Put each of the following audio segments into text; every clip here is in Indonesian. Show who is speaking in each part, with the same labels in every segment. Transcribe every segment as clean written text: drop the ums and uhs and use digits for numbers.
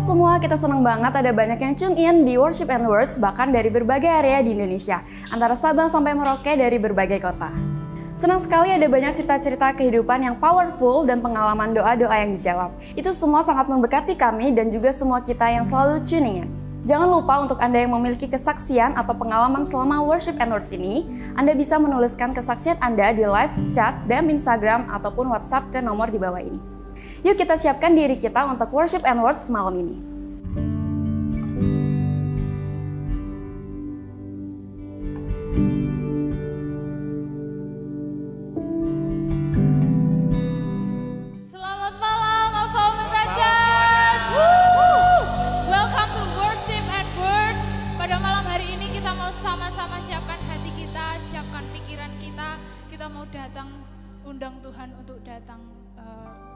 Speaker 1: semua, kita senang banget ada banyak yang tune in di Worship and Words bahkan dari berbagai area di Indonesia, antara Sabang sampai Merauke dari berbagai kota. Senang sekali ada banyak cerita-cerita kehidupan yang powerful dan pengalaman doa-doa yang dijawab. Itu semua sangat memberkati kami dan juga semua kita yang selalu tuning in. Jangan lupa untuk Anda yang memiliki kesaksian atau pengalaman selama Worship and Words ini, Anda bisa menuliskan kesaksian Anda di live chat, DM Instagram, ataupun WhatsApp ke nomor di bawah ini. Yuk kita siapkan diri kita untuk Worship and Words malam ini.
Speaker 2: Selamat malam Alpha Omega Church. Welcome to Worship and Words. Pada malam hari ini kita mau sama-sama siapkan hati kita, siapkan pikiran kita. Kita mau datang, undang Tuhan untuk datang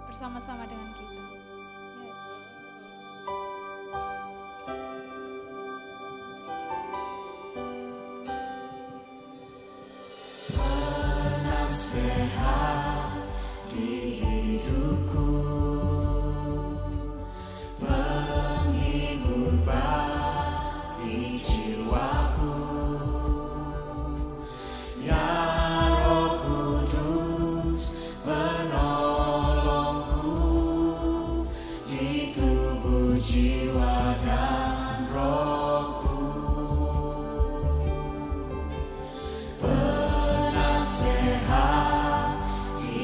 Speaker 2: bersama-sama dengan kita.
Speaker 3: Penasehat di hidupku, penghibur bagi jiwaku, ya Roh Kudus penolongku di tubuh, jiwa dan rohku. Penasehat di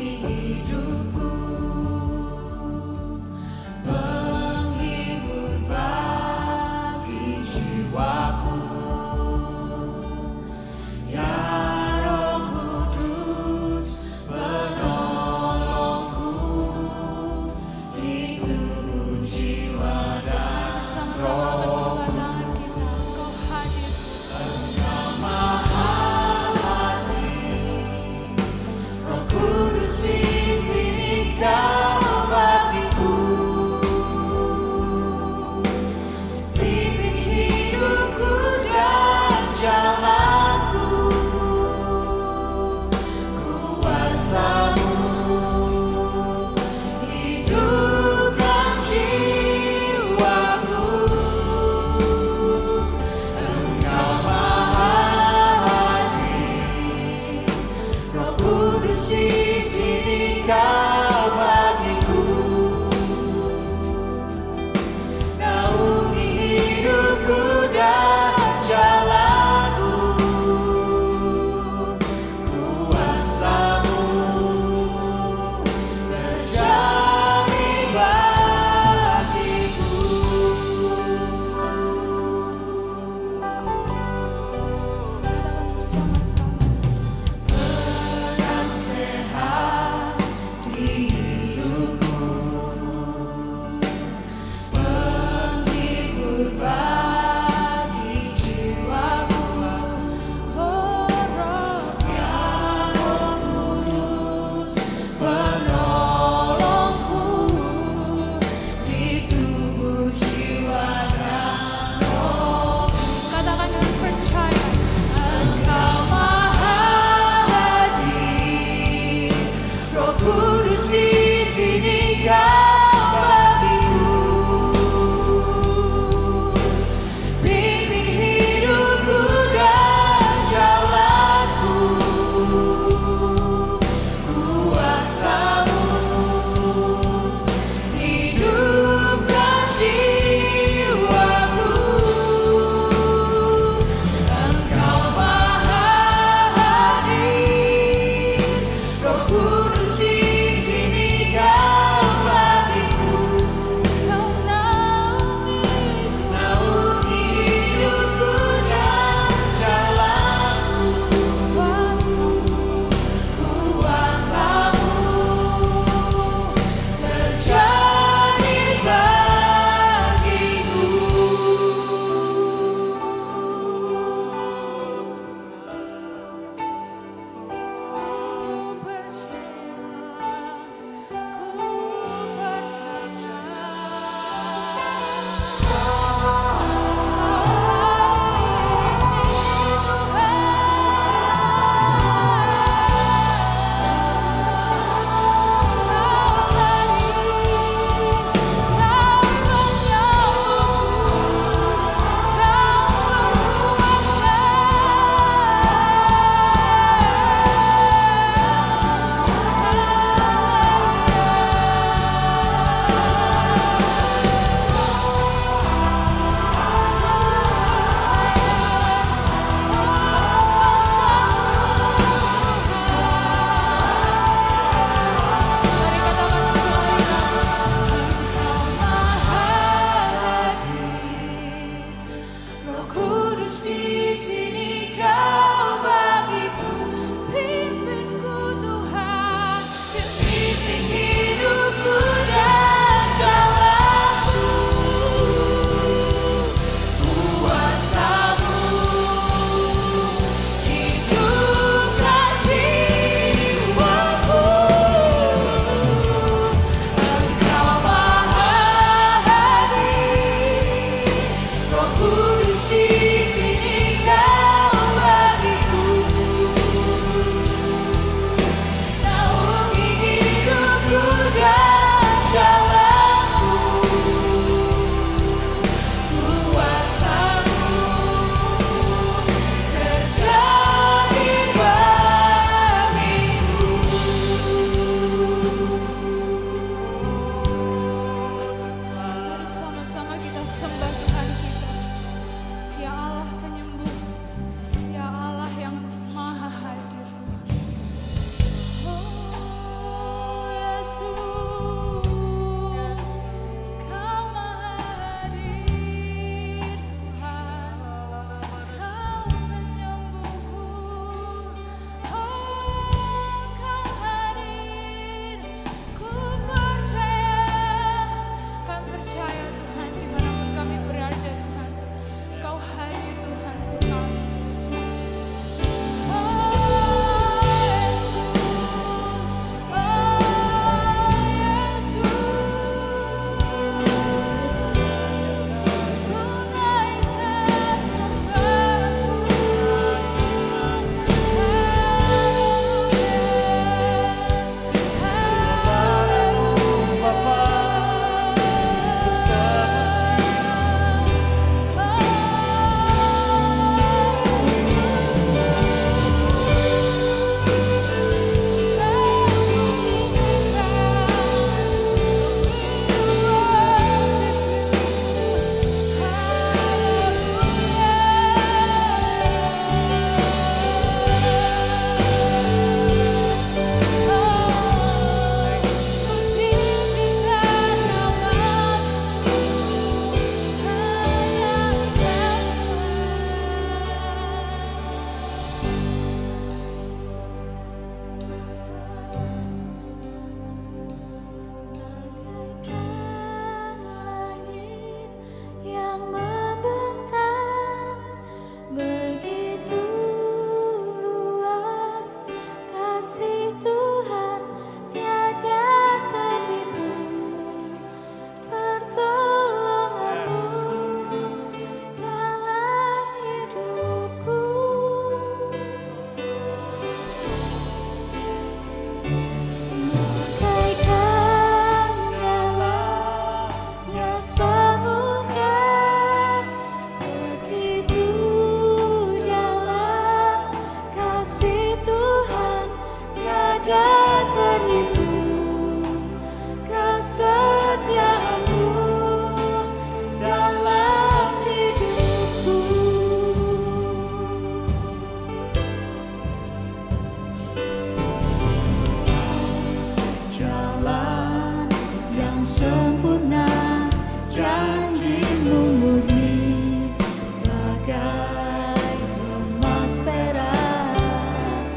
Speaker 3: Janjimu murni bagai emas perak,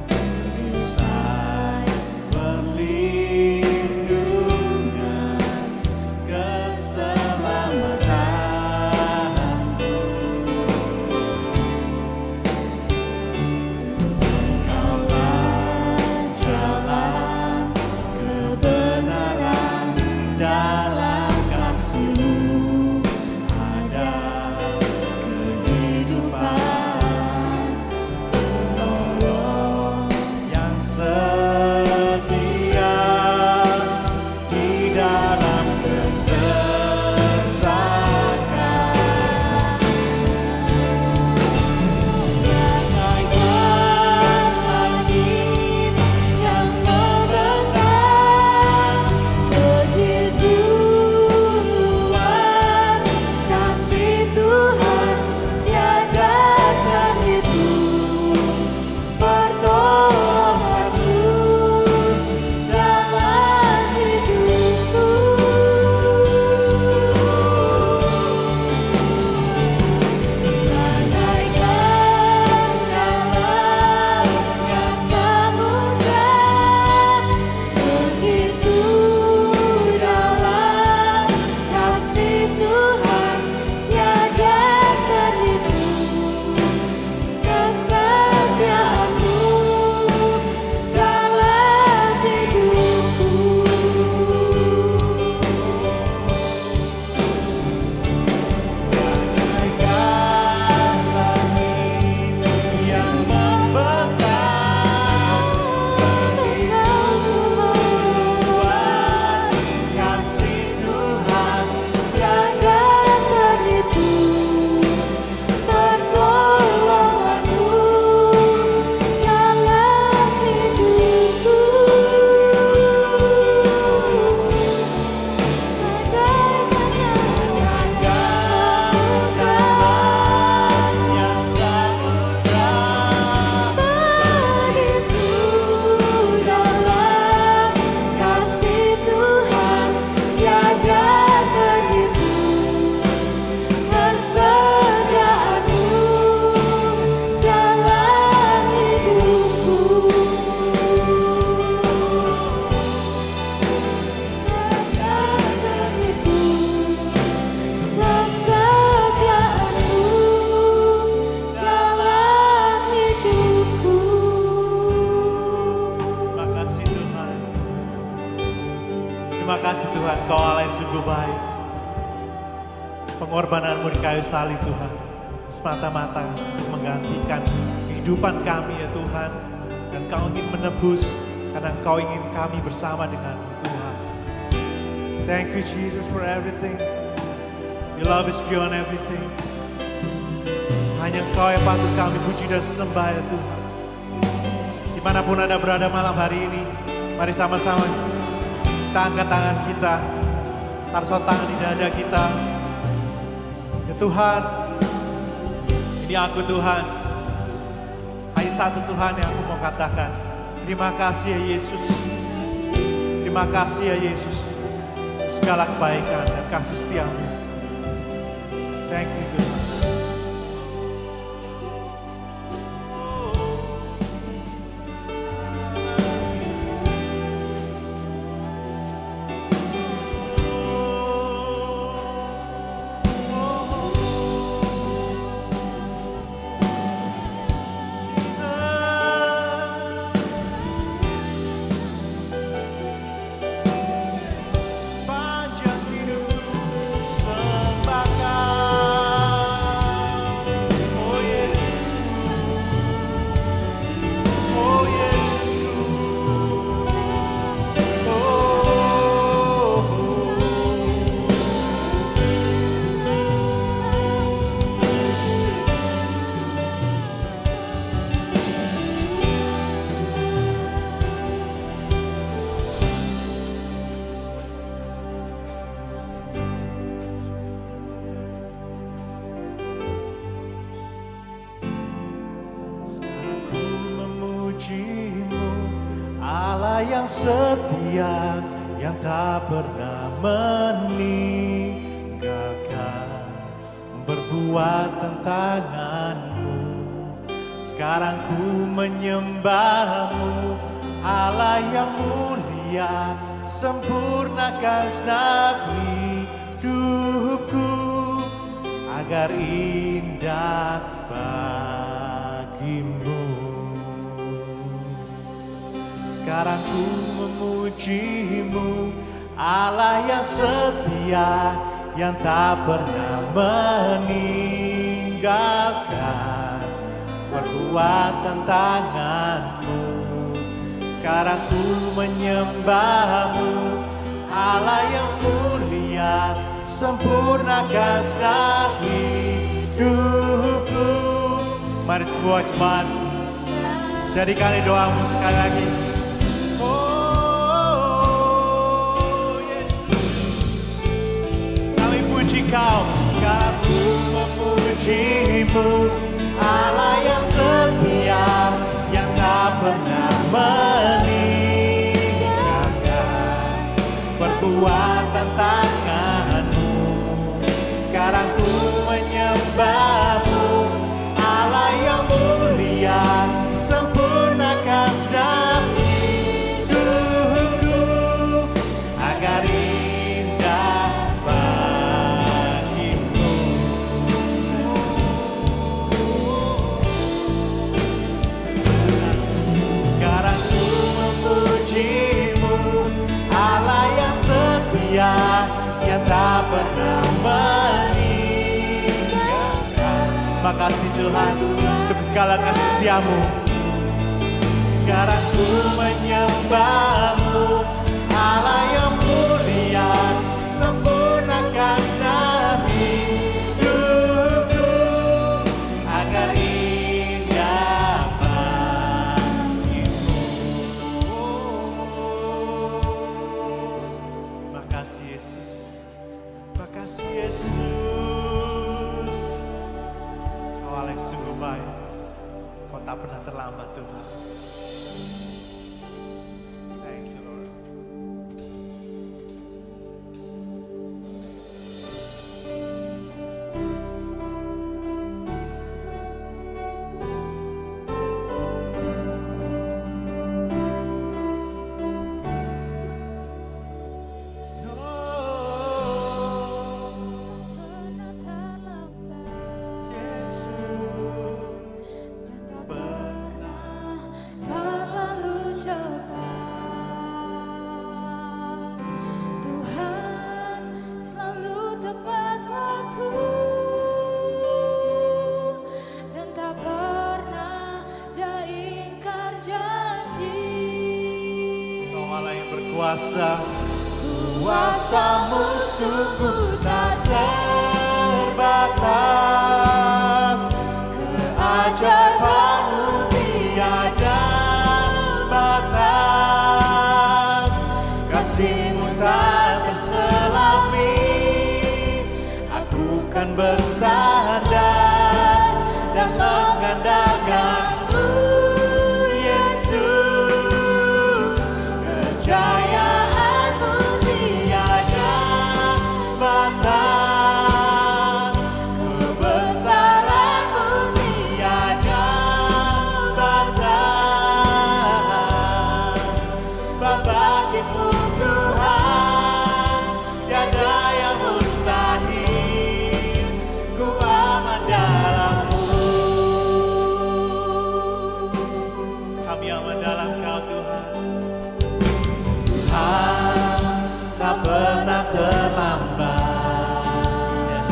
Speaker 3: perisai perlindungan keselamatanku. Engkaulah jalan kebenaran, dalam kasih-Mu ada kehidupan, penolong yang setia di dalam kesesakan. Bagaikan langit yang membentang, begitu luas kasih Tuhan, tiada terhitung pertolongan-Mu dalam hidupku. Bagaikan dalamnya samudra, begitu dalam kasih Tuhan, tiada terhitung kesetiaan-Mu dalam hidupku. Bagaikan langit yang membentang, begitu luas kasih Tuhan, tiada terhitung pertolongan-Mu dalam hidupku. Dalamnya samudra, begitu dalam kasih Tuhan, tiada terhitung kesetiaan-Mu dalam hidupku. Tiada terhitung kesetiaan-Mu dalam hidupku.
Speaker 4: Terima kasih Tuhan. Terima kasih Tuhan, Kau Allah yang sungguh baik. Pengorbanan-Mu di kayu salib Tuhan, semata-mata untuk menggantikan kehidupan kami ya Tuhan. Dan Kau ingin menebus, karena Kau ingin kami bersama dengan-Mu Tuhan. Thank you Jesus for everything. Your love is beyond everything. Hanya Engkau yang patut kami puji dan sembah ya Tuhan. Dimanapun Anda berada malam hari ini, mari sama-sama kita angkat tangan kita, taruh tangan di dada kita. Ya Tuhan, ini aku Tuhan. Hanya satu Tuhan yang aku mau katakan. Terima kasih ya Yesus. Terima kasih ya Yesus. Segala kebaikan dan kasih setia-Mu. Thank you Tuhan. Sepanjang hidupku Allah yang setia, yang tak pernah meninggalkan. perbuatan tangan-Mu. Sekarang ku menyembah-Mu, Allah yang mulia, sempurnakan segenap hidupku agar indah bagi-Mu. Sekarang ku memuji-Mu, Allah yang setia, yang tak pernah meninggalkan perbuatan tangan-Mu. Sekarang ku menyembah-Mu, Allah yang mulia, sempurnakan segenap hidupku. Mari semua jemaat, jadikan doamu sekali lagi. Kau sekarang ku memuji-Mu, Allah yang setia, yang tak pernah meninggalkan perbuatan tangan-Mu. Sekarang ku menyembah-Mu, Allah yang mulia, sempurnakan segenap hidupku agar indah yang tak pernah meninggalkan. Makasih Tuhan untuk segala kasih setia-Mu. Sekarang ku menyembah-Mu, Allah yang mulia, sempurnakan segenap hidupku agar indah bagi-Mu. Makasih Yesus. Makasih Yesus, Kau Allah yang sungguh baik, Kau tak pernah terlambat Tuhan. Thank you Lord. Kuasa-Mu sungguh tak terbatas, keajaiban-Mu tiada batas, kasih-Mu tak terselami. Aku kan bersandar dan mengandalkan-Mu, Yesus. Kejayaan-Mu tiada batas, kebesaran-Mu tiada batas. Sebab bagi-Mu Tuhan tiada yang mustahil, ku aman dalam-Mu. Kami aman dalam Kau Tuhan. Tuhan tak pernah terlambat, yes,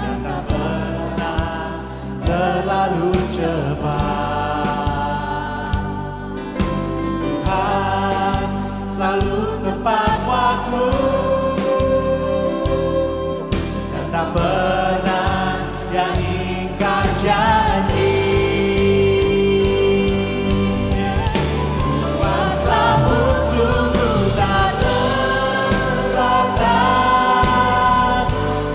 Speaker 4: dan tak pernah terlalu cepat. Tuhan selalu tepat waktu dan tak pernah yang ingkar janji. Sungguh tak terbatas,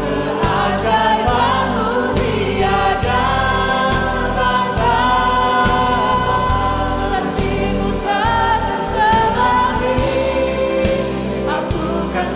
Speaker 4: keajaiban-Mu tiada batas, kasih-Mu tak terselami. Aku kan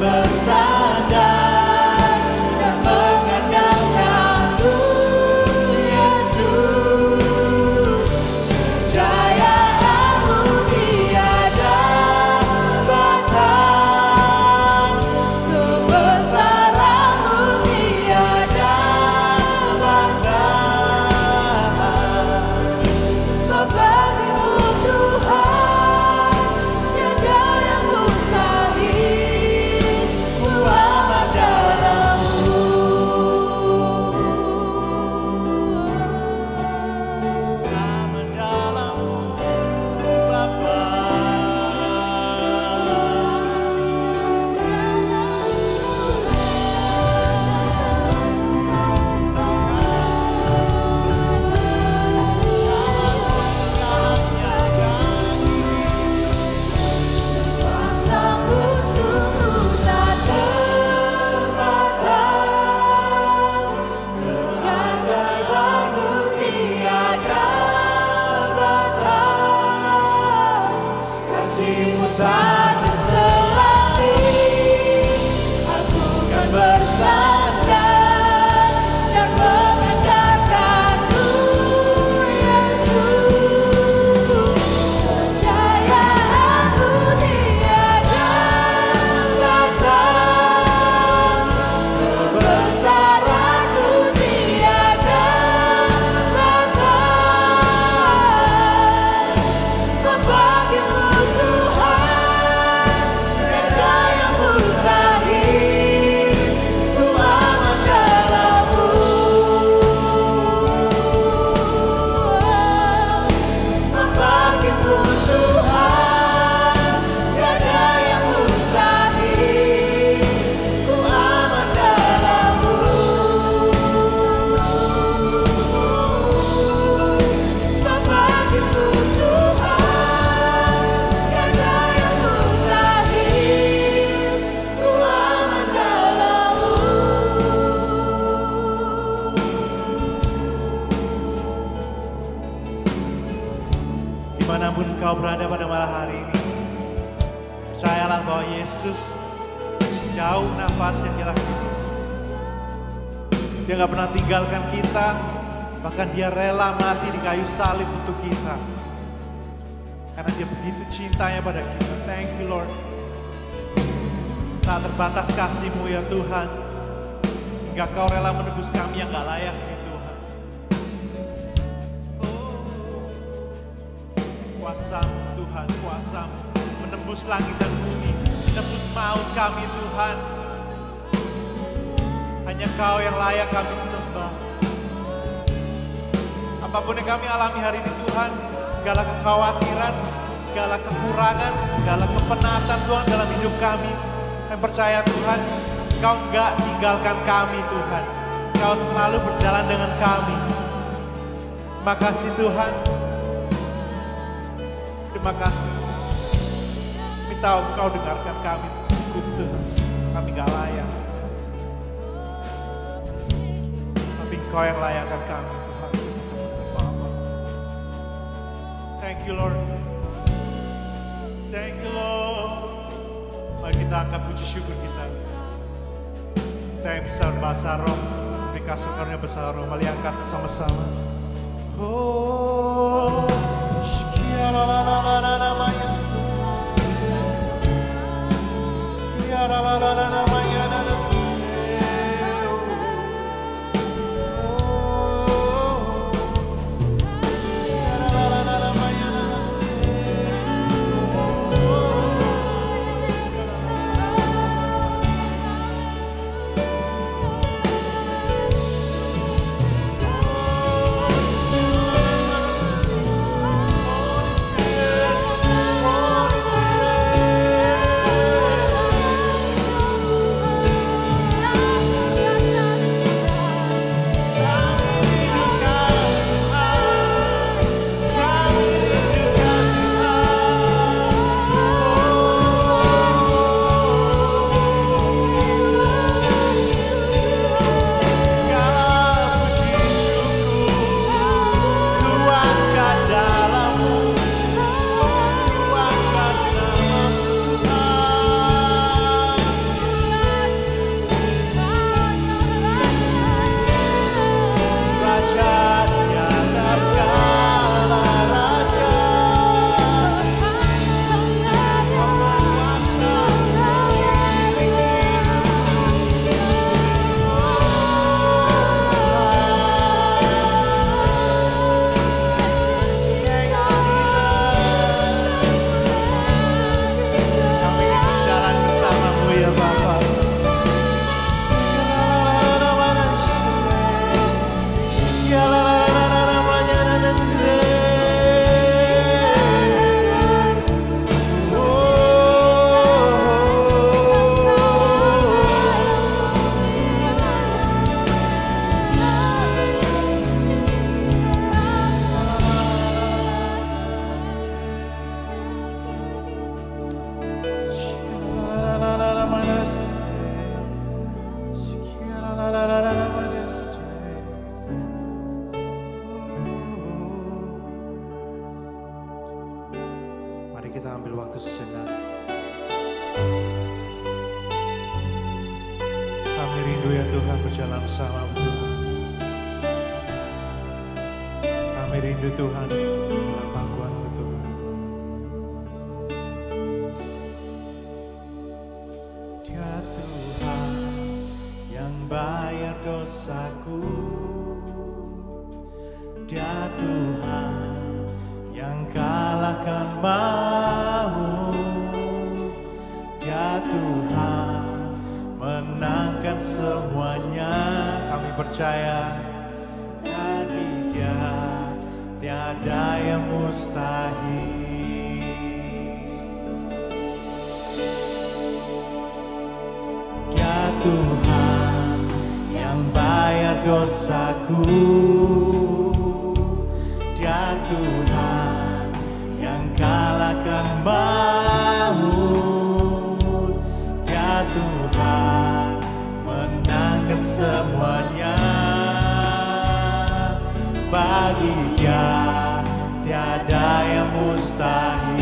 Speaker 4: Kau berada pada malam hari ini. Percayalah bahwa Yesus sejauh nafas yang kita hidup, Dia gak pernah tinggalkan kita, bahkan Dia rela mati di kayu salib untuk kita. Karena Dia begitu cintanya pada kita. Thank you Lord. Tak terbatas kasih-Mu ya Tuhan, hingga Kau rela menebus kami yang gak layak ya Tuhan. Kuasa-Mu Tuhan, kuasa-Mu menembus langit dan bumi, menembus maut kami Tuhan. Hanya Kau yang layak kami sembah. Apapun yang kami alami hari ini Tuhan, segala kekhawatiran, segala kekurangan, segala kepenatan Tuhan dalam hidup kami, kami percaya Tuhan, Kau enggak tinggalkan kami Tuhan. Kau selalu berjalan dengan kami. Terima kasih Tuhan. Terima kasih. Kami tahu Kau dengarkan kami, itu cukup Tuhan. Kami gak layak. Tapi Kau yang layakkan kami Tuhan. Thank you Lord. Thank you Lord. Mari kita angkat puji syukur kita. Kita yang besar bahasa roh, beri kasih karunia besar roh. Mari angkat sama-sama. Oh, Mari kita ambil waktu sejenak. Kami rindu ya Tuhan berjalan bersama Tuhan. Kami rindu Tuhan dalam pangkuan-Mu Tuhan. Dia Tuhan yang bayar dosaku. Dia Tuhan yang kalahkan maut. Dia Tuhan menangkan semuanya. Kami percaya bagi Dia tiada yang mustahil. Dia Tuhan yang bayar dosaku. Dia Tuhan yang kalahkan maut. Dia Tuhan menangkan semuanya. Bagi Dia tiada yang mustahil.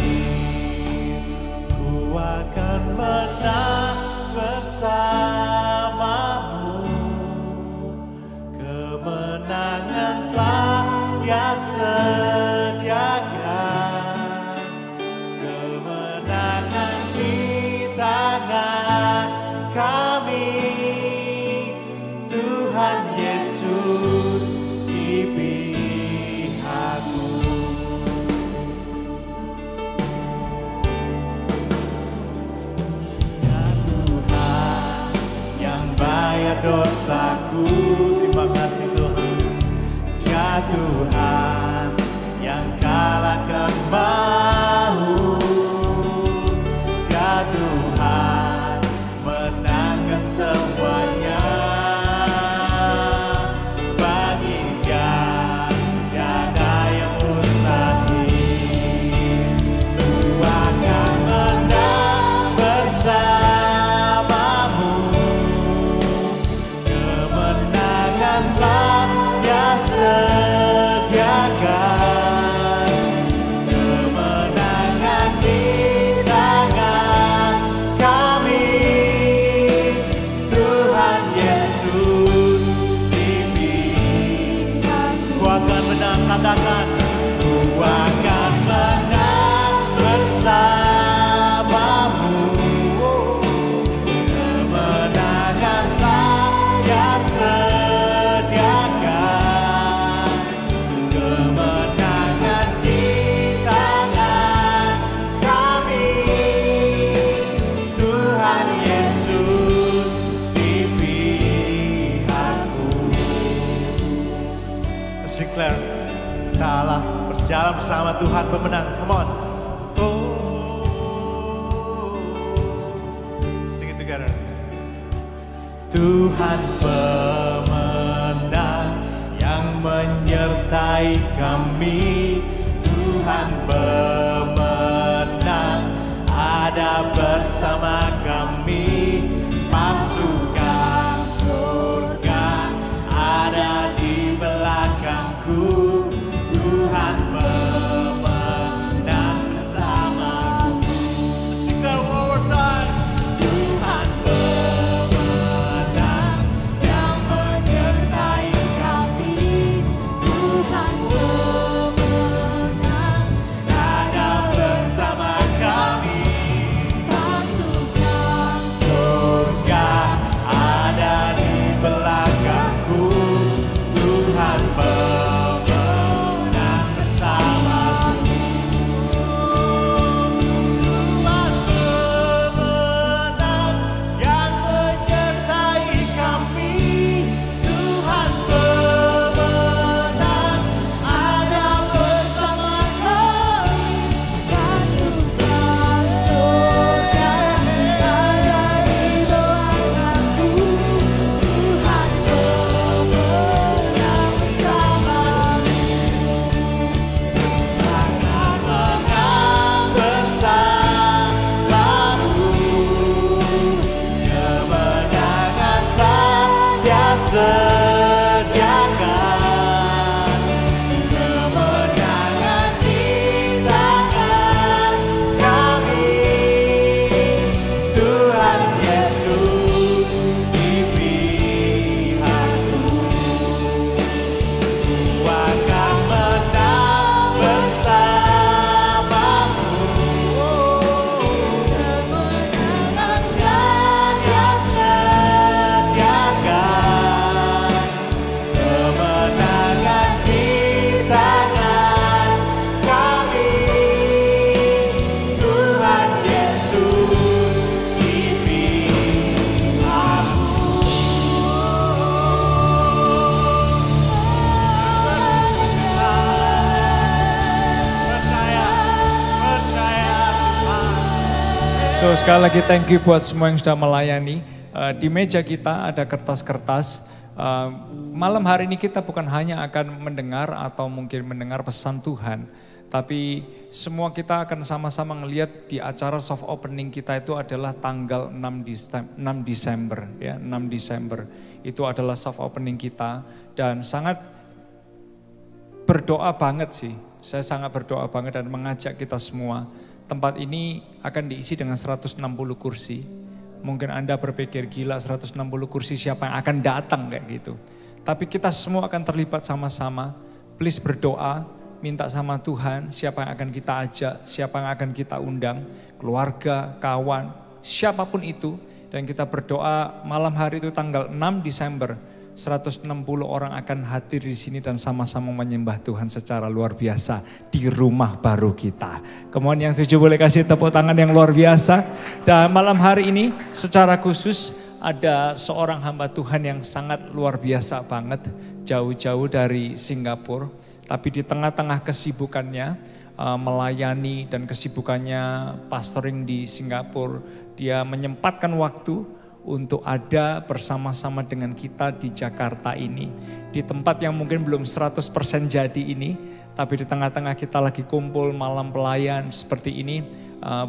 Speaker 4: Ku akan menang bersamamu. Kemenangan telah Dia sediakan. Kemenangan di tangan kami. Tuhan Yesus di pihakku. Ya Tuhan yang bayar dosaku. Terima kasih Tuhan. Ya Tuhan yang kalahkan maut. Ya Tuhan menangkan semuanya. Bagi Dia tiada yang mustahil. Ku akan menang bersamamu. Kemenangan telah Dia sediakan. Kemenangan di tangan kami. Tuhan Yesus di pihakku. Ku akan menang, katakan. Ku akan menang bersamamu. Kemenangan telah Dia sediakan. Kemenangan di tangan kami. Tuhan Yesus di pihakku. Let's declare, kita Allah berjalan bersama Tuhan pemenang. Come on. Oh, sing it together. Tuhan pemenang yang menyertai kami. Tuhan pemenang ada bersama kami. Pasukan surga ada di belakangku. Tuhan pemenang bersamaku. Let's sing that one more time. Tuhan pemenang yang menyertai kami. Tuhan pemenang ada bersama kami. Pasukan surga ada di belakangku. Tuhan pemenang bersamaku. Tuhan pemenang yang menyertai kami. Tuhan pemenang ada bersama kami. Pasukan surga ada di belakangku. Tuhan pemenang bersamaku. Akan menang bersamamu. Kemenangan telah Dia sediakan. Kemenangan di tangan kami. Tuhan Yesus di pihakku. Ku akan menang bersamamu. Kemenangan telah Dia sediakan. Kemenangan di tangan kami. Tuhan Yesus di pihakku. Percaya.
Speaker 5: So sekali lagi thank you buat semua yang sudah melayani. Di meja kita ada kertas-kertas. Malam hari ini kita bukan hanya akan mendengar atau mungkin mendengar pesan Tuhan. Tapi semua kita akan sama-sama ngelihat di acara soft opening kita itu adalah tanggal 6 Desember. Ya, 6 Desember itu adalah soft opening kita. Dan sangat berdoa banget sih. Saya sangat berdoa banget dan mengajak kita semua. Tempat ini akan diisi dengan 160 kursi. Mungkin Anda berpikir gila 160 kursi siapa yang akan datang kayak gitu. Tapi kita semua akan terlibat sama-sama. Please berdoa, minta sama Tuhan siapa yang akan kita ajak, siapa yang akan kita undang. Keluarga, kawan, siapapun itu. Dan kita berdoa malam hari itu tanggal 6 Desember. 160 orang akan hadir di sini dan sama-sama menyembah Tuhan secara luar biasa di rumah baru kita. Kemudian yang setuju boleh kasih tepuk tangan yang luar biasa. Dan malam hari ini secara khusus ada seorang hamba Tuhan yang sangat luar biasa banget. Jauh-jauh dari Singapura. Tapi di tengah-tengah kesibukannya melayani dan kesibukannya pastoring di Singapura. Dia menyempatkan waktu untuk ada bersama-sama dengan kita di Jakarta ini. Di tempat yang mungkin belum 100% jadi ini, tapi di tengah-tengah kita lagi kumpul malam pelayan seperti ini.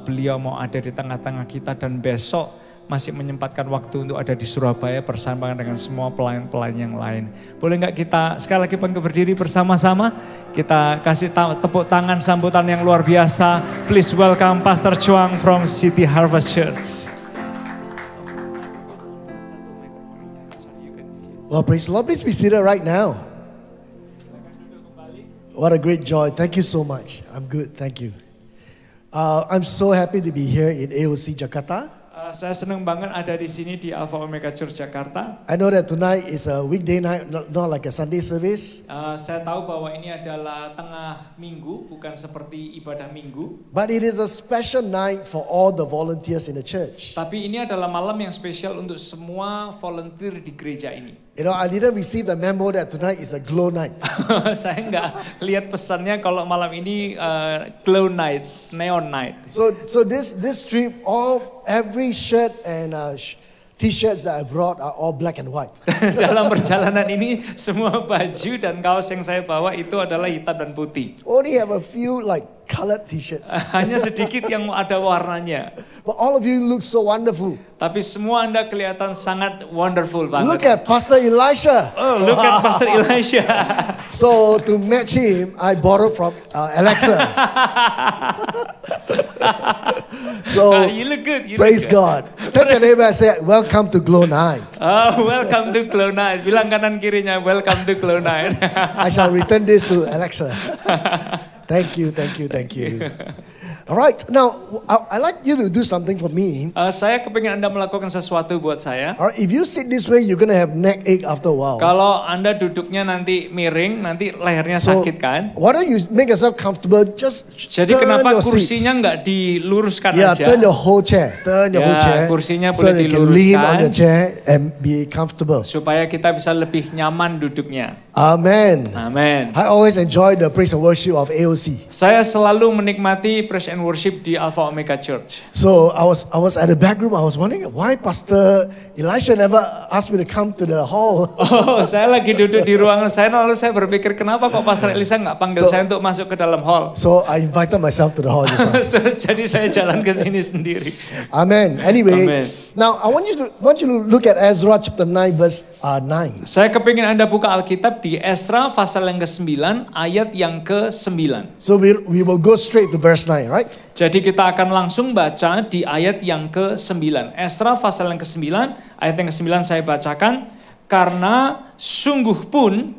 Speaker 5: Beliau mau ada di tengah-tengah kita dan besok masih menyempatkan waktu untuk ada di Surabaya bersama dengan semua pelayan-pelayan yang lain. Boleh nggak kita sekali lagi berdiri bersama-sama? Kita kasih tepuk tangan sambutan yang luar biasa. Please welcome Pastor Chuang from City Harvest Church.
Speaker 6: Well, praise the Lord. Please be seated right now. What a great joy. Thank you so much. I'm good. Thank you. I'm so happy to be here in AOC Jakarta.
Speaker 5: Saya senang banget ada di sini di Alpha Omega Church Jakarta.
Speaker 6: I know that tonight is a weekday night, not like a Sunday service.
Speaker 5: Saya tahu bahwa ini adalah tengah minggu, bukan seperti ibadah minggu.
Speaker 6: But it is a special night for all the volunteers in the church.
Speaker 5: Tapi ini adalah malam yang spesial untuk semua volunteer di gereja ini.
Speaker 6: You know, I didn't receive the memo that tonight is a glow night.
Speaker 5: Saya nggak lihat pesannya kalau malam ini glow night, neon night.
Speaker 6: So this trip, every shirt and t-shirts that I brought are all black and white.
Speaker 5: Dalam perjalanan ini semua baju dan kaos yang saya bawa itu adalah hitam dan putih.
Speaker 6: Only have a few like colored t-shirts.
Speaker 5: Hanya sedikit yang ada warnanya.
Speaker 6: But all of you look so wonderful.
Speaker 5: Tapi semua Anda kelihatan sangat wonderful banget.
Speaker 6: Look at Pastor Elisha.
Speaker 5: Oh, look at Pastor Elisha.
Speaker 6: So to match him, I borrowed from Alexa. So
Speaker 5: You look good.
Speaker 6: praise God. Touch your neighbor and say, welcome to Glow Night.
Speaker 5: Oh, welcome to Glow Night. Bilang kanan kirinya, welcome to Glow Night.
Speaker 6: I shall return this to Alexa. Thank you. All right, now I'd like you to do something for me.
Speaker 5: Saya kepingin Anda melakukan sesuatu buat saya.
Speaker 6: All right, if you sit this way, you're gonna have neck ache after a while.
Speaker 5: Kalau Anda duduknya nanti miring, nanti lehernya
Speaker 6: So
Speaker 5: sakit kan?
Speaker 6: why don't you make yourself comfortable? Just
Speaker 5: Jadi
Speaker 6: turn
Speaker 5: kenapa
Speaker 6: your seats.
Speaker 5: kursinya nggak diluruskan
Speaker 6: Yeah,
Speaker 5: aja?
Speaker 6: turn your whole chair. Turn your
Speaker 5: Ya,
Speaker 6: whole chair.
Speaker 5: kursinya
Speaker 6: so
Speaker 5: boleh
Speaker 6: that you can lean on
Speaker 5: diluruskan.
Speaker 6: your chair and be comfortable.
Speaker 5: Supaya kita bisa lebih nyaman duduknya.
Speaker 6: Amen.
Speaker 5: Amin.
Speaker 6: I always enjoy the praise and worship of AOC.
Speaker 5: Saya selalu menikmati praise and worship di Alpha Omega Church.
Speaker 6: So I was at the back room. I was wondering why Pastor Elisha never asked me to come to the hall.
Speaker 5: Oh, saya lagi duduk di ruangan saya, lalu saya berpikir kenapa kok Pastor Elisa nggak panggil saya untuk masuk ke dalam hall.
Speaker 6: So I invited myself to the hall. Just now.
Speaker 5: So, jadi saya jalan ke sini sendiri.
Speaker 6: Amen. Anyway,
Speaker 5: Amen.
Speaker 6: now I want you to look at Ezra chapter 9 verse 9.
Speaker 5: Saya kepingin Anda buka Alkitab di Esra pasal yang ke-9 ayat yang ke-9.
Speaker 6: So we will go straight to verse 9, right?
Speaker 5: Jadi kita akan langsung baca di ayat yang ke-9. Esra pasal yang ke-9, ayat yang ke-9 saya bacakan. Karena sungguh pun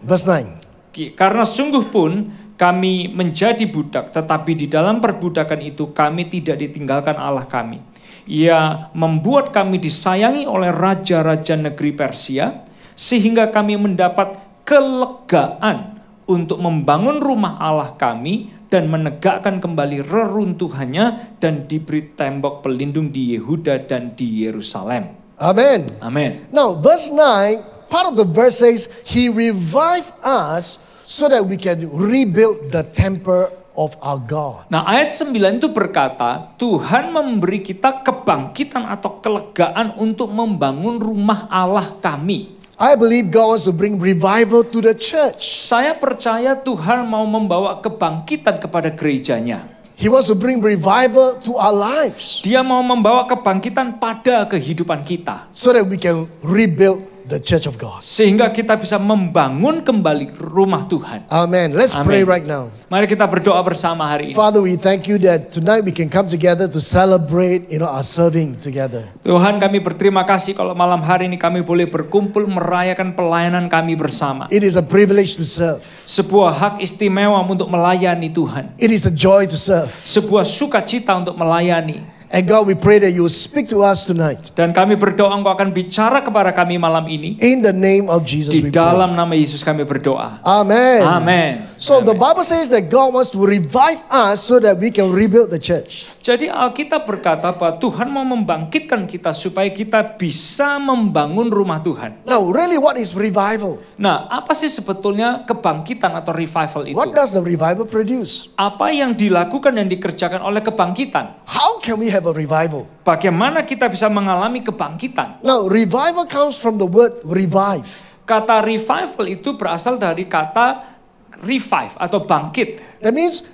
Speaker 5: kami menjadi budak, tetapi di dalam perbudakan itu kami tidak ditinggalkan Allah kami. Ia membuat kami disayangi oleh raja-raja negeri Persia, sehingga kami mendapat kelegaan untuk membangun rumah Allah kami dan menegakkan kembali reruntuhannya dan diberi tembok pelindung di Yehuda dan di Yerusalem.
Speaker 6: Amen.
Speaker 5: Amin.
Speaker 6: Now verse 9, part of the verse says, He revived us so that we can rebuild the temple of our God.
Speaker 5: Nah ayat 9 itu berkata, Tuhan memberi kita kebangkitan atau kelegaan untuk membangun rumah Allah kami.
Speaker 6: I believe God wants to bring revival to the church.
Speaker 5: Saya percaya Tuhan mau membawa kebangkitan kepada gerejanya.
Speaker 6: He wants to bring revival to our lives
Speaker 5: Dia mau membawa kebangkitan pada kehidupan kita.
Speaker 6: so that we can rebuild the church of God.
Speaker 5: Sehingga kita bisa membangun kembali rumah Tuhan.
Speaker 6: Amen. Let's
Speaker 5: Amen.
Speaker 6: pray right now.
Speaker 5: Mari kita berdoa bersama hari ini.
Speaker 6: Father, we thank you that tonight we can come together to celebrate, our serving together.
Speaker 5: Tuhan, kami berterima kasih kalau malam hari ini kami boleh berkumpul merayakan pelayanan kami bersama.
Speaker 6: It is a privilege to serve.
Speaker 5: Sebuah hak istimewa untuk melayani Tuhan.
Speaker 6: It is a joy to serve.
Speaker 5: Sebuah sukacita untuk melayani.
Speaker 6: And God, we pray that you will speak to us tonight.
Speaker 5: Dan kami berdoa Engkau akan bicara kepada kami malam ini.
Speaker 6: In the name of Jesus
Speaker 5: Di
Speaker 6: we pray.
Speaker 5: dalam nama Yesus kami berdoa.
Speaker 6: Amen.
Speaker 5: Amen.
Speaker 6: So the Bible says that God wants to revive us so that we can rebuild the church.
Speaker 5: Jadi Alkitab berkata bahwa Tuhan mau membangkitkan kita supaya kita bisa membangun rumah Tuhan.
Speaker 6: Now, really, what is revival?
Speaker 5: Nah, apa sih sebetulnya kebangkitan atau revival itu?
Speaker 6: What does the revival produce?
Speaker 5: Apa yang dilakukan dan dikerjakan oleh kebangkitan?
Speaker 6: How can we have a revival?
Speaker 5: Bagaimana kita bisa mengalami kebangkitan?
Speaker 6: Now, revival comes from the word revive.
Speaker 5: Kata revival itu berasal dari kata revive atau bangkit.
Speaker 6: That means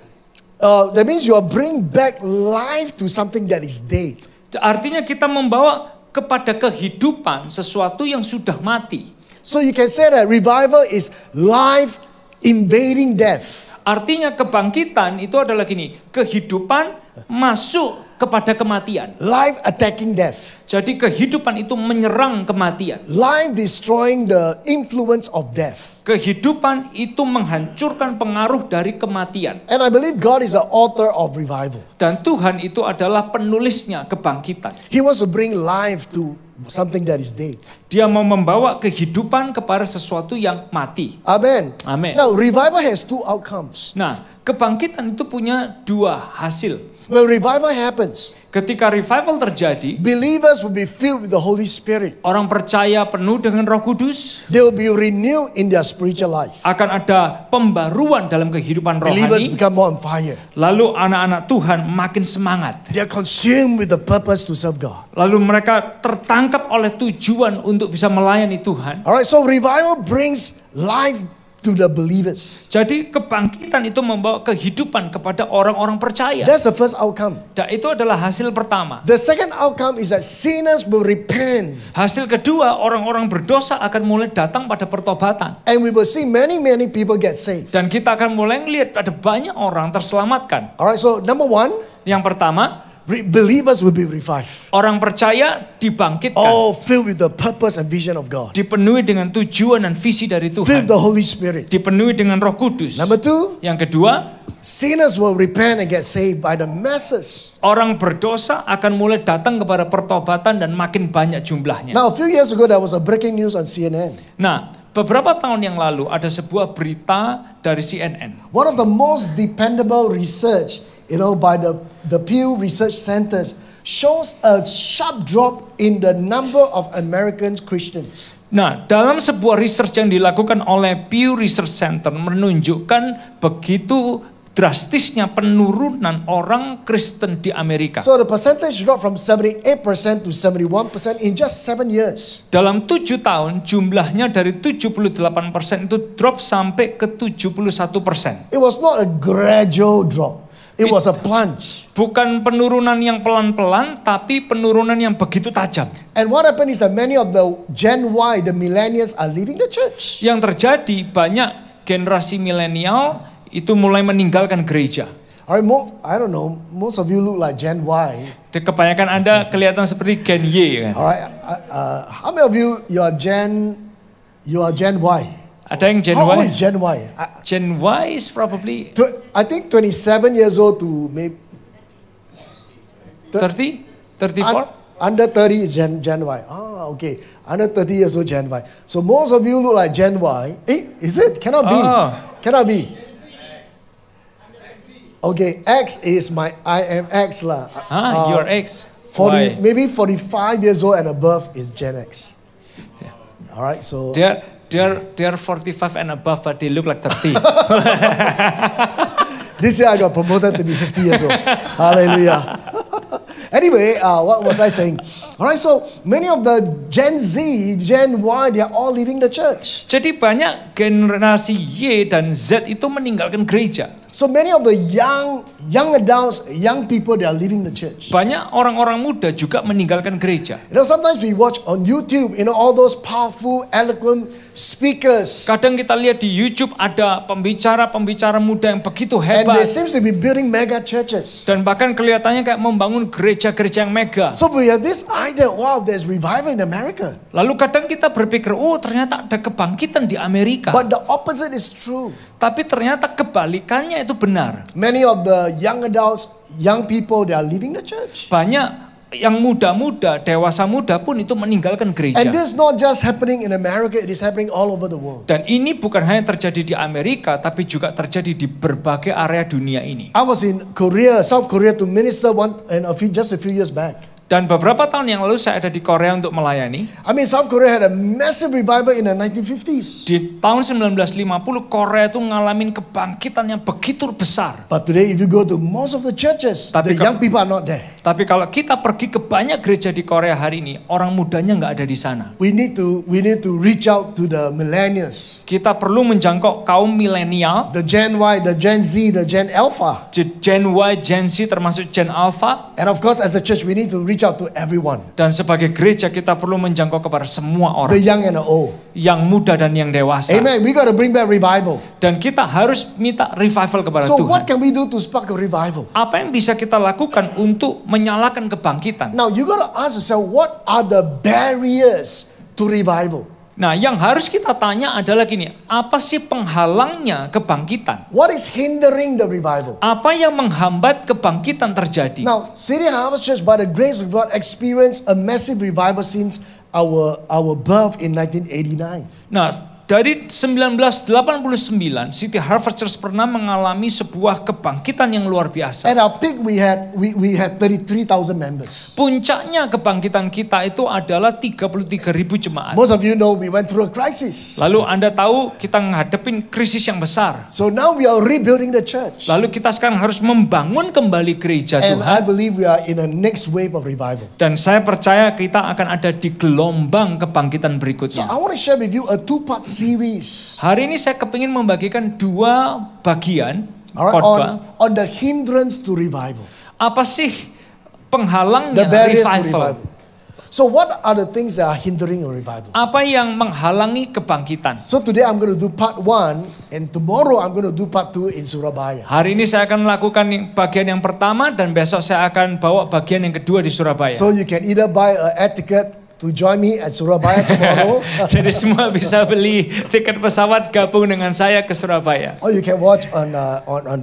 Speaker 6: you are bring back life to something that is dead.
Speaker 5: Artinya kita membawa kepada kehidupan sesuatu yang sudah mati.
Speaker 6: So you can say that revival is life invading death.
Speaker 5: Artinya kebangkitan itu adalah gini, kehidupan masuk kepada kematian.
Speaker 6: Life attacking death.
Speaker 5: Jadi kehidupan itu menyerang kematian.
Speaker 6: Life destroying the influence of death.
Speaker 5: Kehidupan itu menghancurkan pengaruh dari kematian.
Speaker 6: And I believe God is the author of revival.
Speaker 5: Dan Tuhan itu adalah penulisnya kebangkitan.
Speaker 6: He wants to bring life to something that is dead.
Speaker 5: Dia mau membawa kehidupan kepada sesuatu yang mati.
Speaker 6: Amen.
Speaker 5: Amen.
Speaker 6: Now, revival has two outcomes.
Speaker 5: Nah, kebangkitan itu punya dua hasil.
Speaker 6: When revival happens,
Speaker 5: Ketika revival terjadi,
Speaker 6: believers will be filled with the Holy Spirit.
Speaker 5: orang percaya penuh dengan Roh Kudus,
Speaker 6: They will be renewed in their spiritual life.
Speaker 5: akan ada pembaruan dalam kehidupan
Speaker 6: Believers
Speaker 5: rohani.
Speaker 6: become more on fire.
Speaker 5: Lalu anak-anak Tuhan makin semangat.
Speaker 6: They are consumed with the purpose to serve God.
Speaker 5: Lalu mereka tertangkap oleh tujuan untuk bisa melayani Tuhan.
Speaker 6: All right, so revival brings life to the believers.
Speaker 5: Jadi kebangkitan itu membawa kehidupan kepada orang-orang percaya.
Speaker 6: That's the first outcome.
Speaker 5: Dan itu adalah hasil pertama.
Speaker 6: The second outcome is that sinners will repent.
Speaker 5: Hasil kedua, orang-orang berdosa akan mulai datang pada pertobatan.
Speaker 6: And we will see many people get saved.
Speaker 5: Dan kita akan mulai melihat ada banyak orang terselamatkan.
Speaker 6: All right, so number one,
Speaker 5: Yang pertama,
Speaker 6: believers will be revived.
Speaker 5: orang percaya dibangkitkan.
Speaker 6: All filled with the purpose and vision of God.
Speaker 5: Dipenuhi dengan tujuan dan visi dari
Speaker 6: Filled
Speaker 5: Tuhan.
Speaker 6: with the Holy Spirit.
Speaker 5: Dipenuhi dengan Roh Kudus.
Speaker 6: Number two,
Speaker 5: Yang kedua,
Speaker 6: sinners will repent and get saved by the masses.
Speaker 5: orang berdosa akan mulai datang kepada pertobatan dan makin banyak jumlahnya.
Speaker 6: Now, a few years ago, there was a breaking news on CNN.
Speaker 5: Nah, beberapa tahun yang lalu ada sebuah berita dari CNN.
Speaker 6: One of the most dependable research, by the Pew Research Centers, shows a sharp drop in the number of American Christians.
Speaker 5: Nah, dalam sebuah research yang dilakukan oleh Pew Research Center menunjukkan begitu drastisnya penurunan orang Kristen di Amerika.
Speaker 6: So the percentage dropped from 78% to 71% in just 7 years.
Speaker 5: Dalam 7 tahun jumlahnya dari 78% itu drop sampai ke 71%.
Speaker 6: It was not a gradual drop. It was a plunge.
Speaker 5: Bukan penurunan yang pelan-pelan, tapi penurunan yang begitu tajam.
Speaker 6: And what happened is that many of the Gen Y, the millennials, are leaving the church.
Speaker 5: Yang terjadi banyak generasi milenial itu mulai meninggalkan gereja.
Speaker 6: All right, I don't know, most of you look like Gen Y.
Speaker 5: Kebanyakan Anda kelihatan seperti Gen Y kan.
Speaker 6: All right, how many of you are Gen Y?
Speaker 5: Ada yang Gen
Speaker 6: How
Speaker 5: Y?
Speaker 6: old is Gen Y?
Speaker 5: Gen Y is probably
Speaker 6: I think 27 years old to maybe
Speaker 5: 30, 34.
Speaker 6: Under 30 is Gen Y. Ah, okay. Under 30 years old Gen Y. So most of you look like Gen Y. Is it? Cannot be.
Speaker 5: Oh.
Speaker 6: Cannot be. Okay, X is I am X lah.
Speaker 5: Your ex.
Speaker 6: 40,
Speaker 5: Why?
Speaker 6: maybe 45 years old and above is Gen X. All right, so
Speaker 5: They're 45 and above, but they look like 30.
Speaker 6: this year I got promoted to be 50 years old. Hallelujah. Anyway, what was I saying? All right, so many of the Gen Z, Gen Y, they are all leaving the church.
Speaker 5: Jadi banyak generasi Y dan Z itu meninggalkan gereja.
Speaker 6: So many of the young adults, young people, they are leaving the church.
Speaker 5: Banyak orang-orang muda juga meninggalkan gereja.
Speaker 6: Sometimes we watch on YouTube, all those powerful, eloquent speakers.
Speaker 5: Kadang kita lihat di YouTube ada pembicara-pembicara muda yang begitu
Speaker 6: And they
Speaker 5: hebat.
Speaker 6: seems to be building mega churches.
Speaker 5: Dan bahkan kelihatannya kayak membangun gereja-gereja yang mega.
Speaker 6: So we have this idea, wow, there's revival in America.
Speaker 5: Lalu kadang kita berpikir, oh ternyata ada kebangkitan di Amerika.
Speaker 6: But the opposite is true.
Speaker 5: Tapi ternyata kebalikannya itu benar.
Speaker 6: Many of the young adults, young people, they are leaving the church.
Speaker 5: Banyak yang muda-muda, dewasa muda pun itu meninggalkan gereja.
Speaker 6: And this is not just happening in America, it is happening all over the world.
Speaker 5: Dan ini bukan hanya terjadi di Amerika, tapi juga terjadi di berbagai area dunia ini.
Speaker 6: I was in Korea, South Korea, to minister just a few years back.
Speaker 5: Dan beberapa tahun yang lalu saya ada di Korea untuk melayani.
Speaker 6: I mean, South Korea had a massive revival in the 1950s.
Speaker 5: Di tahun 1950 Korea itu ngalamin kebangkitan yang begitu besar.
Speaker 6: But today if you go to most of the churches,
Speaker 5: Tapi
Speaker 6: the young people are not there.
Speaker 5: Tapi kalau kita pergi ke banyak gereja di Korea hari ini, orang mudanya nggak ada di sana.
Speaker 6: We need to reach out to the millennials,
Speaker 5: Kita perlu menjangkau kaum milenial,
Speaker 6: the Gen Y, the Gen Z, the Gen Alpha.
Speaker 5: Gen Y, Gen Z termasuk Gen Alpha.
Speaker 6: And of course as a church we need to reach out to everyone,
Speaker 5: Dan sebagai gereja kita perlu menjangkau kepada semua
Speaker 6: the
Speaker 5: orang.
Speaker 6: young and the old.
Speaker 5: Yang muda dan yang dewasa.
Speaker 6: Amen. We got to bring back revival.
Speaker 5: Dan kita harus minta revival kepada
Speaker 6: So
Speaker 5: Tuhan.
Speaker 6: what can we do to spark a revival?
Speaker 5: Apa yang bisa kita lakukan untuk menyalakan kebangkitan?
Speaker 6: Now you got to ask yourself, what are the barriers to revival?
Speaker 5: Nah, yang harus kita tanya adalah gini, apa sih penghalangnya kebangkitan?
Speaker 6: What is hindering the revival?
Speaker 5: Apa yang menghambat kebangkitan terjadi?
Speaker 6: Now, City Harvest Church, by the grace of God, experienced a massive revival since our birth in 1989.
Speaker 5: Nah, dari 1989, City Harvest Church pernah mengalami sebuah kebangkitan yang luar biasa.
Speaker 6: At our peak, we had 33,000 members.
Speaker 5: Puncaknya kebangkitan kita itu adalah 33.000 jemaat.
Speaker 6: Most of you know we went through a crisis.
Speaker 5: Lalu Anda tahu kita menghadapin krisis yang besar.
Speaker 6: So now we are rebuilding the church.
Speaker 5: Lalu kita sekarang harus membangun kembali gereja
Speaker 6: And I
Speaker 5: Tuhan.
Speaker 6: believe we are in a next wave of revival.
Speaker 5: Dan saya percaya kita akan ada di gelombang kebangkitan
Speaker 6: So
Speaker 5: berikutnya.
Speaker 6: I want to share with you a two-part series.
Speaker 5: Hari ini saya kepingin membagikan dua bagian
Speaker 6: All right,
Speaker 5: khotbah.
Speaker 6: on the hindrance to revival.
Speaker 5: Apa sih penghalangnya
Speaker 6: The barriers to
Speaker 5: revival?
Speaker 6: revival. So what are the things that are hindering a revival?
Speaker 5: Apa yang menghalangi kebangkitan?
Speaker 6: So today I'm going to do part 1 and tomorrow I'm going to do part 2 in Surabaya.
Speaker 5: Hari ini saya akan melakukan bagian yang pertama dan besok saya akan bawa bagian yang kedua di Surabaya.
Speaker 6: So you can either buy a air ticket to join me at Surabaya tomorrow
Speaker 5: Jadi semua bisa beli tiket pesawat gabung dengan saya ke Surabaya.
Speaker 6: or you can watch on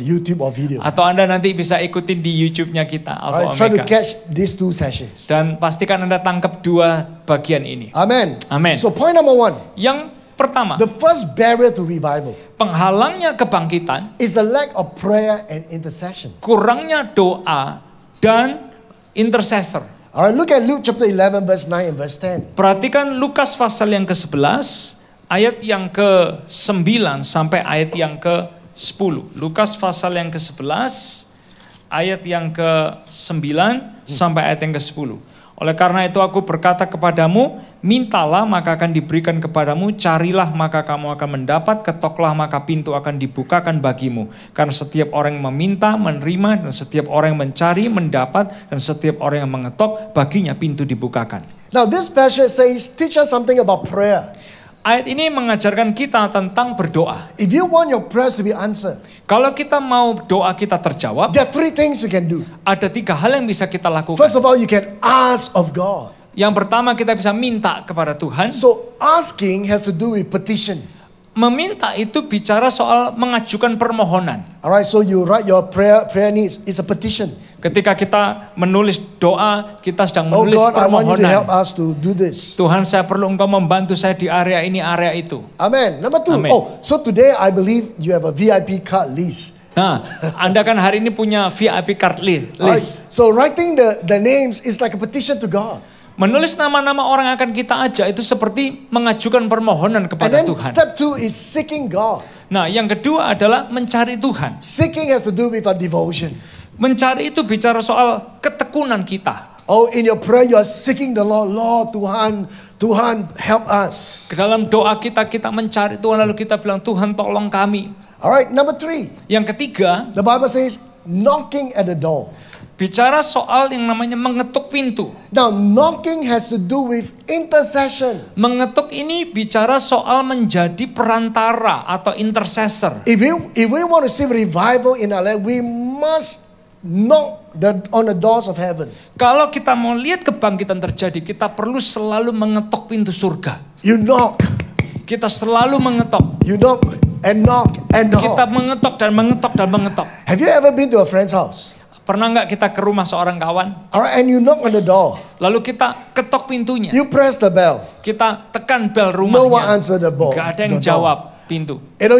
Speaker 6: YouTube or video.
Speaker 5: Atau Anda nanti bisa ikutin di YouTube-nya kita, Alpha
Speaker 6: Alright, try to
Speaker 5: Omega.
Speaker 6: catch these two sessions.
Speaker 5: Dan pastikan Anda tangkap dua bagian ini.
Speaker 6: Amen.
Speaker 5: Amen.
Speaker 6: So point number 1,
Speaker 5: Yang pertama,
Speaker 6: the first barrier to revival
Speaker 5: penghalangnya kebangkitan,
Speaker 6: is the lack of prayer and intercession.
Speaker 5: kurangnya doa dan intercessor.
Speaker 6: Alright, look at Luke chapter 11 verse 9 and verse 10.
Speaker 5: Perhatikan Lukas pasal yang ke-11, ayat yang ke-9 sampai ayat yang ke-10. Lukas pasal yang ke-11, ayat yang ke-9 sampai ayat yang ke-10. Oleh karena itu aku berkata kepadamu, mintalah maka akan diberikan kepadamu, carilah maka kamu akan mendapat, ketoklah maka pintu akan dibukakan bagimu. Karena setiap orang yang meminta, menerima, dan setiap orang yang mencari, mendapat, dan setiap orang yang mengetok, baginya pintu dibukakan.
Speaker 6: Now this passage says, teach us something about prayer.
Speaker 5: Ayat ini mengajarkan kita tentang berdoa.
Speaker 6: If you want your prayers to be answered,
Speaker 5: Kalau kita mau doa kita terjawab,
Speaker 6: there are 3 things you can do.
Speaker 5: ada 3 hal yang bisa kita lakukan.
Speaker 6: First of all, you can ask of God.
Speaker 5: Yang pertama kita bisa minta kepada Tuhan.
Speaker 6: So asking has to do with petition.
Speaker 5: Meminta itu bicara soal mengajukan permohonan.
Speaker 6: Alright, so you write your prayer needs. It's a petition.
Speaker 5: Ketika kita menulis doa, kita sedang
Speaker 6: Oh
Speaker 5: menulis
Speaker 6: God, I want you to help
Speaker 5: permohonan.
Speaker 6: us to do this.
Speaker 5: Tuhan, saya perlu Engkau membantu saya di area ini, area itu.
Speaker 6: Amen. Number 2.
Speaker 5: Amen.
Speaker 6: Oh, so today I believe you have a VIP card list.
Speaker 5: Nah, Anda kan hari ini punya VIP card
Speaker 6: Alright,
Speaker 5: list.
Speaker 6: so writing the names is like a petition to God.
Speaker 5: Menulis nama-nama orang yang akan kita ajak itu seperti mengajukan permohonan
Speaker 6: And
Speaker 5: kepada
Speaker 6: then
Speaker 5: Tuhan.
Speaker 6: step 2 is seeking God.
Speaker 5: Nah, yang kedua adalah mencari Tuhan.
Speaker 6: Seeking has to do with our devotion.
Speaker 5: Mencari itu bicara soal ketekunan kita.
Speaker 6: Oh, in your prayer you are seeking the Lord. Lord, Tuhan help us.
Speaker 5: Ke dalam doa kita mencari Tuhan, lalu kita bilang, Tuhan tolong kami.
Speaker 6: Alright, number 3.
Speaker 5: Yang ketiga,
Speaker 6: The Bible says, knocking at the door.
Speaker 5: bicara soal yang namanya mengetuk pintu.
Speaker 6: Now, knocking has to do with intercession.
Speaker 5: Mengetuk ini bicara soal menjadi perantara atau intercessor.
Speaker 6: If we want to see revival in our life, we must knock on the doors of heaven.
Speaker 5: Kalau kita mau lihat kebangkitan terjadi, kita perlu selalu mengetuk pintu surga.
Speaker 6: You knock,
Speaker 5: Kita selalu mengetok.
Speaker 6: you knock, and knock, and
Speaker 5: Kita
Speaker 6: knock.
Speaker 5: mengetok dan mengetok dan mengetok.
Speaker 6: Have you ever been to a friend's house?
Speaker 5: Pernah nggak kita ke rumah seorang kawan,
Speaker 6: Alright, and you knock on the door.
Speaker 5: lalu kita ketok pintunya,
Speaker 6: You press the bell.
Speaker 5: kita tekan bel
Speaker 6: No one
Speaker 5: rumahnya,
Speaker 6: answer the door.
Speaker 5: nggak ada yang
Speaker 6: the door.
Speaker 5: jawab pintu.
Speaker 6: You know,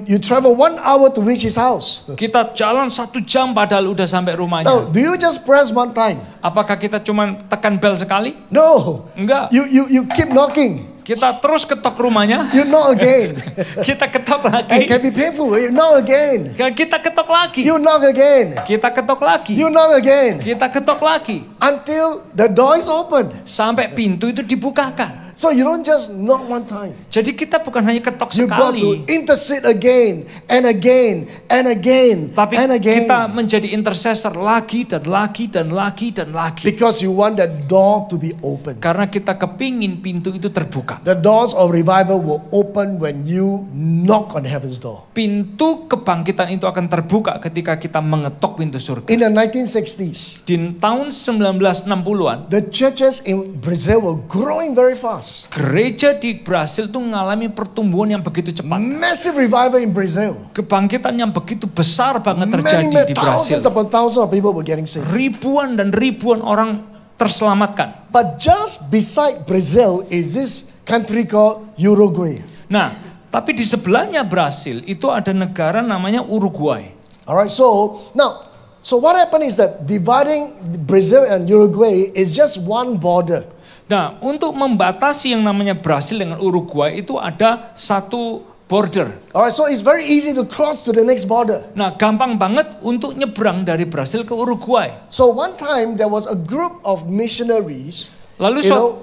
Speaker 6: you travel 1 hour to reach his house.
Speaker 5: Kita jalan 1 jam padahal udah sampai
Speaker 6: Now,
Speaker 5: rumahnya.
Speaker 6: do you just press one time?
Speaker 5: Apakah kita cuma tekan bel sekali?
Speaker 6: No.
Speaker 5: Enggak.
Speaker 6: You keep knocking.
Speaker 5: Kita terus ketok rumahnya,
Speaker 6: You knock again.
Speaker 5: kita ketok
Speaker 6: It
Speaker 5: lagi,
Speaker 6: can be painful. You knock again.
Speaker 5: kita ketok lagi,
Speaker 6: You knock again.
Speaker 5: kita ketok lagi,
Speaker 6: You knock again.
Speaker 5: kita ketok lagi,
Speaker 6: Until the door is open.
Speaker 5: sampai pintu itu dibukakan.
Speaker 6: So you don't just knock one time.
Speaker 5: Jadi kita bukan hanya ketok
Speaker 6: You got to
Speaker 5: sekali,
Speaker 6: intercede again and again and again
Speaker 5: tapi
Speaker 6: and again.
Speaker 5: kita menjadi intercessor lagi dan lagi dan lagi dan lagi.
Speaker 6: Because you want that door to be open.
Speaker 5: Karena kita kepingin pintu itu terbuka.
Speaker 6: The doors of revival will open when you knock on heaven's door.
Speaker 5: Pintu kebangkitan itu akan terbuka ketika kita mengetok pintu surga.
Speaker 6: In the 1960s,
Speaker 5: Di tahun 1960-an,
Speaker 6: the churches in Brazil were growing very fast.
Speaker 5: gereja di Brasil tuh mengalami pertumbuhan yang begitu cepat.
Speaker 6: Massive revival in Brazil.
Speaker 5: Kebangkitan yang begitu besar banget terjadi
Speaker 6: Many
Speaker 5: di Brasil.
Speaker 6: thousands upon thousands of people were getting saved.
Speaker 5: Ribuan dan ribuan orang terselamatkan.
Speaker 6: But just beside Brazil is this country called Uruguay.
Speaker 5: Nah, tapi di sebelahnya Brasil itu ada negara namanya Uruguay.
Speaker 6: Alright, so what happened is that dividing Brazil and Uruguay is just one border.
Speaker 5: Nah, untuk membatasi yang namanya Brasil dengan Uruguay itu ada satu border.
Speaker 6: Alright, so it's very easy to cross to the next border.
Speaker 5: Nah, gampang banget untuk nyebrang dari Brasil ke Uruguay.
Speaker 6: So one time there was a group of missionaries,
Speaker 5: Lalu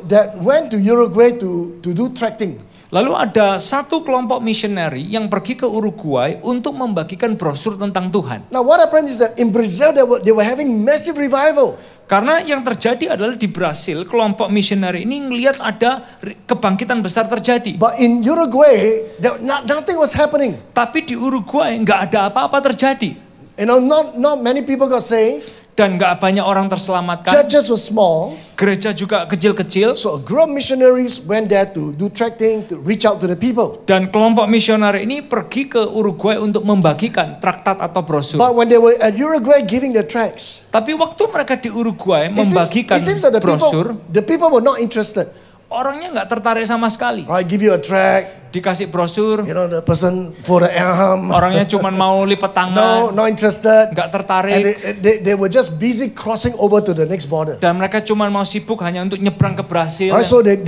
Speaker 6: that went to Uruguay to do tracting.
Speaker 5: lalu ada satu kelompok misioneri yang pergi ke Uruguay untuk membagikan brosur tentang Tuhan.
Speaker 6: Now what happened is that in Brazil they were having massive revival.
Speaker 5: Karena yang terjadi adalah di Brasil, kelompok misioneri ini ngelihat ada kebangkitan besar terjadi.
Speaker 6: But in Uruguay, nothing was happening.
Speaker 5: Tapi di Uruguay nggak ada apa-apa terjadi.
Speaker 6: You know, not many people got saved.
Speaker 5: Dan nggak banyak orang terselamatkan.
Speaker 6: Churches were small.
Speaker 5: Gereja juga kecil-kecil.
Speaker 6: So a group of missionaries went there to do tracting, to reach out to the people.
Speaker 5: Dan kelompok misioneri ini pergi ke Uruguay untuk membagikan traktat atau brosur.
Speaker 6: But when they were at Uruguay giving the tracts,
Speaker 5: Tapi waktu mereka di Uruguay
Speaker 6: it
Speaker 5: membagikan
Speaker 6: seems that
Speaker 5: brosur,
Speaker 6: the people were not interested.
Speaker 5: orangnya nggak tertarik sama sekali.
Speaker 6: I give you a tract,
Speaker 5: Dikasih brosur,
Speaker 6: you know, the person for the arm.
Speaker 5: orangnya cuma mau lipat tangan,
Speaker 6: Not interested.
Speaker 5: nggak
Speaker 6: And
Speaker 5: tertarik.
Speaker 6: they were just busy crossing over to the next border.
Speaker 5: Dan mereka cuma mau sibuk hanya untuk nyebrang ke Brasil.
Speaker 6: Alright, so they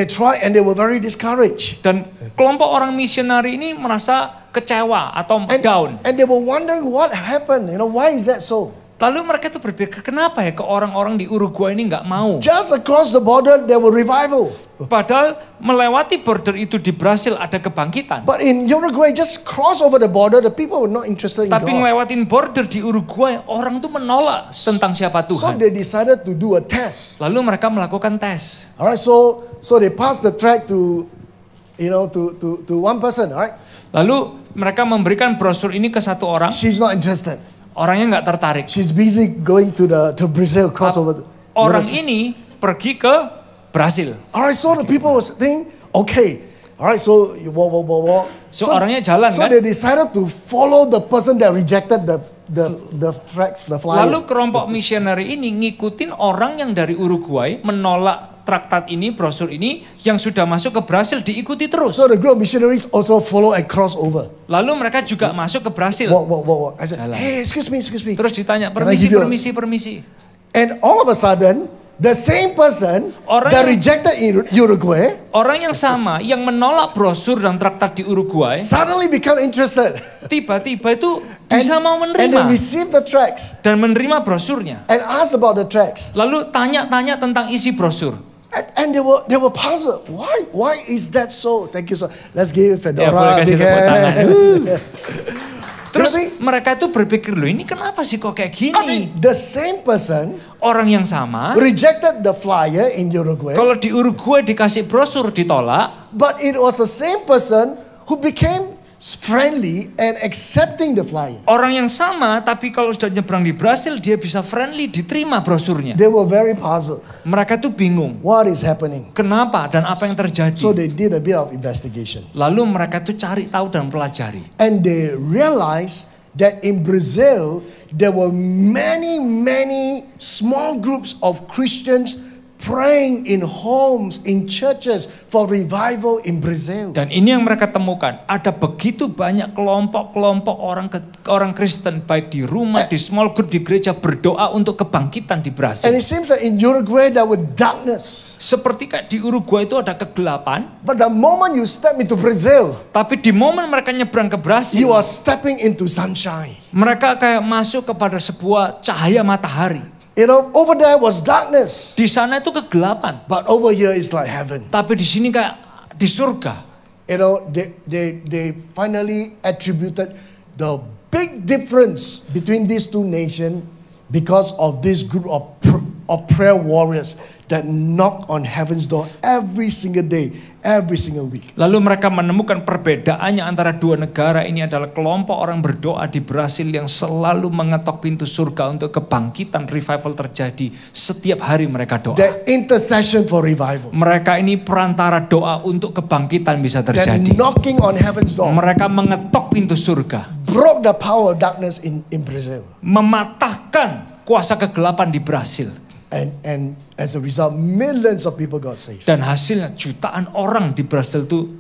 Speaker 6: tried and they were very discouraged.
Speaker 5: Dan kelompok orang misionari ini merasa kecewa atau down.
Speaker 6: And they were wondering what happened. You know, why is that so?
Speaker 5: Lalu mereka tuh berpikir, kenapa ya ke orang-orang di Uruguay ini nggak mau?
Speaker 6: Just across the border, there were revival.
Speaker 5: Padahal melewati border itu di Brasil ada kebangkitan.
Speaker 6: But in Uruguay, just cross over the border, the people were not interested in
Speaker 5: Tapi
Speaker 6: God.
Speaker 5: ngelewatin border di Uruguay, orang tuh menolak tentang siapa
Speaker 6: So
Speaker 5: Tuhan.
Speaker 6: they decided to do a test.
Speaker 5: Lalu mereka melakukan tes.
Speaker 6: Alright, so they passed the tract to one person. Alright,
Speaker 5: Lalu mereka memberikan brosur ini ke satu orang.
Speaker 6: she's not interested.
Speaker 5: Orangnya nggak tertarik.
Speaker 6: She's busy going to Brazil, cross over.
Speaker 5: Orang ini pergi ke Brasil.
Speaker 6: Alright, so the people was thinking, okay. Alright, so you walk.
Speaker 5: So orangnya jalan,
Speaker 6: so
Speaker 5: kan?
Speaker 6: they decided to follow the person that rejected the tracts, the flyer.
Speaker 5: Lalu kelompok misioneri ini ngikutin orang yang dari Uruguay menolak traktat ini, brosur ini yang sudah masuk ke Brasil diikuti terus.
Speaker 6: So the group of missionaries also follow and cross over.
Speaker 5: Lalu mereka juga masuk ke Brasil.
Speaker 6: Walk. I said,
Speaker 5: Jalan.
Speaker 6: hey, excuse me.
Speaker 5: Terus ditanya,
Speaker 6: Can I give
Speaker 5: permisi.
Speaker 6: And all of a sudden, the same person
Speaker 5: Orang
Speaker 6: that
Speaker 5: yang-
Speaker 6: rejected Uruguay
Speaker 5: Orang yang sama yang menolak brosur dan traktat di Uruguay
Speaker 6: suddenly become interested.
Speaker 5: tiba-tiba itu bisa mau
Speaker 6: And they
Speaker 5: menerima
Speaker 6: receive the tracts
Speaker 5: dan menerima brosurnya.
Speaker 6: and ask about the tracts.
Speaker 5: Lalu tanya-tanya tentang isi brosur.
Speaker 6: And they were puzzled. Why is that so? Thank you so. Let's give
Speaker 5: Ya, boleh
Speaker 6: Fedora a
Speaker 5: kasih
Speaker 6: big
Speaker 5: tepuk tangan.
Speaker 6: hand.
Speaker 5: Terus
Speaker 6: Tapi,
Speaker 5: mereka itu berpikir, loh ini kenapa sih kok kayak
Speaker 6: I
Speaker 5: gini?
Speaker 6: mean, the same person
Speaker 5: Orang yang sama,
Speaker 6: rejected the flyer in Uruguay,
Speaker 5: kalau di Uruguay dikasih brosur ditolak,
Speaker 6: but it was the same person who became friendly and accepting the flyer.
Speaker 5: orang yang sama tapi kalau sudah nyebrang di Brasil dia bisa friendly, diterima brosurnya.
Speaker 6: They were very puzzled.
Speaker 5: Mereka tuh bingung,
Speaker 6: What is happening?
Speaker 5: kenapa dan apa yang terjadi.
Speaker 6: So they did a bit of investigation.
Speaker 5: Lalu mereka tuh cari tahu dan pelajari.
Speaker 6: And they realized that in Brazil, there were many small groups of Christians praying in homes, in churches for revival in Brazil.
Speaker 5: Dan ini yang mereka temukan, ada begitu banyak kelompok-kelompok orang Kristen baik di rumah, di small group, di gereja berdoa untuk kebangkitan di
Speaker 6: And
Speaker 5: Brasil.
Speaker 6: it seems that in Uruguay there were darkness.
Speaker 5: Seperti kayak di Uruguay itu ada kegelapan,
Speaker 6: But the moment you step into Brazil,
Speaker 5: tapi di momen mereka nyebrang ke Brasil,
Speaker 6: you are stepping into sunshine.
Speaker 5: mereka kayak masuk kepada sebuah cahaya matahari.
Speaker 6: You know, over there was darkness,
Speaker 5: Di sana itu kegelapan,
Speaker 6: but over here is like heaven.
Speaker 5: tapi di sini kayak di surga.
Speaker 6: You know, they finally attributed the big difference between these two nations because of this group of prayer warriors that knock on heaven's door every single day, every single week.
Speaker 5: Lalu mereka menemukan perbedaannya antara dua negara ini adalah kelompok orang berdoa di Brasil yang selalu mengetok pintu surga untuk kebangkitan revival terjadi. Setiap hari mereka doa.
Speaker 6: That intercession for revival.
Speaker 5: Mereka ini perantara doa untuk kebangkitan bisa
Speaker 6: That
Speaker 5: terjadi.
Speaker 6: knocking on heaven's door
Speaker 5: Mereka mengetok pintu surga.
Speaker 6: broke the power of darkness in Brazil.
Speaker 5: Mematahkan kuasa kegelapan di Brasil.
Speaker 6: And as a result, millions of people got saved.
Speaker 5: Dan hasilnya jutaan orang di Brasil itu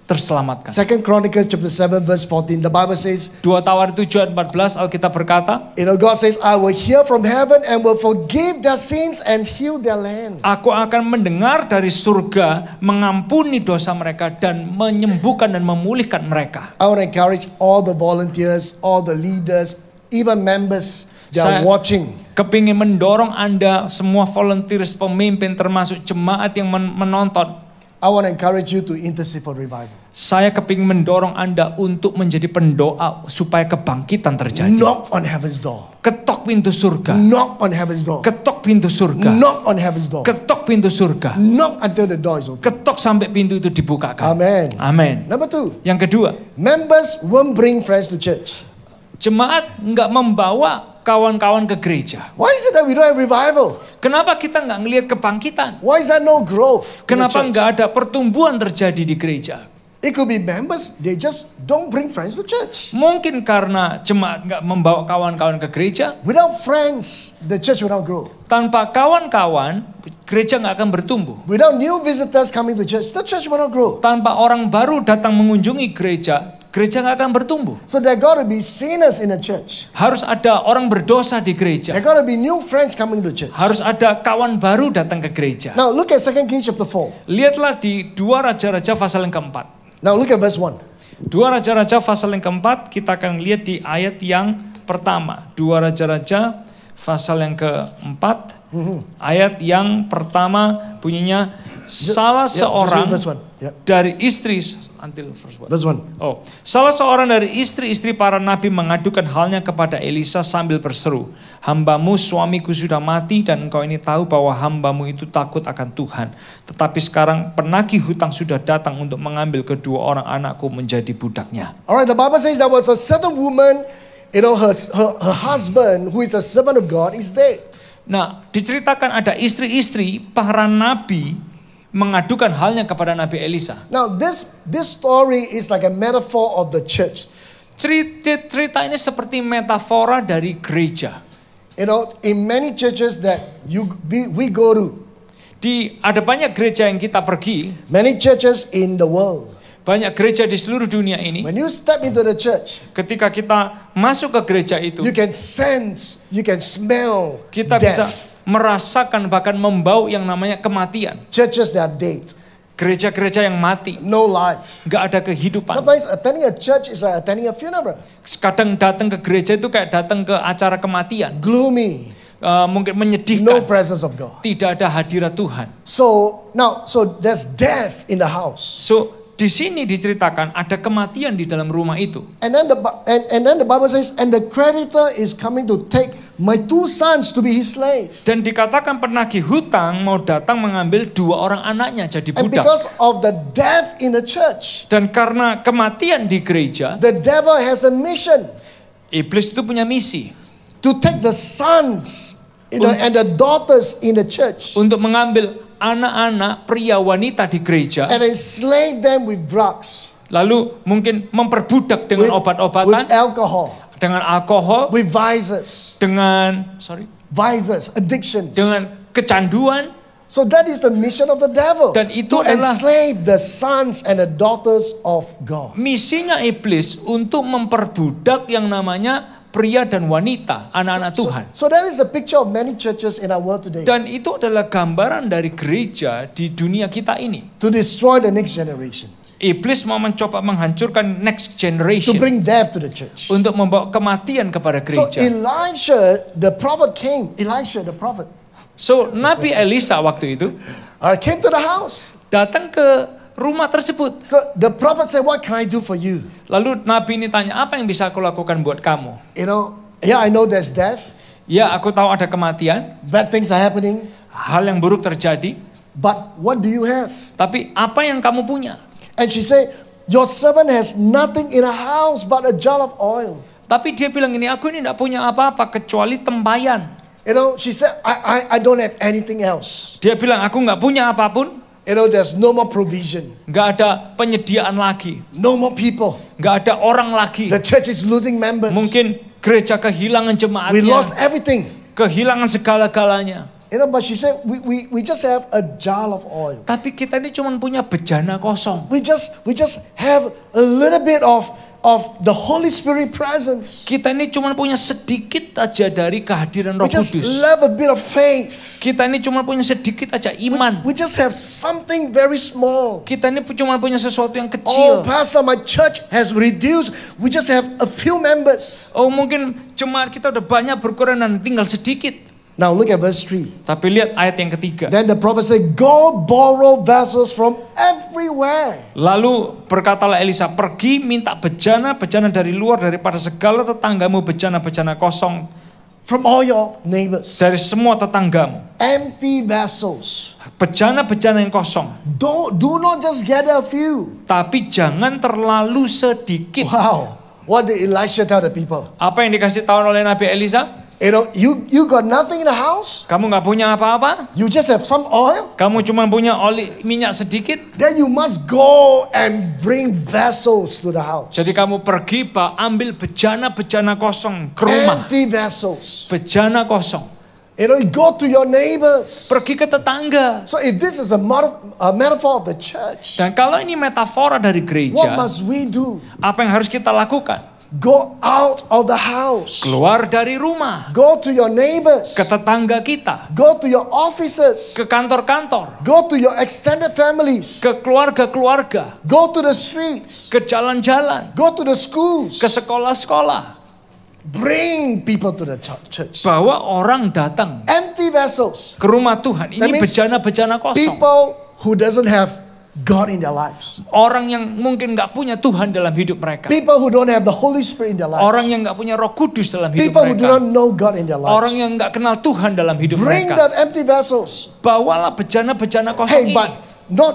Speaker 5: terselamatkan.
Speaker 6: 2 Chronicles chapter 7 verse 14, the Bible says,
Speaker 5: 2 Tawarik 7 ayat 14 Alkitab berkata,
Speaker 6: you know, God says, I will hear from heaven and will forgive their sins and heal their land.
Speaker 5: Aku akan mendengar dari surga, mengampuni dosa mereka dan menyembuhkan dan memulihkan mereka.
Speaker 6: I want to encourage all the volunteers, all the leaders, even members that are
Speaker 5: Saya-
Speaker 6: watching.
Speaker 5: Kepingin mendorong Anda, semua volunteers, pemimpin, termasuk jemaat yang menonton.
Speaker 6: I want to encourage you to intercede for revival.
Speaker 5: Saya kepingin mendorong Anda untuk menjadi pendoa supaya kebangkitan terjadi.
Speaker 6: Knock on heaven's door.
Speaker 5: Ketok pintu surga.
Speaker 6: Knock on heaven's door.
Speaker 5: Ketok pintu surga.
Speaker 6: Knock on heaven's door.
Speaker 5: Ketok pintu surga.
Speaker 6: Knock until the door is open.
Speaker 5: Ketok sampai pintu itu dibukakan.
Speaker 6: Amen.
Speaker 5: Amin.
Speaker 6: Number 2,
Speaker 5: Yang kedua,
Speaker 6: members won't bring friends to church.
Speaker 5: jemaat nggak membawa kawan-kawan ke gereja.
Speaker 6: Why is it that we don't have revival?
Speaker 5: Kenapa kita nggak ngelihat kebangkitan?
Speaker 6: Why is there no growth in the
Speaker 5: Kenapa
Speaker 6: church?
Speaker 5: nggak ada pertumbuhan terjadi di gereja?
Speaker 6: It could be members, they just don't bring friends to church.
Speaker 5: Mungkin karena jemaat nggak membawa kawan-kawan ke gereja.
Speaker 6: Without friends, the church will not grow.
Speaker 5: Tanpa kawan-kawan, gereja nggak akan bertumbuh.
Speaker 6: Without new visitors coming to church, the church will not grow.
Speaker 5: Tanpa orang baru datang mengunjungi gereja, gereja nggak akan bertumbuh.
Speaker 6: So there got to be sinners in the church.
Speaker 5: Harus ada orang berdosa di gereja.
Speaker 6: There got to be new friends coming to church.
Speaker 5: Harus ada kawan baru datang ke gereja.
Speaker 6: Now look at 2 Kings chapter 4.
Speaker 5: Lihatlah di 2 Raja-Raja pasal yang keempat.
Speaker 6: Now look at verse 1.
Speaker 5: 2 Raja-Raja pasal yang keempat, kita akan lihat di ayat yang pertama. 2 Raja-Raja pasal yang keempat, ayat yang pertama bunyinya, salah seorang
Speaker 6: verse 1. Yeah.
Speaker 5: dari istri, until verse 1.
Speaker 6: Verse 1.
Speaker 5: Oh, salah seorang dari istri-istri para nabi mengadukan halnya kepada Elisa sambil berseru, hambamu suamiku sudah mati dan engkau ini tahu bahwa hambamu itu takut akan Tuhan. Tetapi sekarang penagih hutang sudah datang untuk mengambil kedua orang anakku menjadi budaknya.
Speaker 6: Alright, the Bible says there was a certain woman, you know, her husband, who is a servant of God, is dead.
Speaker 5: Nah, diceritakan ada istri-istri para nabi mengadukan halnya kepada Nabi Elisa.
Speaker 6: Now this story is like a metaphor of the church.
Speaker 5: Cerita ini seperti metafora dari gereja.
Speaker 6: You know, in many churches that we go to,
Speaker 5: Ada banyak gereja yang kita pergi,
Speaker 6: many churches in the world,
Speaker 5: banyak gereja di seluruh dunia ini.
Speaker 6: when you step into the church,
Speaker 5: Ketika kita masuk ke gereja itu,
Speaker 6: you can sense, you can smell
Speaker 5: kita bisa
Speaker 6: death.
Speaker 5: merasakan bahkan membau yang namanya kematian.
Speaker 6: Churches that are dead,
Speaker 5: Gereja-gereja yang mati,
Speaker 6: no life.
Speaker 5: nggak ada kehidupan.
Speaker 6: Sometimes attending a church is like attending a funeral.
Speaker 5: Kadang datang ke gereja itu kayak datang ke acara kematian.
Speaker 6: Gloomy,
Speaker 5: mungkin
Speaker 6: No
Speaker 5: menyedihkan.
Speaker 6: presence of God.
Speaker 5: Tidak ada hadirat Tuhan.
Speaker 6: So there's death in the house.
Speaker 5: So di sini diceritakan ada kematian di dalam rumah itu.
Speaker 6: And then the Bible says, and the creditor is coming to take my 2 sons to be his slave.
Speaker 5: Dan dikatakan penagih hutang mau datang mengambil 2 orang anaknya jadi
Speaker 6: And
Speaker 5: budak.
Speaker 6: because of the death in the church,
Speaker 5: Dan karena kematian di gereja,
Speaker 6: the devil has a mission
Speaker 5: iblis itu punya misi
Speaker 6: to take the sons and the daughters in the church
Speaker 5: untuk mengambil anak-anak pria wanita di gereja,
Speaker 6: and enslave them with drugs,
Speaker 5: lalu mungkin memperbudak dengan
Speaker 6: with
Speaker 5: obat-obatan,
Speaker 6: alcohol,
Speaker 5: dengan alkohol,
Speaker 6: with vices, addictions.
Speaker 5: dengan kecanduan.
Speaker 6: So that is the mission of the devil,
Speaker 5: Dan itu
Speaker 6: to
Speaker 5: adalah
Speaker 6: enslave the sons and the daughters of God.
Speaker 5: Misinya iblis untuk memperbudak yang namanya pria dan wanita, anak-anak Tuhan.
Speaker 6: So that is the picture of many churches in our world today.
Speaker 5: Dan itu adalah gambaran dari gereja di dunia kita ini.
Speaker 6: To destroy the next generation.
Speaker 5: Iblis mau mencoba menghancurkan next
Speaker 6: To
Speaker 5: generation
Speaker 6: bring death to the church.
Speaker 5: untuk membawa kematian kepada
Speaker 6: So
Speaker 5: gereja.
Speaker 6: Elisha, the prophet came. Elisha, the prophet,
Speaker 5: So Nabi Elisa waktu itu
Speaker 6: came to the house.
Speaker 5: datang ke rumah tersebut.
Speaker 6: So the prophet said, what can I do for you?
Speaker 5: Lalu Nabi ini tanya, apa yang bisa aku lakukan buat kamu?
Speaker 6: You know, yeah, I know there's death.
Speaker 5: Ya, aku tahu ada kematian,
Speaker 6: Bad things are happening.
Speaker 5: hal yang buruk terjadi.
Speaker 6: But what do you have?
Speaker 5: Tapi apa yang kamu punya?
Speaker 6: And she said, your servant has nothing in a house but a jar of oil.
Speaker 5: Tapi dia bilang ini, aku ini tidak punya apa-apa kecuali tempayan.
Speaker 6: You know, she said, I don't have anything else.
Speaker 5: Dia bilang, aku nggak punya apapun,
Speaker 6: You know, there's no more provision.
Speaker 5: nggak ada penyediaan lagi,
Speaker 6: No more people.
Speaker 5: nggak ada orang lagi.
Speaker 6: The church is losing members.
Speaker 5: Mungkin gereja kehilangan
Speaker 6: We
Speaker 5: jemaatnya,
Speaker 6: lost everything.
Speaker 5: kehilangan segala-galanya.
Speaker 6: You know, but she said, we just have a jar of oil.
Speaker 5: Tapi kita ini cuma punya bejana kosong.
Speaker 6: We just have a little bit of the Holy Spirit presence.
Speaker 5: Kita ini cuma punya sedikit aja dari kehadiran Roh
Speaker 6: We just
Speaker 5: Kudus.
Speaker 6: have a bit of faith.
Speaker 5: Kita ini cuma punya sedikit aja iman.
Speaker 6: We just have something very small.
Speaker 5: Kita ini cuma punya sesuatu yang
Speaker 6: Oh,
Speaker 5: kecil.
Speaker 6: Pastor, my church has reduced. We just have a few members.
Speaker 5: Oh, mungkin jemaat kita udah banyak berkurang dan tinggal sedikit.
Speaker 6: Now look at verse 3.
Speaker 5: Tapi lihat ayat yang ketiga.
Speaker 6: Then the prophet said, go borrow vessels from everywhere.
Speaker 5: Lalu berkatalah Elisa, pergi minta bejana-bejana dari luar daripada segala tetanggamu, bejana-bejana kosong
Speaker 6: From all your neighbors.
Speaker 5: dari semua tetanggamu.
Speaker 6: Empty vessels.
Speaker 5: Bejana-bejana yang kosong.
Speaker 6: Do not just gather a few.
Speaker 5: Tapi jangan terlalu sedikit.
Speaker 6: Wow. What did Elisha tell the people?
Speaker 5: Apa yang dikasih tahu oleh Nabi Elisa?
Speaker 6: You know, you got nothing in the house.
Speaker 5: Kamu nggak punya apa-apa?
Speaker 6: You just have some oil.
Speaker 5: Kamu cuma punya minyak sedikit?
Speaker 6: Then you must go and bring vessels to the house.
Speaker 5: Jadi kamu pergi, ambil bejana-bejana kosong ke rumah.
Speaker 6: Empty vessels.
Speaker 5: Bejana kosong.
Speaker 6: You know, go to your neighbors.
Speaker 5: Pergi ke tetangga.
Speaker 6: So if this is a metaphor of the church,
Speaker 5: Dan kalau ini metafora dari
Speaker 6: what
Speaker 5: gereja,
Speaker 6: must we do?
Speaker 5: apa yang harus kita lakukan?
Speaker 6: Go out of the house.
Speaker 5: Keluar dari rumah,
Speaker 6: Go to your neighbors.
Speaker 5: ke tetangga kita,
Speaker 6: Go to your offices.
Speaker 5: ke kantor-kantor,
Speaker 6: Go to your extended families.
Speaker 5: ke keluarga-keluarga,
Speaker 6: Go to the streets.
Speaker 5: ke jalan-jalan,
Speaker 6: Go to the schools.
Speaker 5: ke sekolah-sekolah.
Speaker 6: Bring people to the church.
Speaker 5: Bawa orang datang
Speaker 6: Empty vessels.
Speaker 5: ke rumah Tuhan.
Speaker 6: That
Speaker 5: Ini
Speaker 6: means
Speaker 5: bejana-bejana kosong.
Speaker 6: People who doesn't have God in their lives.
Speaker 5: Orang yang mungkin nggak punya Tuhan dalam hidup mereka.
Speaker 6: People who don't have the Holy Spirit in their lives.
Speaker 5: Orang yang nggak punya Roh Kudus dalam hidup
Speaker 6: People who do
Speaker 5: mereka.
Speaker 6: not know God in their
Speaker 5: Orang
Speaker 6: lives.
Speaker 5: yang nggak kenal Tuhan dalam hidup
Speaker 6: Bring
Speaker 5: mereka.
Speaker 6: them empty vessels.
Speaker 5: Bawalah bejana-bejana kosong
Speaker 6: Hey,
Speaker 5: ini.
Speaker 6: but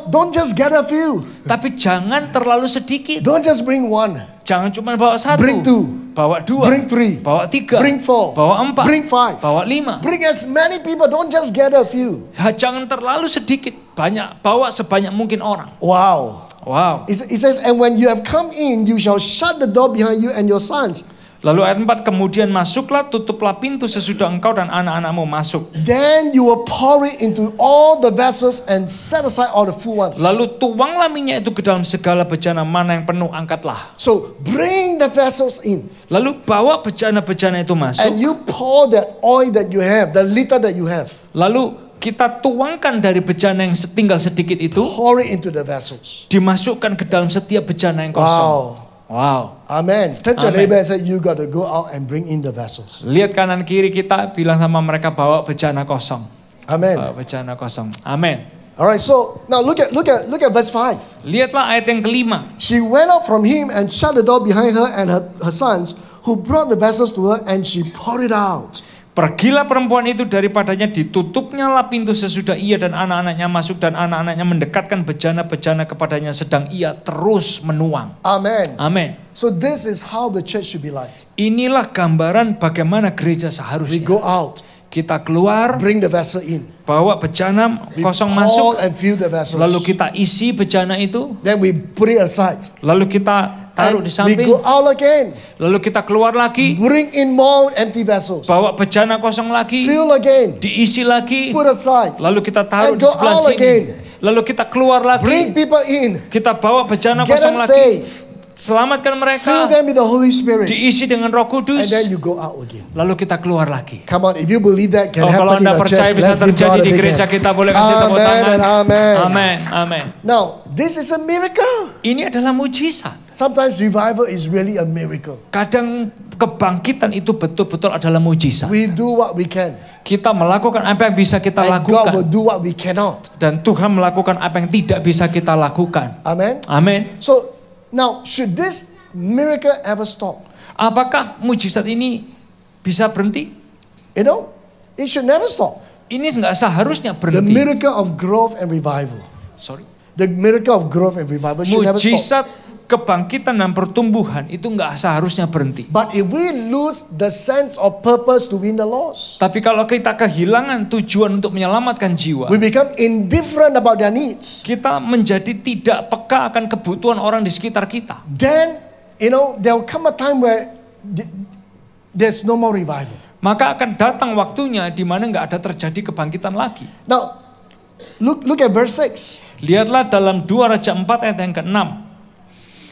Speaker 6: don't just get a few.
Speaker 5: Tapi jangan terlalu sedikit.
Speaker 6: Don't just bring one.
Speaker 5: Jangan cuma bawa satu.
Speaker 6: Bring two.
Speaker 5: Bawa dua.
Speaker 6: Bring three.
Speaker 5: Bawa tiga.
Speaker 6: Bring four.
Speaker 5: Bawa empat.
Speaker 6: Bring five.
Speaker 5: Bawa lima.
Speaker 6: Bring as many people. Don't just get a few.
Speaker 5: Jangan terlalu sedikit. Banyak. Bawa sebanyak mungkin orang.
Speaker 6: Wow.
Speaker 5: Wow.
Speaker 6: It says, and when you have come in, you shall shut the door behind you and your sons.
Speaker 5: Lalu ayat 4, kemudian masuklah, tutuplah pintu sesudah engkau dan anak-anakmu masuk.
Speaker 6: Then you will pour it into all the vessels and set aside all the full ones.
Speaker 5: Lalu tuanglah minyak itu ke dalam segala bejana, mana yang penuh angkatlah.
Speaker 6: So bring the vessels in.
Speaker 5: Lalu bawa bejana-bejana itu masuk.
Speaker 6: And you pour that oil that you have, the liter that you have.
Speaker 5: Lalu kita tuangkan dari bejana yang tinggal sedikit itu,
Speaker 6: Pour it into the vessels.
Speaker 5: dimasukkan ke dalam setiap bejana yang kosong.
Speaker 6: Wow.
Speaker 5: Wow.
Speaker 6: Amen. Touch your
Speaker 5: Amen.
Speaker 6: neighbor and say, you got to go out and bring in the vessels.
Speaker 5: Lihat kanan kiri kita, bilang sama mereka bawa bejana kosong.
Speaker 6: Amen.
Speaker 5: Bawa bejana kosong. Amin.
Speaker 6: All right, so now look at verse 5.
Speaker 5: Lihatlah ayat yang kelima.
Speaker 6: She went out from him and shut the door behind her and her sons, who brought the vessels to her, and she poured it out.
Speaker 5: Pergilah perempuan itu daripadanya, ditutupnya lah pintu sesudah ia dan anak-anaknya masuk, dan anak-anaknya mendekatkan bejana-bejana kepadanya, sedang ia terus menuang.
Speaker 6: Amen.
Speaker 5: Amin.
Speaker 6: So this is how the church should be like.
Speaker 5: Inilah gambaran bagaimana gereja
Speaker 6: We
Speaker 5: seharusnya.
Speaker 6: go out,
Speaker 5: Kita keluar,
Speaker 6: bring the vessel in.
Speaker 5: bawa bejana
Speaker 6: We
Speaker 5: kosong
Speaker 6: pour
Speaker 5: masuk,
Speaker 6: and fill the vessels.
Speaker 5: lalu kita isi bejana itu,
Speaker 6: Then we put it aside.
Speaker 5: lalu kita taruh
Speaker 6: And
Speaker 5: di
Speaker 6: we
Speaker 5: samping,
Speaker 6: go out again.
Speaker 5: lalu kita keluar lagi,
Speaker 6: Bring in more empty vessels.
Speaker 5: bawa bejana kosong lagi,
Speaker 6: Fill again.
Speaker 5: diisi lagi,
Speaker 6: Put aside.
Speaker 5: lalu kita taruh
Speaker 6: And
Speaker 5: di
Speaker 6: go
Speaker 5: sebelah
Speaker 6: out
Speaker 5: sini,
Speaker 6: again.
Speaker 5: lalu kita keluar
Speaker 6: Bring
Speaker 5: lagi,
Speaker 6: people in.
Speaker 5: kita bawa bejana
Speaker 6: Get
Speaker 5: kosong
Speaker 6: them
Speaker 5: lagi,
Speaker 6: saved.
Speaker 5: selamatkan
Speaker 6: Fill
Speaker 5: mereka,
Speaker 6: them with the Holy Spirit.
Speaker 5: diisi dengan Roh
Speaker 6: And
Speaker 5: Kudus,
Speaker 6: then you go out again.
Speaker 5: lalu kita keluar lagi.
Speaker 6: Come on, if you believe that can
Speaker 5: Kalau
Speaker 6: happen in
Speaker 5: Anda
Speaker 6: our
Speaker 5: percaya
Speaker 6: church,
Speaker 5: bisa
Speaker 6: let's give
Speaker 5: terjadi
Speaker 6: God a
Speaker 5: di
Speaker 6: big
Speaker 5: gereja
Speaker 6: hand.
Speaker 5: kita, boleh kasih tepuk
Speaker 6: Amen
Speaker 5: tangan.
Speaker 6: and amen.
Speaker 5: Amin, amin.
Speaker 6: Now, this is a miracle.
Speaker 5: Ini adalah mujizat.
Speaker 6: Sometimes revival is really a miracle.
Speaker 5: Kadang kebangkitan itu betul-betul adalah mujizat.
Speaker 6: We do what we can,
Speaker 5: Kita melakukan apa yang bisa kita
Speaker 6: and God will
Speaker 5: lakukan,
Speaker 6: do what we cannot.
Speaker 5: dan Tuhan melakukan apa yang tidak bisa kita lakukan.
Speaker 6: Amen.
Speaker 5: Amin.
Speaker 6: So now, should this miracle ever stop?
Speaker 5: Apakah mujizat ini bisa berhenti?
Speaker 6: You know, it should never stop.
Speaker 5: Ini nggak seharusnya
Speaker 6: The
Speaker 5: berhenti.
Speaker 6: miracle of growth and revival.
Speaker 5: Sorry.
Speaker 6: The miracle of growth and revival should never stop.
Speaker 5: Mujizat kebangkitan dan pertumbuhan itu nggak seharusnya berhenti.
Speaker 6: But if we lose the sense of purpose to win the lost,
Speaker 5: Tapi kalau kita kehilangan tujuan untuk menyelamatkan jiwa,
Speaker 6: we become indifferent about their needs,
Speaker 5: kita menjadi tidak peka akan kebutuhan orang di sekitar kita.
Speaker 6: then, you know, there will come a time where there's no more revival.
Speaker 5: Maka akan datang waktunya di mana nggak ada terjadi kebangkitan lagi.
Speaker 6: Now, look at verse 6.
Speaker 5: Lihatlah dalam 2 Raja 4 ayat yang ke-6.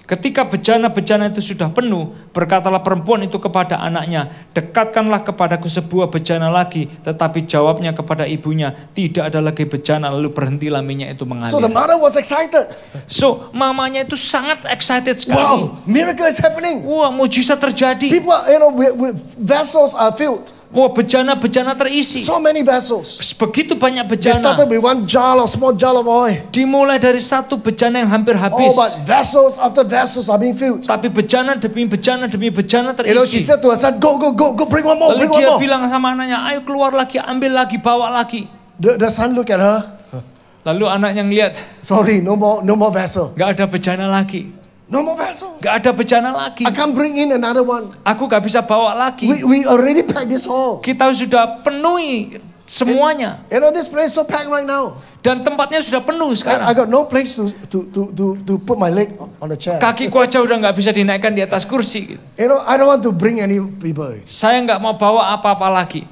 Speaker 5: Ketika bejana-bejana itu sudah penuh, berkatalah perempuan itu kepada anaknya, dekatkanlah kepadaku sebuah bejana lagi. Tetapi jawabnya kepada ibunya, tidak ada lagi bejana, lalu berhentilah minyak itu
Speaker 6: So the
Speaker 5: mengalir.
Speaker 6: mother was excited.
Speaker 5: So, mamanya itu sangat excited sekali.
Speaker 6: Wow, miracle is happening.
Speaker 5: Wah, mujizat terjadi.
Speaker 6: People, you know, with vessels are filled.
Speaker 5: Wah, bejana-bejana terisi.
Speaker 6: So many vessels.
Speaker 5: Begitu banyak
Speaker 6: They started
Speaker 5: bejana.
Speaker 6: with one jar or small jar of oil.
Speaker 5: Dimulai dari satu bejana yang hampir
Speaker 6: Oh,
Speaker 5: habis.
Speaker 6: but vessels after vessels are being filled.
Speaker 5: Tapi bejana demi bejana
Speaker 6: You know, she
Speaker 5: terisi.
Speaker 6: said to her son, go, bring one more,
Speaker 5: Lalu
Speaker 6: bring one
Speaker 5: dia
Speaker 6: more.
Speaker 5: bilang sama anaknya, ayo keluar lagi, ambil lagi, bawa lagi.
Speaker 6: The son look at her.
Speaker 5: Lalu anaknya ngeliat,
Speaker 6: Sorry, no more vessel.
Speaker 5: gak ada bejana lagi.
Speaker 6: No more vessel.
Speaker 5: Gak ada bejana lagi.
Speaker 6: I can't bring in another one.
Speaker 5: Aku gak bisa bawa lagi.
Speaker 6: We already packed this hall.
Speaker 5: Kita sudah penuhi semuanya.
Speaker 6: You know, this place so packed right now.
Speaker 5: Dan tempatnya sudah penuh
Speaker 6: I
Speaker 5: sekarang.
Speaker 6: got no place to put my leg on the chair.
Speaker 5: Kakiku aja udah gak bisa dinaikkan di atas kursi.
Speaker 6: You know, I don't want to bring any people.
Speaker 5: Saya gak mau bawa apa-apa lagi.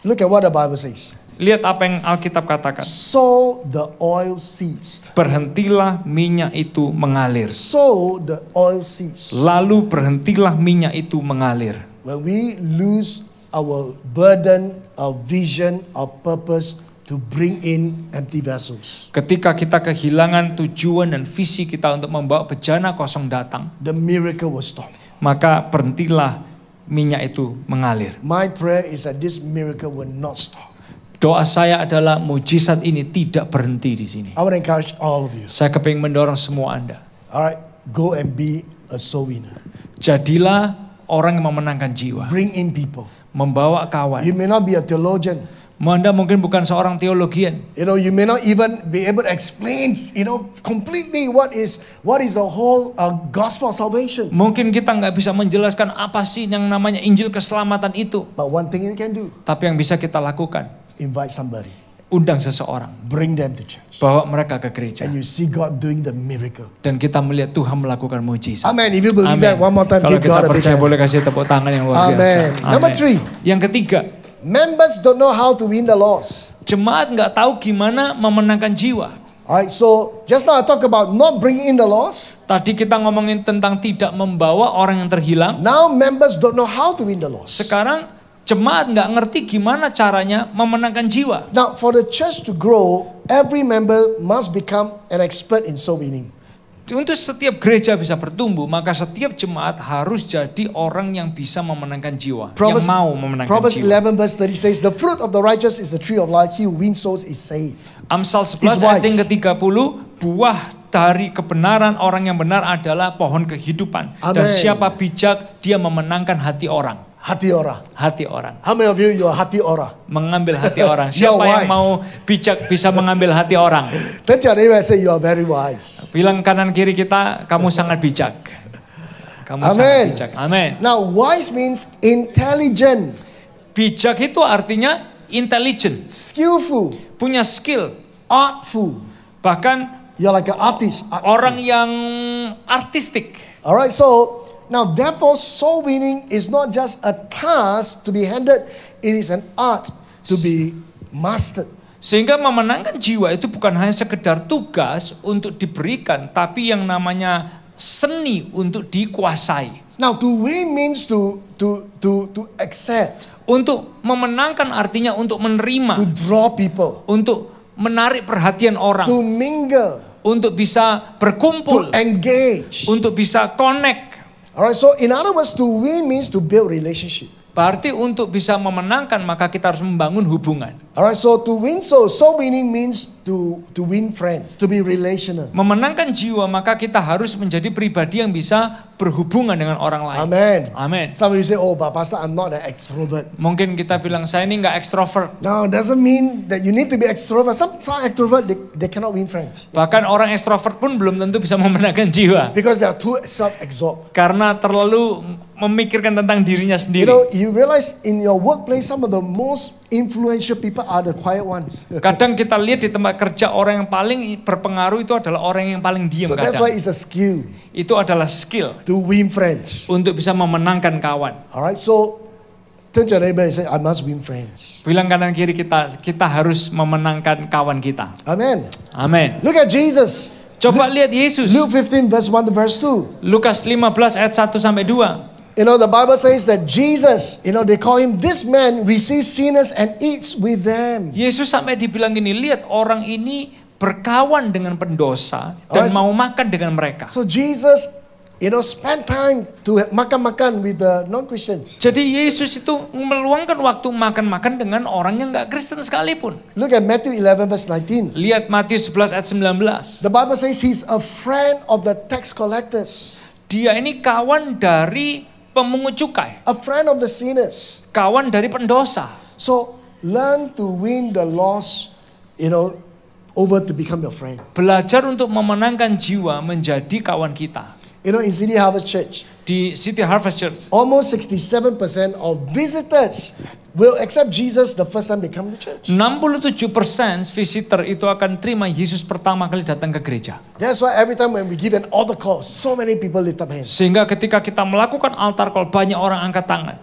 Speaker 6: Look at what the Bible says.
Speaker 5: Lihat apa yang Alkitab katakan.
Speaker 6: So the oil ceased.
Speaker 5: Berhentilah minyak itu mengalir.
Speaker 6: So the oil ceased.
Speaker 5: Lalu berhentilah minyak itu mengalir.
Speaker 6: When we lose our burden, our vision, our purpose to bring in empty vessels,
Speaker 5: Ketika kita kehilangan tujuan dan visi kita untuk membawa bejana kosong datang,
Speaker 6: the miracle will stop.
Speaker 5: maka berhentilah minyak itu mengalir.
Speaker 6: My prayer is that this miracle will not stop.
Speaker 5: Doa saya adalah mujizat ini tidak berhenti di sini.
Speaker 6: I want to encourage all of you.
Speaker 5: Saya kepingin mendorong semua Anda.
Speaker 6: All right, go and be a soul winner.
Speaker 5: Jadilah orang yang memenangkan jiwa.
Speaker 6: Bring in people.
Speaker 5: Membawa kawan.
Speaker 6: You may not be a theologian.
Speaker 5: Anda mungkin bukan seorang teologian.
Speaker 6: You know, you may not even be able to explain, you know, completely what is the whole gospel of salvation.
Speaker 5: Mungkin kita nggak bisa menjelaskan apa sih yang namanya Injil keselamatan itu.
Speaker 6: But one thing you can do,
Speaker 5: Tapi yang bisa kita lakukan,
Speaker 6: invite somebody.
Speaker 5: undang seseorang.
Speaker 6: Bring them to church.
Speaker 5: Bawa mereka ke gereja.
Speaker 6: And you see God doing the miracle.
Speaker 5: Dan kita melihat Tuhan melakukan mujizat.
Speaker 6: Amen. If you believe
Speaker 5: Amen.
Speaker 6: that, one more time,
Speaker 5: Kalau
Speaker 6: give
Speaker 5: kita
Speaker 6: God a big
Speaker 5: percaya
Speaker 6: hand.
Speaker 5: boleh kasih tepuk tangan yang luar biasa.
Speaker 6: Amen. Number 3.
Speaker 5: Yang ketiga,
Speaker 6: Members don't know how to win the lost.
Speaker 5: jemaat nggak tahu gimana memenangkan jiwa.
Speaker 6: Alright, so just now I talk about not bringing in the lost.
Speaker 5: Tadi kita ngomongin tentang tidak membawa orang yang terhilang.
Speaker 6: Now members don't know how to win the lost.
Speaker 5: Sekarang jemaat nggak ngerti gimana caranya memenangkan jiwa.
Speaker 6: Now for the church to grow, every member must become an expert in soul winning.
Speaker 5: Untuk setiap gereja bisa bertumbuh, maka setiap jemaat harus jadi orang yang bisa memenangkan jiwa, yang mau memenangkan
Speaker 6: Proverbs
Speaker 5: jiwa.
Speaker 6: 11 verse 30 says, the fruit of the righteous is the tree of life, he who wins souls is saved.
Speaker 5: Amsal
Speaker 6: Is
Speaker 5: 11 ayat yang
Speaker 6: wise.
Speaker 5: ke-30, buah dari kebenaran orang yang benar adalah pohon kehidupan. Dan
Speaker 6: Amen.
Speaker 5: siapa bijak, dia memenangkan hati orang.
Speaker 6: Hati ora.
Speaker 5: Hati orang.
Speaker 6: How many of you are hati ora?
Speaker 5: Mengambil hati orang.
Speaker 6: You're
Speaker 5: Siapa yang
Speaker 6: wise.
Speaker 5: mau bijak bisa mengambil hati orang?
Speaker 6: Turn to your neighbor and say, you are very wise.
Speaker 5: Bilang kanan kiri kita, kamu sangat bijak. Kamu sangat
Speaker 6: Amen.
Speaker 5: bijak. Amin.
Speaker 6: Now, wise means intelligent,
Speaker 5: Bijak itu artinya intelligent,
Speaker 6: skillful,
Speaker 5: punya skill.
Speaker 6: artful.
Speaker 5: Bahkan
Speaker 6: You're like an artist. artful.
Speaker 5: orang yang artistik.
Speaker 6: Alright, so now therefore soul winning is not just a task to be handed, it is an art to be mastered.
Speaker 5: Sehingga memenangkan jiwa itu bukan hanya sekedar tugas untuk diberikan, tapi yang namanya seni untuk dikuasai.
Speaker 6: Now to win means to accept,
Speaker 5: Untuk memenangkan artinya untuk menerima,
Speaker 6: to draw people,
Speaker 5: untuk menarik perhatian orang,
Speaker 6: to mingle,
Speaker 5: untuk bisa
Speaker 6: to
Speaker 5: berkumpul,
Speaker 6: engage.
Speaker 5: untuk bisa connect.
Speaker 6: Alright, so in other words, to win means to build relationship.
Speaker 5: Berarti untuk bisa memenangkan maka kita harus membangun hubungan.
Speaker 6: Alright, so to win soul winning means to win friends, to be relational.
Speaker 5: Memenangkan jiwa maka kita harus menjadi pribadi yang bisa berhubungan dengan orang lain.
Speaker 6: Amen.
Speaker 5: Amin.
Speaker 6: Some of you say, oh, but Pastor, I'm not an extrovert.
Speaker 5: Mungkin kita bilang saya ini nggak ekstrovert.
Speaker 6: No, it doesn't mean that you need to be extrovert. Some extrovert, they cannot win friends
Speaker 5: Bahkan orang ekstrovert pun belum tentu bisa memenangkan jiwa.
Speaker 6: because they are too self-absorbed.
Speaker 5: Karena terlalu memikirkan tentang dirinya
Speaker 6: You
Speaker 5: sendiri.
Speaker 6: know, you realize in your workplace, some of the most influential people are the quiet ones.
Speaker 5: Kadang kita lihat di tempat kerja orang yang paling berpengaruh itu adalah orang yang paling diam
Speaker 6: So that's why
Speaker 5: kadang.
Speaker 6: it's a skill
Speaker 5: Itu adalah skill
Speaker 6: to win friends.
Speaker 5: untuk bisa memenangkan kawan.
Speaker 6: Alright, so turn to your neighbor and say, I must win friends.
Speaker 5: Bilang kanan kiri kita harus memenangkan kawan kita.
Speaker 6: Amen.
Speaker 5: Amin.
Speaker 6: Look at Jesus.
Speaker 5: Coba lihat Yesus.
Speaker 6: Luke 15 verse 1 to verse 2.
Speaker 5: Lukas 15 ayat 1 sampai 2.
Speaker 6: You know, the Bible says that Jesus, you know, they call him, this man receives sinners and eats with them.
Speaker 5: Yesus sampai dibilang gini, lihat orang ini berkawan dengan pendosa dan
Speaker 6: Oh,
Speaker 5: mau makan dengan mereka.
Speaker 6: So Jesus, you know, spent time to makan-makan with the non-Christians.
Speaker 5: Jadi Yesus itu meluangkan waktu makan-makan dengan orang yang nggak Kristen sekalipun.
Speaker 6: Look at Matthew 11 verse 19.
Speaker 5: Lihat Matius 11 ayat 19.
Speaker 6: The Bible says he's a friend of the tax collectors,
Speaker 5: Dia ini kawan dari pemungut cukai,
Speaker 6: a friend of the sinners.
Speaker 5: kawan dari pendosa.
Speaker 6: So learn to win the lost, you know, over to become your friend.
Speaker 5: Belajar untuk memenangkan jiwa menjadi kawan kita.
Speaker 6: You know, in City Harvest Church,
Speaker 5: Di City Harvest Church,
Speaker 6: almost 67% of visitors will accept Jesus the first time they come to church.
Speaker 5: 67% visitor itu akan terima Yesus pertama kali datang ke gereja.
Speaker 6: That's why every time when we give an altar call, so many people lift up hands.
Speaker 5: Sehingga ketika kita melakukan altar call, banyak orang angkat tangan.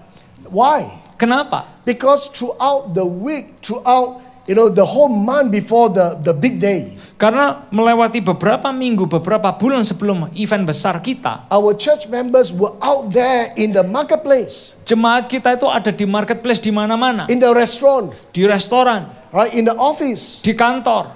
Speaker 6: Why?
Speaker 5: Kenapa?
Speaker 6: Because throughout the week, throughout, you know, the whole month before the big day,
Speaker 5: Karena melewati beberapa minggu, beberapa bulan sebelum event besar kita,
Speaker 6: our church members were out there in the marketplace,
Speaker 5: jemaat kita itu ada di marketplace di mana-mana,
Speaker 6: in the restaurant,
Speaker 5: di restoran,
Speaker 6: right, in the office.
Speaker 5: di kantor.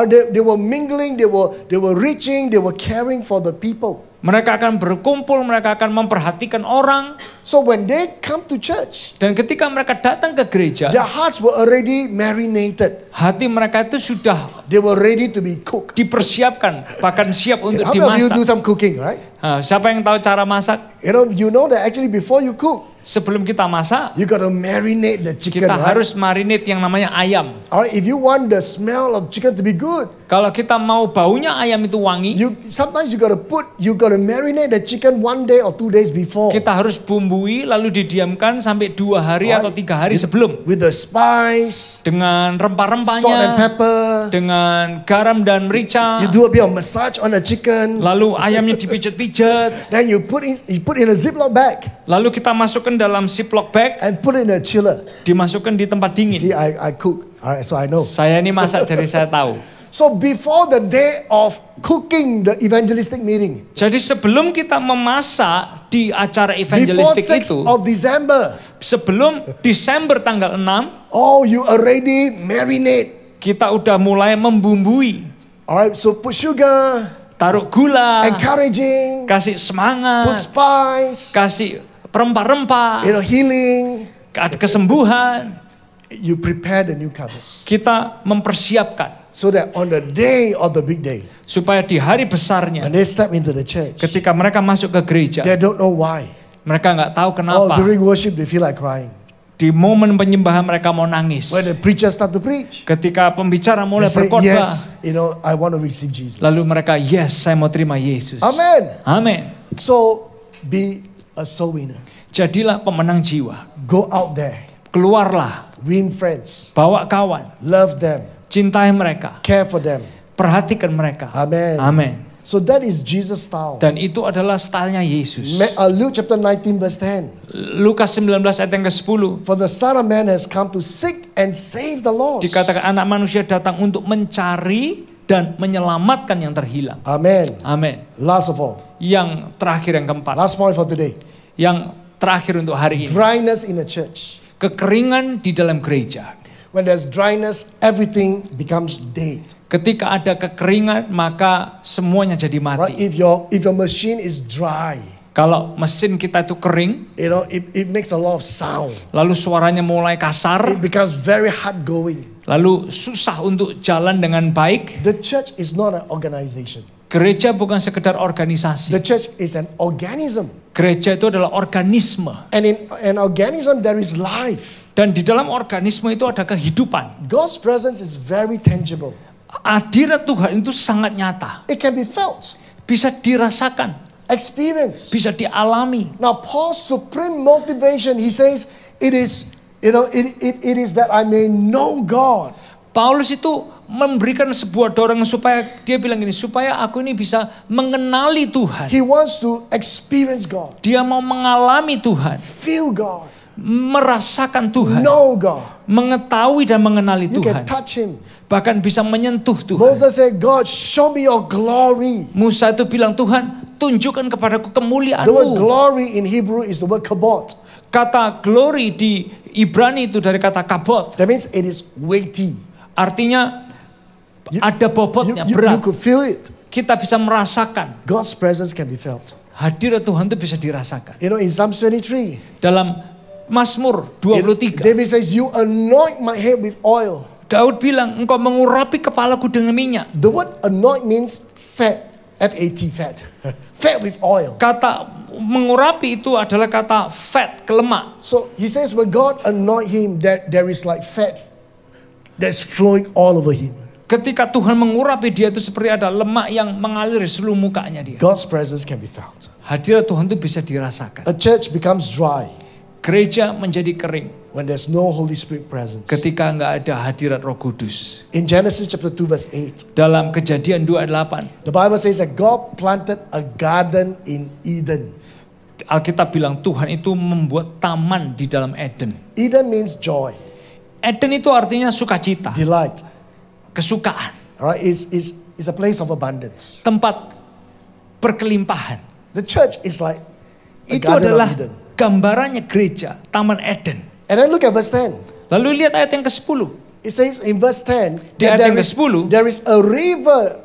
Speaker 6: They were mingling, they were reaching, they were caring for the people.
Speaker 5: Mereka akan berkumpul, mereka akan memperhatikan orang.
Speaker 6: So when they come to church,
Speaker 5: Dan ketika mereka datang ke gereja,
Speaker 6: their hearts were already marinated.
Speaker 5: hati mereka itu sudah
Speaker 6: They were ready to be cooked.
Speaker 5: dipersiapkan, bahkan siap untuk
Speaker 6: How many of you do
Speaker 5: dimasak.
Speaker 6: some cooking, right?
Speaker 5: Siapa yang tahu cara masak?
Speaker 6: You know that actually before you cook,
Speaker 5: Sebelum kita masak,
Speaker 6: you gotta marinate the chicken,
Speaker 5: kita
Speaker 6: right?
Speaker 5: harus marinate yang namanya ayam.
Speaker 6: Alright, if you want the smell of chicken to be good,
Speaker 5: Kalau kita mau baunya ayam itu wangi,
Speaker 6: sometimes you gotta marinate the chicken 1 day or 2 days before.
Speaker 5: kita harus bumbui lalu didiamkan sampai 2 hari atau 3 hari sebelum.
Speaker 6: With the spice,
Speaker 5: Dengan
Speaker 6: salt and
Speaker 5: rempah-rempahnya,
Speaker 6: pepper.
Speaker 5: dengan garam dan merica.
Speaker 6: You do a bit of massage on the chicken.
Speaker 5: Lalu ayamnya dipijat-pijat.
Speaker 6: Then you put in a Ziploc bag
Speaker 5: Lalu kita masukkan dalam ziploc bag,
Speaker 6: and put it in a chiller.
Speaker 5: dimasukkan di tempat dingin.
Speaker 6: See, I cook. Alright, so I know.
Speaker 5: Saya ini masak jadi saya tahu.
Speaker 6: So before the day of cooking the evangelistic meeting,
Speaker 5: Jadi sebelum kita memasak di acara
Speaker 6: before
Speaker 5: evangelistik
Speaker 6: 6th
Speaker 5: itu,
Speaker 6: of December,
Speaker 5: sebelum Desember tanggal 6,
Speaker 6: oh, you already marinate.
Speaker 5: kita udah mulai membumbui.
Speaker 6: Alright, so put sugar,
Speaker 5: taruh gula,
Speaker 6: encouraging,
Speaker 5: kasih
Speaker 6: put
Speaker 5: semangat,
Speaker 6: spice,
Speaker 5: kasih rempah-rempah,
Speaker 6: healing.
Speaker 5: ada kesembuhan.
Speaker 6: You prepare the newcomers
Speaker 5: Kita mempersiapkan
Speaker 6: so that on the day of the big day,
Speaker 5: supaya di hari besarnya,
Speaker 6: when they step into the church,
Speaker 5: ketika mereka masuk ke gereja,
Speaker 6: they don't know why.
Speaker 5: mereka nggak tahu
Speaker 6: Oh,
Speaker 5: kenapa.
Speaker 6: during worship they feel like crying.
Speaker 5: Di momen penyembahan mereka mau nangis.
Speaker 6: When the preacher start to preach,
Speaker 5: Ketika pembicara
Speaker 6: they
Speaker 5: mulai
Speaker 6: say,
Speaker 5: berkhotbah,
Speaker 6: yes, I want to receive Jesus.
Speaker 5: lalu mereka, yes, saya mau terima Yesus.
Speaker 6: Amen.
Speaker 5: Amin.
Speaker 6: So be a soul winner.
Speaker 5: Jadilah pemenang jiwa.
Speaker 6: Go out there,
Speaker 5: Keluarlah,
Speaker 6: win friends,
Speaker 5: bawa kawan,
Speaker 6: love them,
Speaker 5: cintai mereka,
Speaker 6: care for them.
Speaker 5: perhatikan mereka.
Speaker 6: Amen.
Speaker 5: Amin.
Speaker 6: So that is Jesus' style.
Speaker 5: Dan itu adalah stylenya Yesus.
Speaker 6: Luke chapter 19 verse 10.
Speaker 5: Lukas 19 ayat yang ke-10.
Speaker 6: For the Son of Man has come to seek and save the lost.
Speaker 5: Dikatakan anak manusia datang untuk mencari dan menyelamatkan yang terhilang.
Speaker 6: Amen.
Speaker 5: Amin.
Speaker 6: Last of all,
Speaker 5: Yang terakhir yang keempat.
Speaker 6: last point for today.
Speaker 5: Yang terakhir untuk hari ini.
Speaker 6: Dryness in the church.
Speaker 5: Kekeringan di dalam gereja.
Speaker 6: When there's dryness, everything becomes dead.
Speaker 5: Ketika ada kekeringan, maka semuanya jadi
Speaker 6: Right?
Speaker 5: mati.
Speaker 6: If your machine is dry,
Speaker 5: Kalau mesin kita itu kering,
Speaker 6: it makes a lot of sound.
Speaker 5: lalu suaranya mulai kasar,
Speaker 6: It becomes very hard going.
Speaker 5: lalu susah untuk jalan dengan baik.
Speaker 6: The church is not an organization.
Speaker 5: Gereja bukan sekedar
Speaker 6: The
Speaker 5: organisasi.
Speaker 6: church is an organism.
Speaker 5: Gereja itu adalah organisme.
Speaker 6: And in an organism there is life.
Speaker 5: Dan di dalam organisme itu ada kehidupan.
Speaker 6: God's presence is very tangible.
Speaker 5: Hadirat Tuhan itu sangat nyata.
Speaker 6: It can be felt,
Speaker 5: Bisa dirasakan,
Speaker 6: experienced.
Speaker 5: bisa dialami.
Speaker 6: Now Paul's supreme motivation, he says, it is that I may know God.
Speaker 5: Paulus itu memberikan sebuah dorongan supaya dia bilang gini, supaya aku ini bisa mengenali Tuhan.
Speaker 6: He wants to experience God,
Speaker 5: Dia mau mengalami Tuhan,
Speaker 6: feel God,
Speaker 5: merasakan Tuhan,
Speaker 6: know God.
Speaker 5: mengetahui dan mengenali
Speaker 6: You
Speaker 5: Tuhan.
Speaker 6: can touch him.
Speaker 5: Bahkan bisa menyentuh Tuhan.
Speaker 6: Moses said, God, show me your glory.
Speaker 5: Musa itu bilang, Tuhan tunjukkan kepadaku
Speaker 6: The word
Speaker 5: kemuliaan-Mu.
Speaker 6: glory in Hebrew is the word kabod.
Speaker 5: Kata glory di Ibrani itu dari kata kabot.
Speaker 6: That means it is weighty.
Speaker 5: Artinya ada bobotnya,
Speaker 6: You
Speaker 5: berat.
Speaker 6: could feel it.
Speaker 5: Kita bisa merasakan.
Speaker 6: God's presence can be felt.
Speaker 5: Hadirat Tuhan itu bisa dirasakan.
Speaker 6: In Psalms 23,
Speaker 5: Dalam Mazmur 23,
Speaker 6: David says, you anoint my head with oil.
Speaker 5: Daud bilang, engkau mengurapi kepalaku dengan minyak.
Speaker 6: The word anoint means fat. F-A-T, fat. Fat with oil.
Speaker 5: Kata mengurapi itu adalah kata fat, kelemak.
Speaker 6: So he says when God anoint him, that there is like fat that's flowing all over him.
Speaker 5: Ketika Tuhan mengurapi dia itu seperti ada lemak yang mengalir di seluruh mukanya dia.
Speaker 6: God's presence can be felt.
Speaker 5: Hadirat Tuhan itu bisa dirasakan.
Speaker 6: A church becomes dry
Speaker 5: Gereja menjadi kering
Speaker 6: when there's no Holy Spirit presence.
Speaker 5: ketika nggak ada hadirat Roh Kudus.
Speaker 6: In Genesis chapter 2 verse 8,
Speaker 5: Dalam Kejadian 2 ayat 8,
Speaker 6: the Bible says that God planted a garden in Eden.
Speaker 5: Alkitab bilang Tuhan itu membuat taman di dalam Eden.
Speaker 6: Eden means joy,
Speaker 5: Eden itu artinya sukacita,
Speaker 6: delight.
Speaker 5: kesukaan,
Speaker 6: Right? It's a place of abundance.
Speaker 5: tempat berkelimpahan.
Speaker 6: The church is like a
Speaker 5: Itu
Speaker 6: garden
Speaker 5: adalah
Speaker 6: of Eden.
Speaker 5: gambarannya gereja, taman Eden.
Speaker 6: And then look at verse 10.
Speaker 5: Lalu lihat ayat yang ke-10.
Speaker 6: It says in verse 10
Speaker 5: Di
Speaker 6: that
Speaker 5: ayat yang ke-10,
Speaker 6: there is a river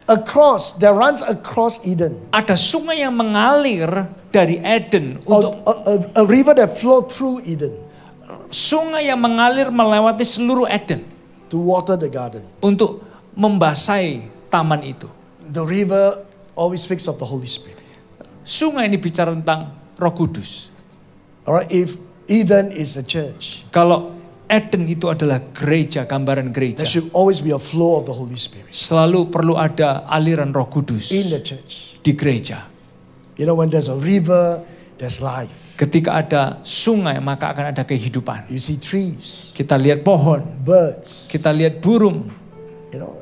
Speaker 6: that runs across Eden.
Speaker 5: ada sungai yang mengalir dari Eden
Speaker 6: Or
Speaker 5: untuk
Speaker 6: a river that flowed through Eden
Speaker 5: sungai yang mengalir melewati seluruh Eden
Speaker 6: to water the garden.
Speaker 5: untuk membasahi taman itu.
Speaker 6: The river always speaks of the Holy Spirit.
Speaker 5: Sungai ini bicara tentang Roh Kudus.
Speaker 6: Alright, if Eden is the church,
Speaker 5: Kalau Eden itu adalah gereja, gambaran
Speaker 6: there
Speaker 5: gereja.
Speaker 6: should always be a flow of the Holy Spirit
Speaker 5: Selalu perlu ada aliran Roh Kudus
Speaker 6: in the church.
Speaker 5: di gereja.
Speaker 6: You know, when there's a river, there's life.
Speaker 5: Ketika ada sungai, maka akan ada kehidupan.
Speaker 6: You see trees,
Speaker 5: Kita lihat pohon,
Speaker 6: birds,
Speaker 5: kita lihat burung,
Speaker 6: you know,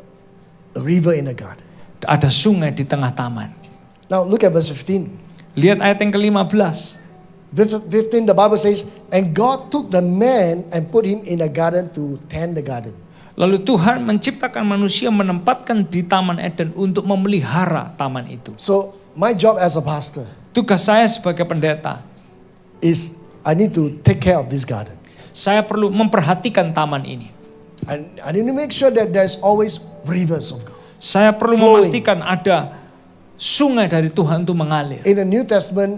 Speaker 6: a river in a garden.
Speaker 5: ada sungai di tengah taman.
Speaker 6: Now look at verse 15.
Speaker 5: Lihat ayat yang ke-15.
Speaker 6: 15, the Bible says, and God took the man and put him in a garden to tend the garden.
Speaker 5: Lalu Tuhan menciptakan manusia, menempatkan di Taman Eden untuk memelihara taman itu.
Speaker 6: So my job as a pastor
Speaker 5: Tugas saya sebagai pendeta,
Speaker 6: is I need to take care of this garden.
Speaker 5: saya perlu memperhatikan taman ini.
Speaker 6: I need to make sure that there's always rivers of God.
Speaker 5: Saya perlu
Speaker 6: Flowing.
Speaker 5: memastikan ada sungai dari Tuhan itu mengalir.
Speaker 6: In the New Testament,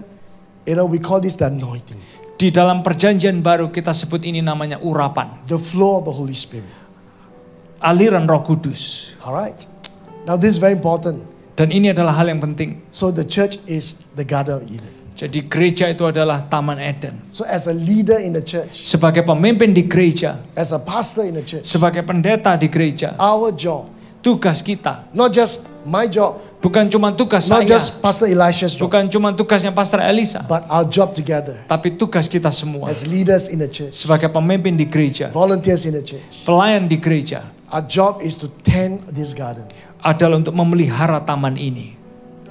Speaker 6: we call this the anointing.
Speaker 5: Di dalam perjanjian baru kita sebut ini namanya urapan.
Speaker 6: The flow of the Holy Spirit.
Speaker 5: Aliran Roh Kudus.
Speaker 6: Alright. Now this is very important.
Speaker 5: Dan ini adalah hal yang penting.
Speaker 6: So the church is the Garden of Eden.
Speaker 5: Jadi gereja itu adalah Taman Eden.
Speaker 6: So as a leader in the church,
Speaker 5: Sebagai pemimpin di gereja,
Speaker 6: as a pastor in the church,
Speaker 5: sebagai pendeta di gereja,
Speaker 6: our job,
Speaker 5: tugas kita
Speaker 6: not just my job,
Speaker 5: bukan cuma tugas
Speaker 6: not
Speaker 5: saya,
Speaker 6: just Pastor Elisha's job,
Speaker 5: bukan cuma tugasnya Pastor Elisa,
Speaker 6: but our job together
Speaker 5: tapi tugas kita semua
Speaker 6: as leaders in the church,
Speaker 5: sebagai pemimpin di gereja,
Speaker 6: volunteers in the church.
Speaker 5: pelayan di gereja,
Speaker 6: Our job is to tend this garden.
Speaker 5: adalah untuk memelihara taman ini.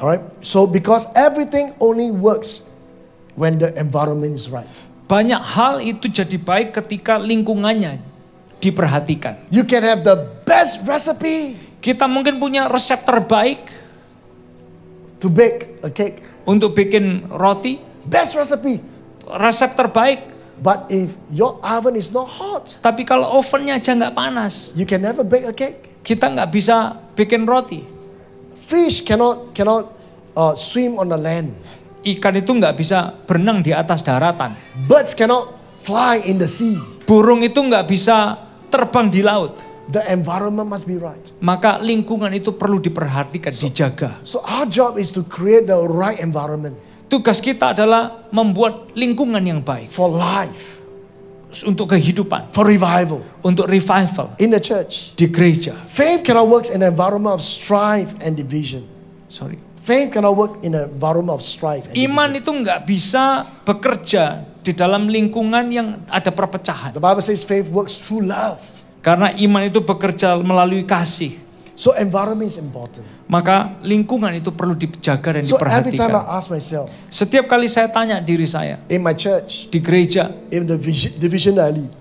Speaker 6: Alright? So because everything only works when the environment is right.
Speaker 5: Banyak hal itu jadi baik ketika lingkungannya diperhatikan.
Speaker 6: You can have the best recipe
Speaker 5: Kita mungkin punya resep terbaik
Speaker 6: to bake a cake.
Speaker 5: untuk bikin roti,
Speaker 6: Best recipe.
Speaker 5: resep terbaik.
Speaker 6: But if your oven is not hot,
Speaker 5: Tapi kalau ovennya aja nggak panas,
Speaker 6: you can never bake a cake.
Speaker 5: kita nggak bisa bikin roti.
Speaker 6: Fish cannot swim on the land.
Speaker 5: Ikan itu nggak bisa berenang di atas daratan.
Speaker 6: Birds cannot fly in the sea.
Speaker 5: Burung itu nggak bisa terbang di laut.
Speaker 6: The environment must be right.
Speaker 5: Maka lingkungan itu perlu diperhatikan, dijaga.
Speaker 6: So our job is to create the right environment
Speaker 5: Tugas kita adalah membuat lingkungan yang baik
Speaker 6: for life,
Speaker 5: untuk kehidupan,
Speaker 6: for revival
Speaker 5: untuk revival
Speaker 6: in the church.
Speaker 5: di gereja.
Speaker 6: Faith cannot work in an environment of strife and division. Faith cannot work in an environment of strife and
Speaker 5: Iman
Speaker 6: division.
Speaker 5: itu nggak bisa bekerja di dalam lingkungan yang ada perpecahan.
Speaker 6: The Bible says faith works through love.
Speaker 5: Karena iman itu bekerja melalui kasih.
Speaker 6: So environment is important.
Speaker 5: Maka lingkungan itu perlu dijaga dan
Speaker 6: So every time I
Speaker 5: diperhatikan.
Speaker 6: ask myself,
Speaker 5: Setiap kali saya tanya diri saya
Speaker 6: in my church,
Speaker 5: di gereja,
Speaker 6: in the division that I lead,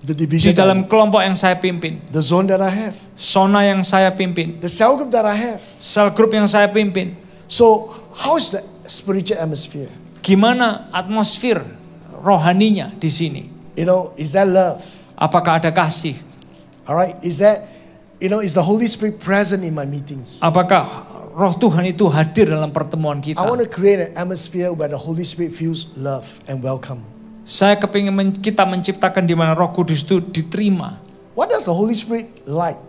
Speaker 6: the
Speaker 5: di
Speaker 6: division that I
Speaker 5: dalam
Speaker 6: lead,
Speaker 5: kelompok yang saya pimpin,
Speaker 6: the zone that I have,
Speaker 5: zona yang saya pimpin,
Speaker 6: the cell group that I have.
Speaker 5: sel grup yang saya pimpin,
Speaker 6: So how's the spiritual atmosphere?
Speaker 5: gimana atmosfer rohaninya di sini?
Speaker 6: Is that love?
Speaker 5: Apakah ada kasih?
Speaker 6: Alright, is that, is the Holy Spirit present in my meetings?
Speaker 5: Apakah Roh Tuhan itu hadir dalam pertemuan kita?
Speaker 6: I want to create an atmosphere where the Holy Spirit feels love and welcome.
Speaker 5: Saya kepingin kita menciptakan di mana Roh Kudus itu diterima.
Speaker 6: What does the Holy Spirit like?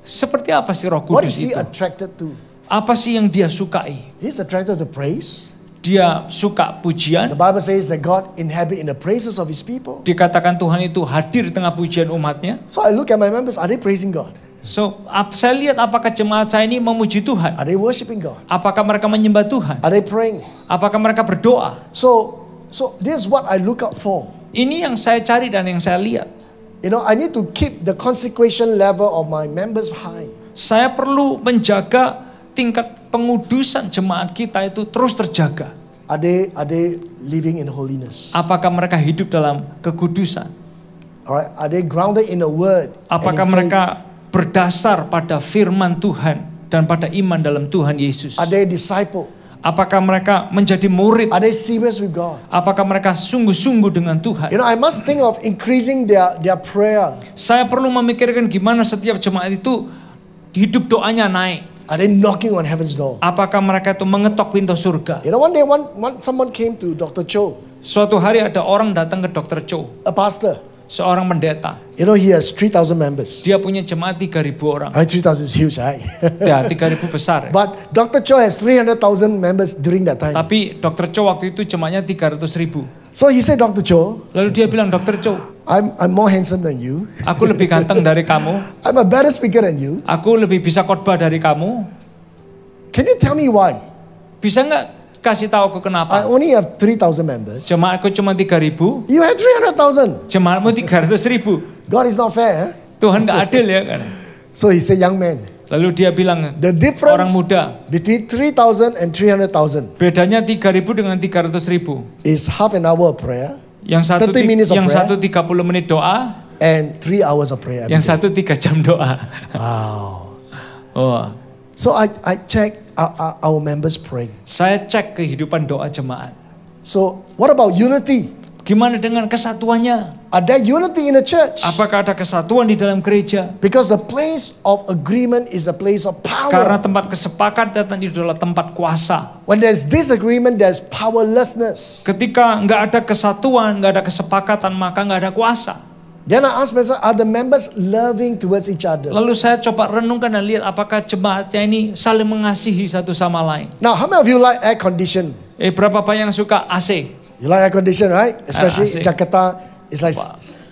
Speaker 5: Seperti apa sih Roh
Speaker 6: What
Speaker 5: Kudus
Speaker 6: is he
Speaker 5: itu?
Speaker 6: attracted to?
Speaker 5: Apa sih yang dia sukai?
Speaker 6: He's attracted to praise.
Speaker 5: Dia suka
Speaker 6: The
Speaker 5: pujian.
Speaker 6: Bible says that God inhabits in the praises of his people.
Speaker 5: Dikatakan Tuhan itu hadir di tengah pujian umatnya.
Speaker 6: So I look at my members, are they praising God?
Speaker 5: So, saya lihat apakah jemaat saya ini memuji Tuhan?
Speaker 6: Are they worshiping God?
Speaker 5: Apakah mereka menyembah Tuhan?
Speaker 6: Are they praying?
Speaker 5: Apakah mereka berdoa?
Speaker 6: So this is what I look out for.
Speaker 5: Ini yang saya cari dan yang saya lihat.
Speaker 6: I need to keep the consecration level of my members high.
Speaker 5: Saya perlu menjaga tingkat pengudusan jemaat kita itu terus terjaga.
Speaker 6: Are they living in holiness?
Speaker 5: Apakah mereka hidup dalam kekudusan?
Speaker 6: Alright, are they grounded in the word?
Speaker 5: Apakah
Speaker 6: and in
Speaker 5: mereka
Speaker 6: faith?
Speaker 5: berdasar pada firman Tuhan dan pada iman dalam Tuhan Yesus?
Speaker 6: Are they disciple?
Speaker 5: Apakah mereka menjadi murid?
Speaker 6: Are they serious with God?
Speaker 5: Apakah mereka sungguh-sungguh dengan Tuhan?
Speaker 6: I must think of increasing their prayer.
Speaker 5: Saya perlu memikirkan gimana setiap jemaat itu hidup doanya naik.
Speaker 6: Are they knocking on heaven's door?
Speaker 5: Apakah mereka itu mengetok pintu surga?
Speaker 6: One day, someone came to Dr. Cho,
Speaker 5: Suatu hari ada orang datang ke Dr. Cho,
Speaker 6: a pastor.
Speaker 5: seorang pendeta.
Speaker 6: He has 3,000 members.
Speaker 5: Dia punya jemaat 3.000 orang.
Speaker 6: 3,000 is huge, right?
Speaker 5: Ya, 3.000 besar.
Speaker 6: But Dr. Cho has 300,000 members during that time.
Speaker 5: Tapi Dr. Cho waktu itu jemaatnya 300.000.
Speaker 6: So he said, Dr. Cho,
Speaker 5: Lalu dia bilang, Dr. Cho,
Speaker 6: I'm more handsome than you.
Speaker 5: aku lebih ganteng dari kamu.
Speaker 6: I'm a better speaker than you.
Speaker 5: Aku lebih bisa khotbah dari kamu.
Speaker 6: Can you tell me why?
Speaker 5: Bisa nggak kasih tahu aku
Speaker 6: I
Speaker 5: kenapa?
Speaker 6: only have 3,000 members.
Speaker 5: Jemaatku cuma 3.000,
Speaker 6: You have 300,000.
Speaker 5: jemaatmu 300.000.
Speaker 6: God is not fair.
Speaker 5: Tuhan nggak adil ya kan?
Speaker 6: So he said, young man,
Speaker 5: Lalu dia bilang,
Speaker 6: the
Speaker 5: orang
Speaker 6: difference
Speaker 5: muda,
Speaker 6: between 3,000 and 300,000
Speaker 5: bedanya 3.000 dengan 300.000.
Speaker 6: is half an hour of prayer
Speaker 5: Yang satu
Speaker 6: 30 minutes of
Speaker 5: yang
Speaker 6: prayer.
Speaker 5: satu 30 menit doa,
Speaker 6: and 3 hours of prayer.
Speaker 5: yang satu 3 jam doa.
Speaker 6: Wow.
Speaker 5: Oh,
Speaker 6: So I check our members praying.
Speaker 5: saya cek kehidupan doa jemaat.
Speaker 6: So what about unity?
Speaker 5: Gimana dengan kesatuannya?
Speaker 6: Are there unity in the church?
Speaker 5: Apakah ada kesatuan di dalam gereja?
Speaker 6: Because the place of agreement is a place of
Speaker 5: Karena
Speaker 6: power.
Speaker 5: tempat kesepakatan itu adalah tempat kuasa.
Speaker 6: When there's disagreement, there's powerlessness.
Speaker 5: Ketika nggak ada kesatuan, nggak ada kesepakatan, maka nggak ada kuasa.
Speaker 6: Then I ask myself, are the members loving towards each other?
Speaker 5: Lalu saya coba renungkan dan lihat apakah jemaatnya ini saling mengasihi satu sama lain.
Speaker 6: Now, how many of you like air condition?
Speaker 5: Berapa yang suka AC?
Speaker 6: You like air condition, right? Especially
Speaker 5: AC.
Speaker 6: Jakarta, it's like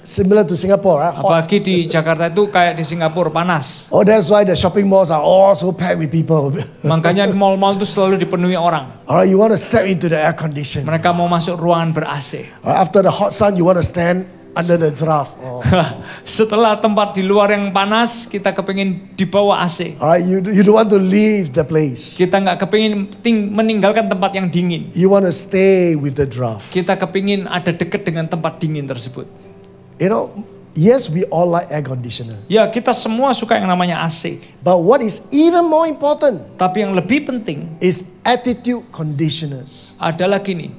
Speaker 6: similar to Singapore, right? Hot.
Speaker 5: Apalagi di Jakarta itu kayak di Singapura, panas.
Speaker 6: Oh, that's why the shopping malls are all so packed with people.
Speaker 5: Makanya mall-mall itu selalu dipenuhi orang.
Speaker 6: Alright, you want to step into the air condition.
Speaker 5: Mereka mau masuk ruangan ber-AC.
Speaker 6: After the hot sun, you want to stand under the draft. Oh.
Speaker 5: Setelah tempat di luar yang panas, kita kepingin di bawah AC.
Speaker 6: Alright, you don't want to leave the place.
Speaker 5: Kita nggak kepingin meninggalkan tempat yang dingin.
Speaker 6: You want to stay with the draft.
Speaker 5: Kita kepingin ada dekat dengan tempat dingin tersebut.
Speaker 6: You know, yes, we all like air conditioner.
Speaker 5: Ya, kita semua suka yang namanya AC.
Speaker 6: But what is even more important
Speaker 5: Tapi yang lebih penting
Speaker 6: is attitude conditioners.
Speaker 5: adalah gini,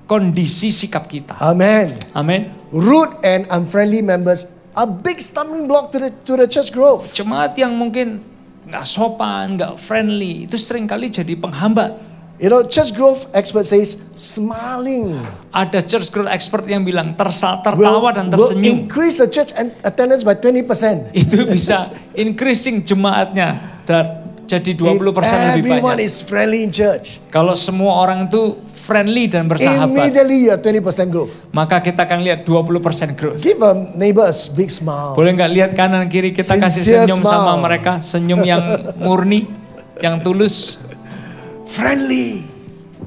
Speaker 5: kondisi sikap kita.
Speaker 6: Amen.
Speaker 5: Amin.
Speaker 6: Rude and unfriendly members are big stumbling block to the church growth.
Speaker 5: Jemaat yang mungkin nggak sopan, nggak friendly, itu seringkali jadi penghambat.
Speaker 6: You know, church growth expert says smiling
Speaker 5: Ada church growth expert yang bilang
Speaker 6: will
Speaker 5: tertawa dan tersenyum
Speaker 6: increase the church attendance by 20%.
Speaker 5: itu bisa increasing jemaatnya dan jadi 20%
Speaker 6: If
Speaker 5: lebih
Speaker 6: everyone
Speaker 5: banyak.
Speaker 6: is friendly in church,
Speaker 5: Kalau semua orang itu friendly dan bersahabat,
Speaker 6: immediately you have 20% growth.
Speaker 5: maka kita akan lihat 20% growth.
Speaker 6: Give a neighbor a big smile.
Speaker 5: Boleh nggak lihat kanan kiri kita kasih
Speaker 6: Sincere
Speaker 5: senyum sama
Speaker 6: smile.
Speaker 5: mereka, senyum yang murni, yang tulus,
Speaker 6: Friendly.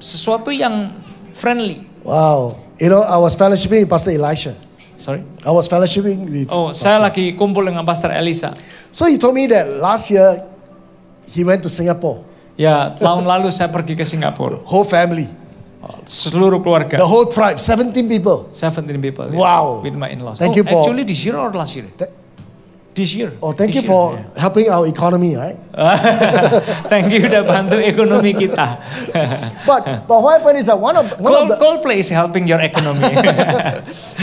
Speaker 5: sesuatu yang friendly.
Speaker 6: Wow. You know, I was fellowshipping with Pastor Elisha.
Speaker 5: Sorry.
Speaker 6: I was fellowshipping with
Speaker 5: Oh, saya lagi kumpul dengan Pastor Elisa.
Speaker 6: So he told me that last year he went to Singapore.
Speaker 5: Ya, tahun lalu saya pergi ke Singapura.
Speaker 6: Whole family.
Speaker 5: Seluruh keluarga.
Speaker 6: The whole tribe. 17 people.
Speaker 5: 17 people.
Speaker 6: Wow.
Speaker 5: With my in-laws.
Speaker 6: Thank you for-
Speaker 5: Actually this year or last year? This year.
Speaker 6: Oh, thank
Speaker 5: This
Speaker 6: you
Speaker 5: year,
Speaker 6: for
Speaker 5: yeah.
Speaker 6: helping our economy, right?
Speaker 5: Thank you udah bantu ekonomi kita.
Speaker 6: But what happened is that one of the,
Speaker 5: Coldplay is helping your economy.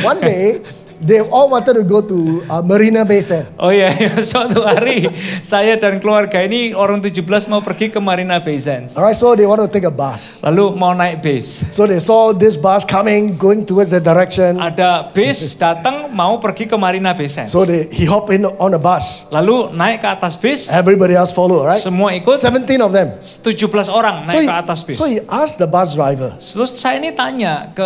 Speaker 6: one day they all wanted to go to Marina Bay Sands.
Speaker 5: Oh iya, suatu hari saya dan keluarga ini orang 17 mau pergi ke Marina Bay Sands.
Speaker 6: Alright, so they want to take a bus.
Speaker 5: Lalu mau naik bis.
Speaker 6: So they saw this bus coming, going towards that direction.
Speaker 5: Ada bis datang mau pergi ke Marina Bay Sands.
Speaker 6: So he hopped in on the bus.
Speaker 5: Lalu naik ke atas bis,
Speaker 6: Everybody else follow, right?
Speaker 5: semua ikut,
Speaker 6: 17 of them.
Speaker 5: 17 orang
Speaker 6: So
Speaker 5: naik ke atas bis.
Speaker 6: he asked the bus driver,
Speaker 5: Terus saya ini tanya ke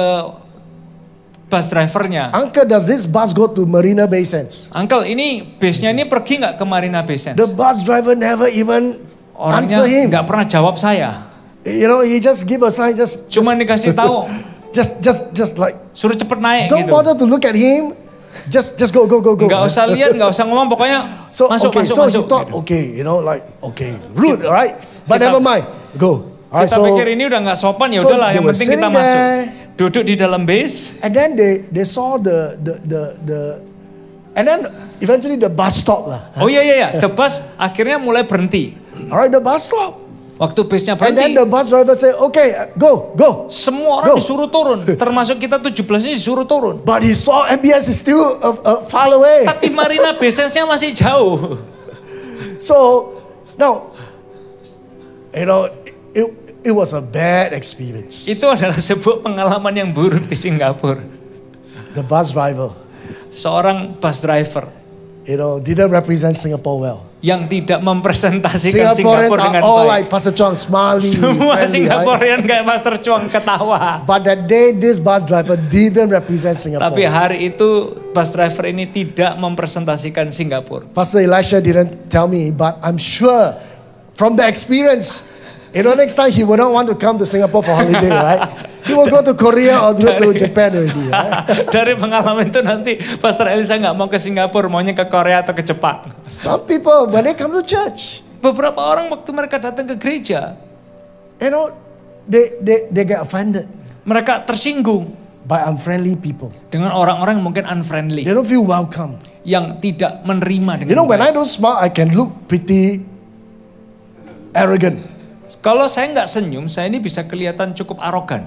Speaker 5: bus drivernya,
Speaker 6: Uncle, does this bus go to Marina Bay Sands?
Speaker 5: Uncle, ini bisnya ini pergi nggak ke Marina Bay Sands?
Speaker 6: The bus driver never even
Speaker 5: Orangnya
Speaker 6: answer him.
Speaker 5: nggak pernah jawab saya.
Speaker 6: You know, he just give a sign,
Speaker 5: Cuma dikasih tahu,
Speaker 6: just like,
Speaker 5: suruh cepet naik
Speaker 6: don't
Speaker 5: gitu.
Speaker 6: bother to look at him. Just go.
Speaker 5: Nggak usah lihat, nggak usah ngomong, pokoknya
Speaker 6: So
Speaker 5: masuk.
Speaker 6: he thought,
Speaker 5: gitu.
Speaker 6: okay, you know, like, okay, rude, all right? But
Speaker 5: Kita-
Speaker 6: never mind, go. All right,
Speaker 5: Kita pikir ini udah nggak sopan, ya
Speaker 6: so
Speaker 5: udahlah,
Speaker 6: they
Speaker 5: yang
Speaker 6: were
Speaker 5: penting kita
Speaker 6: sitting
Speaker 5: masuk.
Speaker 6: there.
Speaker 5: Duduk di dalam bis,
Speaker 6: And then they saw and then eventually the bus stopped lah.
Speaker 5: oh iya, the bus akhirnya mulai berhenti.
Speaker 6: Alright, the bus stopped.
Speaker 5: Waktu bisnya
Speaker 6: And then
Speaker 5: berhenti,
Speaker 6: the bus driver said, okay, go.
Speaker 5: semua orang
Speaker 6: Go.
Speaker 5: disuruh turun, termasuk kita 17 ini disuruh turun.
Speaker 6: But he saw MBS is still far away.
Speaker 5: Tapi Marina Bay Sands-nya masih jauh.
Speaker 6: So, now, you know, it was a bad experience.
Speaker 5: Itu adalah sebuah pengalaman yang buruk di Singapura.
Speaker 6: The bus driver,
Speaker 5: Seorang bus driver
Speaker 6: you know, didn't represent Singapore well.
Speaker 5: yang tidak mempresentasikan
Speaker 6: Singaporeans
Speaker 5: Singapura
Speaker 6: are
Speaker 5: dengan
Speaker 6: all
Speaker 5: baik.
Speaker 6: like Pastor Chuang, smiling,
Speaker 5: Semua
Speaker 6: friendly, right?
Speaker 5: Singaporean kayak Pastor Chuang ketawa.
Speaker 6: But that day, this bus driver didn't represent Singapore.
Speaker 5: Tapi hari itu bus driver ini tidak mempresentasikan Singapura.
Speaker 6: Pastor Elisha didn't tell me, but I'm sure from the experience, you know, next time he will not want to come to Singapore for holiday, right? He will go to Korea or go to Japan already, right?
Speaker 5: Dari pengalaman itu nanti Pastor Elisa nggak mau ke Singapura, maunya ke Korea atau ke Jepang.
Speaker 6: Some people, when they come to church,
Speaker 5: Beberapa orang waktu mereka datang ke gereja,
Speaker 6: you know, they get offended
Speaker 5: mereka tersinggung
Speaker 6: by unfriendly people.
Speaker 5: dengan orang-orang yang mungkin unfriendly,
Speaker 6: They don't feel welcome.
Speaker 5: yang tidak menerima dengan
Speaker 6: You know, when I
Speaker 5: baik.
Speaker 6: don't smile, I can look pretty arrogant.
Speaker 5: Kalau saya nggak senyum, saya ini bisa kelihatan cukup arogan.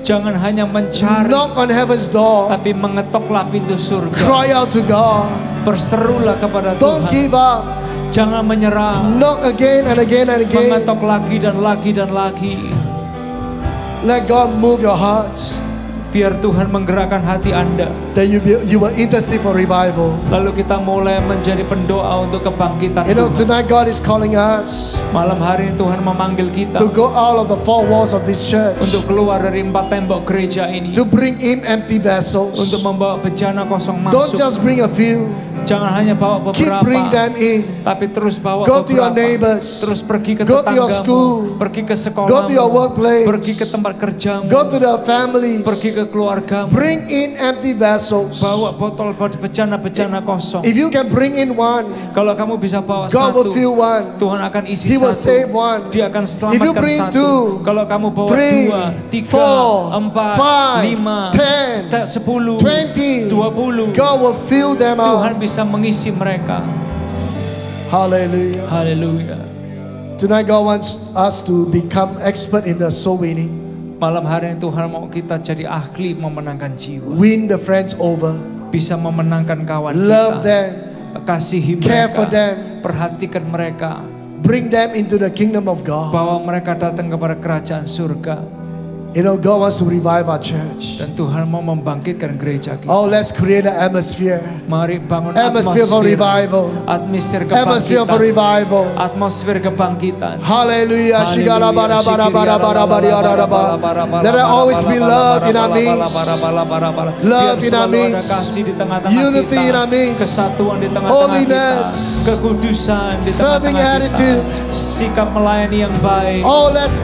Speaker 5: Jangan hanya mencari,
Speaker 6: Knock on heaven's door.
Speaker 5: tapi mengetoklah pintu surga.
Speaker 6: Cry out to God.
Speaker 5: Berserulah kepada
Speaker 6: Don't
Speaker 5: Tuhan.
Speaker 6: give up.
Speaker 5: Jangan menyerah.
Speaker 6: Knock again and again and again.
Speaker 5: Mengetok lagi dan lagi dan lagi.
Speaker 6: Let God move your hearts.
Speaker 5: Biar Tuhan menggerakkan hati Anda.
Speaker 6: That you will intercede for revival.
Speaker 5: Lalu kita mulai menjadi pendoa untuk kebangkitan
Speaker 6: You know,
Speaker 5: Tuhan.
Speaker 6: tonight God is calling us
Speaker 5: Malam hari ini Tuhan memanggil kita
Speaker 6: to go out of the four walls of this church.
Speaker 5: untuk keluar dari 4 tembok gereja ini.
Speaker 6: To bring in empty vessels.
Speaker 5: Untuk membawa bejana kosong
Speaker 6: Don't
Speaker 5: masuk.
Speaker 6: just bring a few.
Speaker 5: Jangan hanya bawa
Speaker 6: Keep
Speaker 5: beberapa,
Speaker 6: bring them in.
Speaker 5: tapi terus bawa
Speaker 6: Go to your
Speaker 5: beberapa.
Speaker 6: neighbors.
Speaker 5: Terus pergi ke
Speaker 6: Go to your
Speaker 5: tetanggamu,
Speaker 6: school.
Speaker 5: pergi ke sekolah,
Speaker 6: Go to your workplace.
Speaker 5: pergi ke tempat kerjamu,
Speaker 6: Go to the families.
Speaker 5: pergi ke keluargamu.
Speaker 6: Bring in empty vessels.
Speaker 5: Bawa botol bejana-bejana kosong.
Speaker 6: If you can bring in one,
Speaker 5: Kalau kamu bisa bawa
Speaker 6: God will
Speaker 5: satu,
Speaker 6: fill one.
Speaker 5: Tuhan akan isi
Speaker 6: He will
Speaker 5: satu.
Speaker 6: save one.
Speaker 5: Dia akan
Speaker 6: If you
Speaker 5: selamatkan
Speaker 6: bring
Speaker 5: satu.
Speaker 6: two,
Speaker 5: Kalau kamu bawa
Speaker 6: 3,
Speaker 5: 2, 3,
Speaker 6: 4,
Speaker 5: 4,
Speaker 6: 5,
Speaker 5: 5,
Speaker 6: 10,
Speaker 5: 10,
Speaker 6: 20,
Speaker 5: 20.
Speaker 6: God will fill them
Speaker 5: Tuhan
Speaker 6: up.
Speaker 5: bisa mengisi mereka.
Speaker 6: Hallelujah.
Speaker 5: Haleluya.
Speaker 6: Tonight God wants us to become expert in the soul winning.
Speaker 5: Malam hari ini Tuhan mau kita jadi ahli memenangkan jiwa.
Speaker 6: Win the friends over.
Speaker 5: Bisa memenangkan kawan
Speaker 6: Love
Speaker 5: kita.
Speaker 6: them.
Speaker 5: Kasihi
Speaker 6: Care
Speaker 5: mereka.
Speaker 6: for them.
Speaker 5: Perhatikan mereka.
Speaker 6: Bring them into the kingdom of God.
Speaker 5: Bawa mereka datang kepada kerajaan surga.
Speaker 6: You know, God wants to revive our church.
Speaker 5: Dan Tuhan mau membangkitkan gereja kita.
Speaker 6: Oh, let's create an atmosphere.
Speaker 5: Mari bangun
Speaker 6: Atmosphere for revival.
Speaker 5: Atmosfer
Speaker 6: Atmosphere for
Speaker 5: kebangkitan.
Speaker 6: revival.
Speaker 5: Atmosfer kebangkitan.
Speaker 6: Hallelujah. Shigala bara bara bara bara bara bara bara. Let there always be love in our midst. Love in our midst.
Speaker 5: Kasih di tengah-tengah
Speaker 6: Unity in
Speaker 5: kita.
Speaker 6: our midst.
Speaker 5: Kesatuan di tengah-tengah
Speaker 6: Holiness.
Speaker 5: kita. Kekudusan di
Speaker 6: Serving
Speaker 5: tengah-tengah
Speaker 6: attitude.
Speaker 5: kita. Sikap melayani yang baik.
Speaker 6: Oh, let's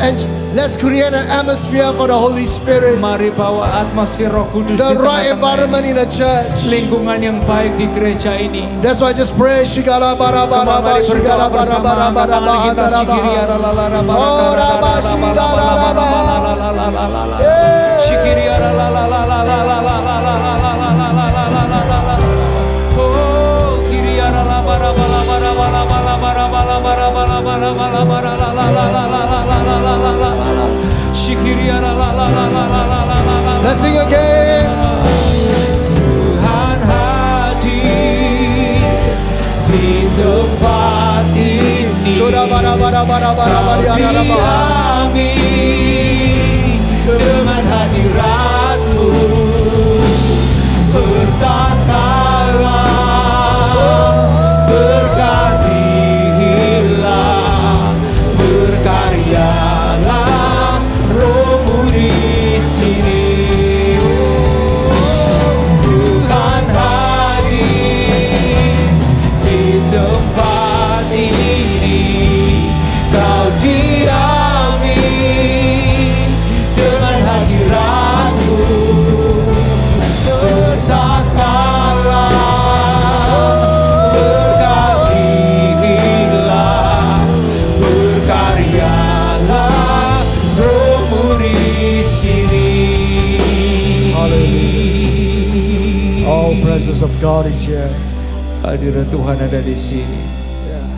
Speaker 6: create an atmosphere for the Holy Spirit.
Speaker 5: Mari bawa atmosfer Roh Kudus
Speaker 6: The
Speaker 5: di
Speaker 6: right
Speaker 5: tengah-tengah
Speaker 6: environment in the church.
Speaker 5: lingkungan yang baik di gereja ini.
Speaker 6: That's why just pray. Shigala bara bara bara.
Speaker 5: Mari berdoa
Speaker 6: Shigala bara
Speaker 5: bersama,
Speaker 6: bara
Speaker 5: angkat
Speaker 6: bara
Speaker 5: tangan kita,
Speaker 6: bara
Speaker 5: Shikiri
Speaker 6: bara.
Speaker 5: aralalala,
Speaker 6: Oh, Rabba Shidalalalaba. Yeah.
Speaker 5: Shikiri aralalala. Oh, kiri aralalala. Shikiri aralalala.
Speaker 6: Let's sing again.
Speaker 5: Tuhan hadir di tempat ini.
Speaker 6: Shoda bara bara bara bara bara
Speaker 5: Kau
Speaker 6: bara bara.
Speaker 5: diami dengan hadiratmu. Bertatalah, berkatilah, berkaryalah Roh-Mu di sini. Tuhan hadir di tempat ini. Kau diami dengan hadiratmu. Bertatalah, berkatilah, berkaryalah Roh-Mu di sini.
Speaker 6: Oh, presence of God is here.
Speaker 5: Hadirat Tuhan ada di sini.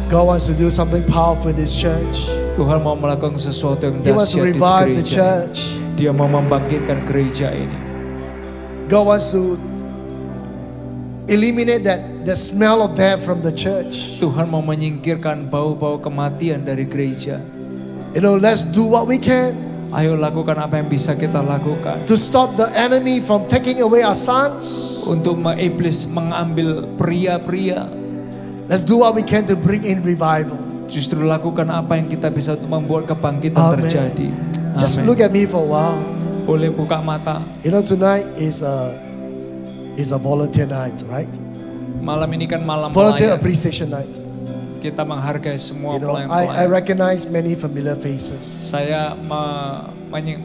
Speaker 6: God wants to do something powerful in this church.
Speaker 5: Tuhan mau melakukan sesuatu yang
Speaker 6: He wants to
Speaker 5: dahsyat di
Speaker 6: revive the
Speaker 5: gereja.
Speaker 6: church.
Speaker 5: Dia mau membangkitkan gereja ini.
Speaker 6: God wants to eliminate the smell of death from the church.
Speaker 5: Tuhan mau menyingkirkan bau-bau kematian dari gereja.
Speaker 6: You know, let's do what we can
Speaker 5: Ayo lakukan apa yang bisa kita lakukan
Speaker 6: to stop the enemy from taking away our sons.
Speaker 5: untuk iblis mengambil pria-pria.
Speaker 6: Let's do what we can to bring in revival.
Speaker 5: Justru lakukan apa yang kita bisa untuk membuat kebangkitan
Speaker 6: Amen.
Speaker 5: terjadi.
Speaker 6: Just
Speaker 5: Amin.
Speaker 6: look at me for a while.
Speaker 5: Boleh buka mata.
Speaker 6: You know, tonight is a volunteer night, right?
Speaker 5: Malam ini kan malam
Speaker 6: Volunteer
Speaker 5: pelayan.
Speaker 6: appreciation night.
Speaker 5: Kita menghargai semua
Speaker 6: You know, I
Speaker 5: pelayan-pelayan.
Speaker 6: recognize many familiar faces.
Speaker 5: Saya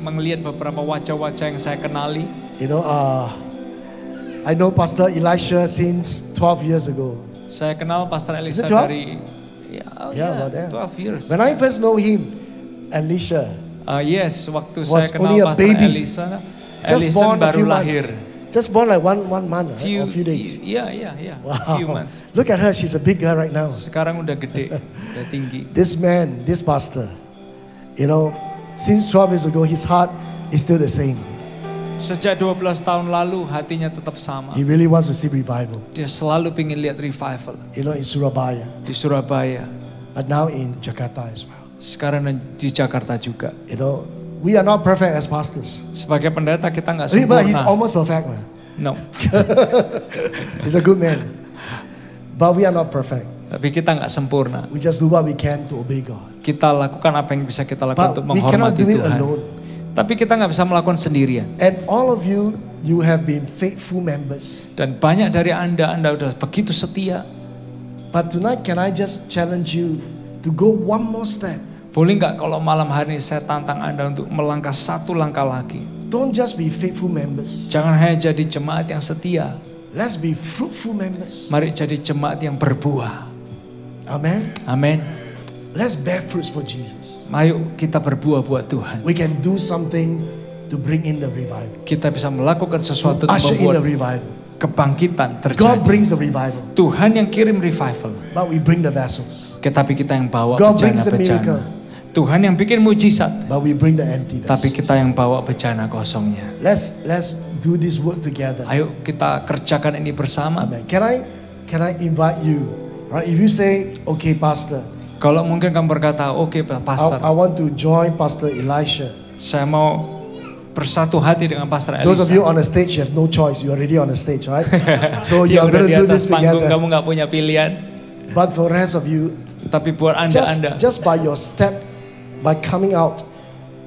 Speaker 5: melihat beberapa wajah-wajah yang saya kenali.
Speaker 6: You know, I know Pastor Elisha since 12 years ago.
Speaker 5: Saya kenal Pastor Elisa
Speaker 6: Is it 12?
Speaker 5: dari
Speaker 6: Yeah, about that.
Speaker 5: 12 years.
Speaker 6: When I first know him, Elisha
Speaker 5: Yes, waktu
Speaker 6: was
Speaker 5: saya kenal
Speaker 6: only a
Speaker 5: Pastor
Speaker 6: baby.
Speaker 5: Elisa,
Speaker 6: just
Speaker 5: Elisa
Speaker 6: born a
Speaker 5: baru
Speaker 6: few
Speaker 5: lahir.
Speaker 6: months. Just born like one month or few days.
Speaker 5: Iya.
Speaker 6: Wow.
Speaker 5: Few months.
Speaker 6: Look at her, she's a big girl right now.
Speaker 5: Sekarang udah gede, udah tinggi.
Speaker 6: This man, this pastor, you know, since 12 years ago, his heart is still the same.
Speaker 5: Sejak 12 tahun lalu hatinya tetap sama.
Speaker 6: He really wants to see revival.
Speaker 5: Dia selalu ingin lihat revival
Speaker 6: You know, in Surabaya,
Speaker 5: di Surabaya.
Speaker 6: but now in Jakarta as well.
Speaker 5: Sekarang di Jakarta juga.
Speaker 6: You know, we are not perfect as pastors.
Speaker 5: Sebagai pendeta kita nggak
Speaker 6: But he's
Speaker 5: sempurna.
Speaker 6: almost perfect, man.
Speaker 5: No.
Speaker 6: He's a good man. But we are not perfect.
Speaker 5: Tapi kita nggak sempurna.
Speaker 6: We just do what we can to obey God.
Speaker 5: Kita lakukan apa yang bisa kita lakukan
Speaker 6: But
Speaker 5: untuk
Speaker 6: we cannot
Speaker 5: menghormati
Speaker 6: do it
Speaker 5: Tuhan.
Speaker 6: alone.
Speaker 5: Tapi kita nggak bisa melakukan sendirian.
Speaker 6: And all of you, you have been faithful members.
Speaker 5: Dan banyak dari Anda udah begitu setia.
Speaker 6: But tonight, can I just challenge you to go one more step?
Speaker 5: Boleh nggak kalau malam hari ini saya tantang Anda untuk melangkah satu langkah lagi.
Speaker 6: Don't just be faithful members.
Speaker 5: Jangan hanya jadi jemaat yang setia.
Speaker 6: Let's be fruitful members.
Speaker 5: Mari jadi jemaat yang berbuah.
Speaker 6: Amen.
Speaker 5: Amin.
Speaker 6: Let's bear fruits for Jesus.
Speaker 5: Ayo kita berbuah buat Tuhan.
Speaker 6: We can do something to bring in the revival.
Speaker 5: Kita bisa melakukan sesuatu untuk
Speaker 6: Usher in the
Speaker 5: membuat
Speaker 6: revival.
Speaker 5: kebangkitan
Speaker 6: God
Speaker 5: terjadi.
Speaker 6: brings the revival,
Speaker 5: Tuhan yang kirim revival.
Speaker 6: but we bring the vessels.
Speaker 5: Tapi kita yang bawa
Speaker 6: God brings the
Speaker 5: bejana-bejana.
Speaker 6: miracle,
Speaker 5: Tuhan yang bikin mujizat.
Speaker 6: but we bring the empty
Speaker 5: Tapi
Speaker 6: vessels.
Speaker 5: kita yang bawa bejana kosongnya.
Speaker 6: Let's do this work together.
Speaker 5: Ayo kita kerjakan ini bersama.
Speaker 6: Amen. Can I invite you? Right? If you say, okay, Pastor,
Speaker 5: Kalau mungkin kamu berkata, oke Pastor,
Speaker 6: I want to join Pastor Elisha.
Speaker 5: saya mau bersatu hati dengan Pastor Elisa.
Speaker 6: Those of you on the stage, you have no choice. You're already on the stage, right? So you
Speaker 5: Yang
Speaker 6: are
Speaker 5: udah
Speaker 6: going
Speaker 5: di
Speaker 6: to do
Speaker 5: atas
Speaker 6: this
Speaker 5: panggung,
Speaker 6: together.
Speaker 5: kamu nggak punya pilihan.
Speaker 6: But for the rest of you,
Speaker 5: Tapi buat Anda,
Speaker 6: just by your step, by coming out,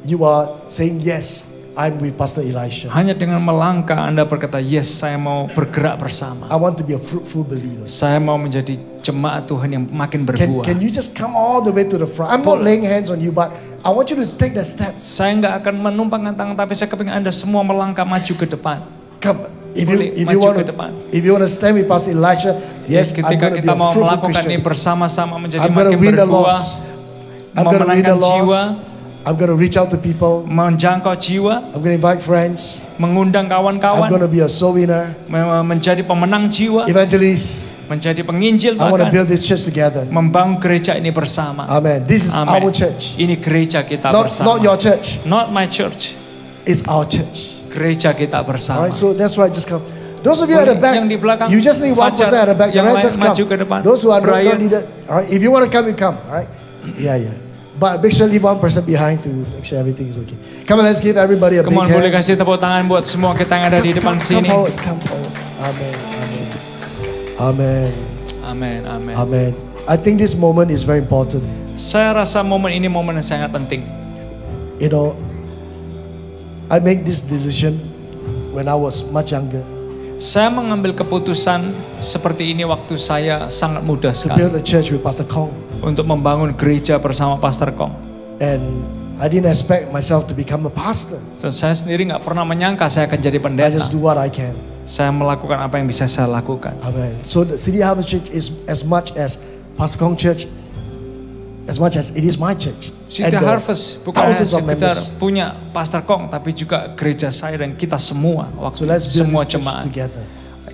Speaker 6: you are saying, yes, I'm with Pastor Elisha.
Speaker 5: hanya dengan melangkah Anda berkata, yes, saya mau bergerak bersama.
Speaker 6: I want to be a fruitful believer.
Speaker 5: Saya mau menjadi jemaat Tuhan yang makin berbuah.
Speaker 6: Can you just come all the way to the front? I'm not laying hands on you, but I want you to take the steps.
Speaker 5: Saya nggak akan menumpangkan tangan, tapi saya kepingin Anda semua melangkah maju ke depan.
Speaker 6: Come,
Speaker 5: Boleh
Speaker 6: if
Speaker 5: maju ke depan.
Speaker 6: you want to stand with Pastor Elisha, yes, I'm
Speaker 5: Ketika
Speaker 6: going to be
Speaker 5: kita
Speaker 6: a
Speaker 5: mau
Speaker 6: fruitful
Speaker 5: melakukan ini
Speaker 6: Christian.
Speaker 5: bersama-sama menjadi
Speaker 6: I'm going to
Speaker 5: makin
Speaker 6: win the
Speaker 5: berbuah,
Speaker 6: lost. I'm going to win the
Speaker 5: memenangkan jiwa,
Speaker 6: lost. I'm going to reach out to people.
Speaker 5: menjangkau jiwa,
Speaker 6: I'm going to invite friends.
Speaker 5: mengundang
Speaker 6: I'm
Speaker 5: kawan-kawan,
Speaker 6: going to be a soul winner,
Speaker 5: menjadi pemenang jiwa,
Speaker 6: evangelist.
Speaker 5: menjadi penginjil,
Speaker 6: I want to
Speaker 5: bahkan
Speaker 6: build this church together.
Speaker 5: membangun gereja ini bersama.
Speaker 6: Amen. This is
Speaker 5: Amen.
Speaker 6: our church.
Speaker 5: Ini gereja kita
Speaker 6: Not
Speaker 5: bersama.
Speaker 6: your church.
Speaker 5: Not my church.
Speaker 6: It's our church.
Speaker 5: Gereja kita
Speaker 6: All
Speaker 5: bersama.
Speaker 6: right, so that's why just come. Those of you at the back,
Speaker 5: Yang di belakang,
Speaker 6: you just need one
Speaker 5: Fajar.
Speaker 6: person at the back. The
Speaker 5: Yang
Speaker 6: rest
Speaker 5: lain
Speaker 6: just come.
Speaker 5: maju ke depan.
Speaker 6: Those who are not
Speaker 5: Brian.
Speaker 6: needed. All right, if you want to come, you come. All right. Yeah. But make sure leave one person behind to make sure everything is okay. Come on, let's give everybody a big
Speaker 5: Come on, boleh
Speaker 6: hand.
Speaker 5: kasih tepuk tangan buat semua kita yang ada di depan
Speaker 6: Come
Speaker 5: sini.
Speaker 6: forward, come forward. Amen. Amen. Amen.
Speaker 5: Amin, amin.
Speaker 6: Amen. I think this moment is very important.
Speaker 5: Saya rasa momen ini momen yang sangat penting.
Speaker 6: You know, I make this decision when I was much younger
Speaker 5: Saya mengambil keputusan seperti ini waktu saya sangat muda
Speaker 6: to
Speaker 5: sekali.
Speaker 6: build a church with Pastor Kong.
Speaker 5: Untuk membangun gereja bersama Pastor Kong.
Speaker 6: And I didn't expect myself to become a pastor.
Speaker 5: Dan saya sendiri nggak pernah menyangka saya akan jadi
Speaker 6: I
Speaker 5: pendeta.
Speaker 6: just do what I can.
Speaker 5: Saya melakukan apa yang bisa saya lakukan.
Speaker 6: Amen. So the City Harvest Church is as much as Pastor Kong Church, as much as it is my church.
Speaker 5: City
Speaker 6: And the
Speaker 5: Harvest bukan hanya
Speaker 6: thousands of
Speaker 5: sekedar
Speaker 6: members.
Speaker 5: punya Pastor Kong, tapi juga gereja saya dan kita semua.
Speaker 6: So
Speaker 5: Waktu
Speaker 6: let's build
Speaker 5: semua
Speaker 6: this church
Speaker 5: jemaat.
Speaker 6: together.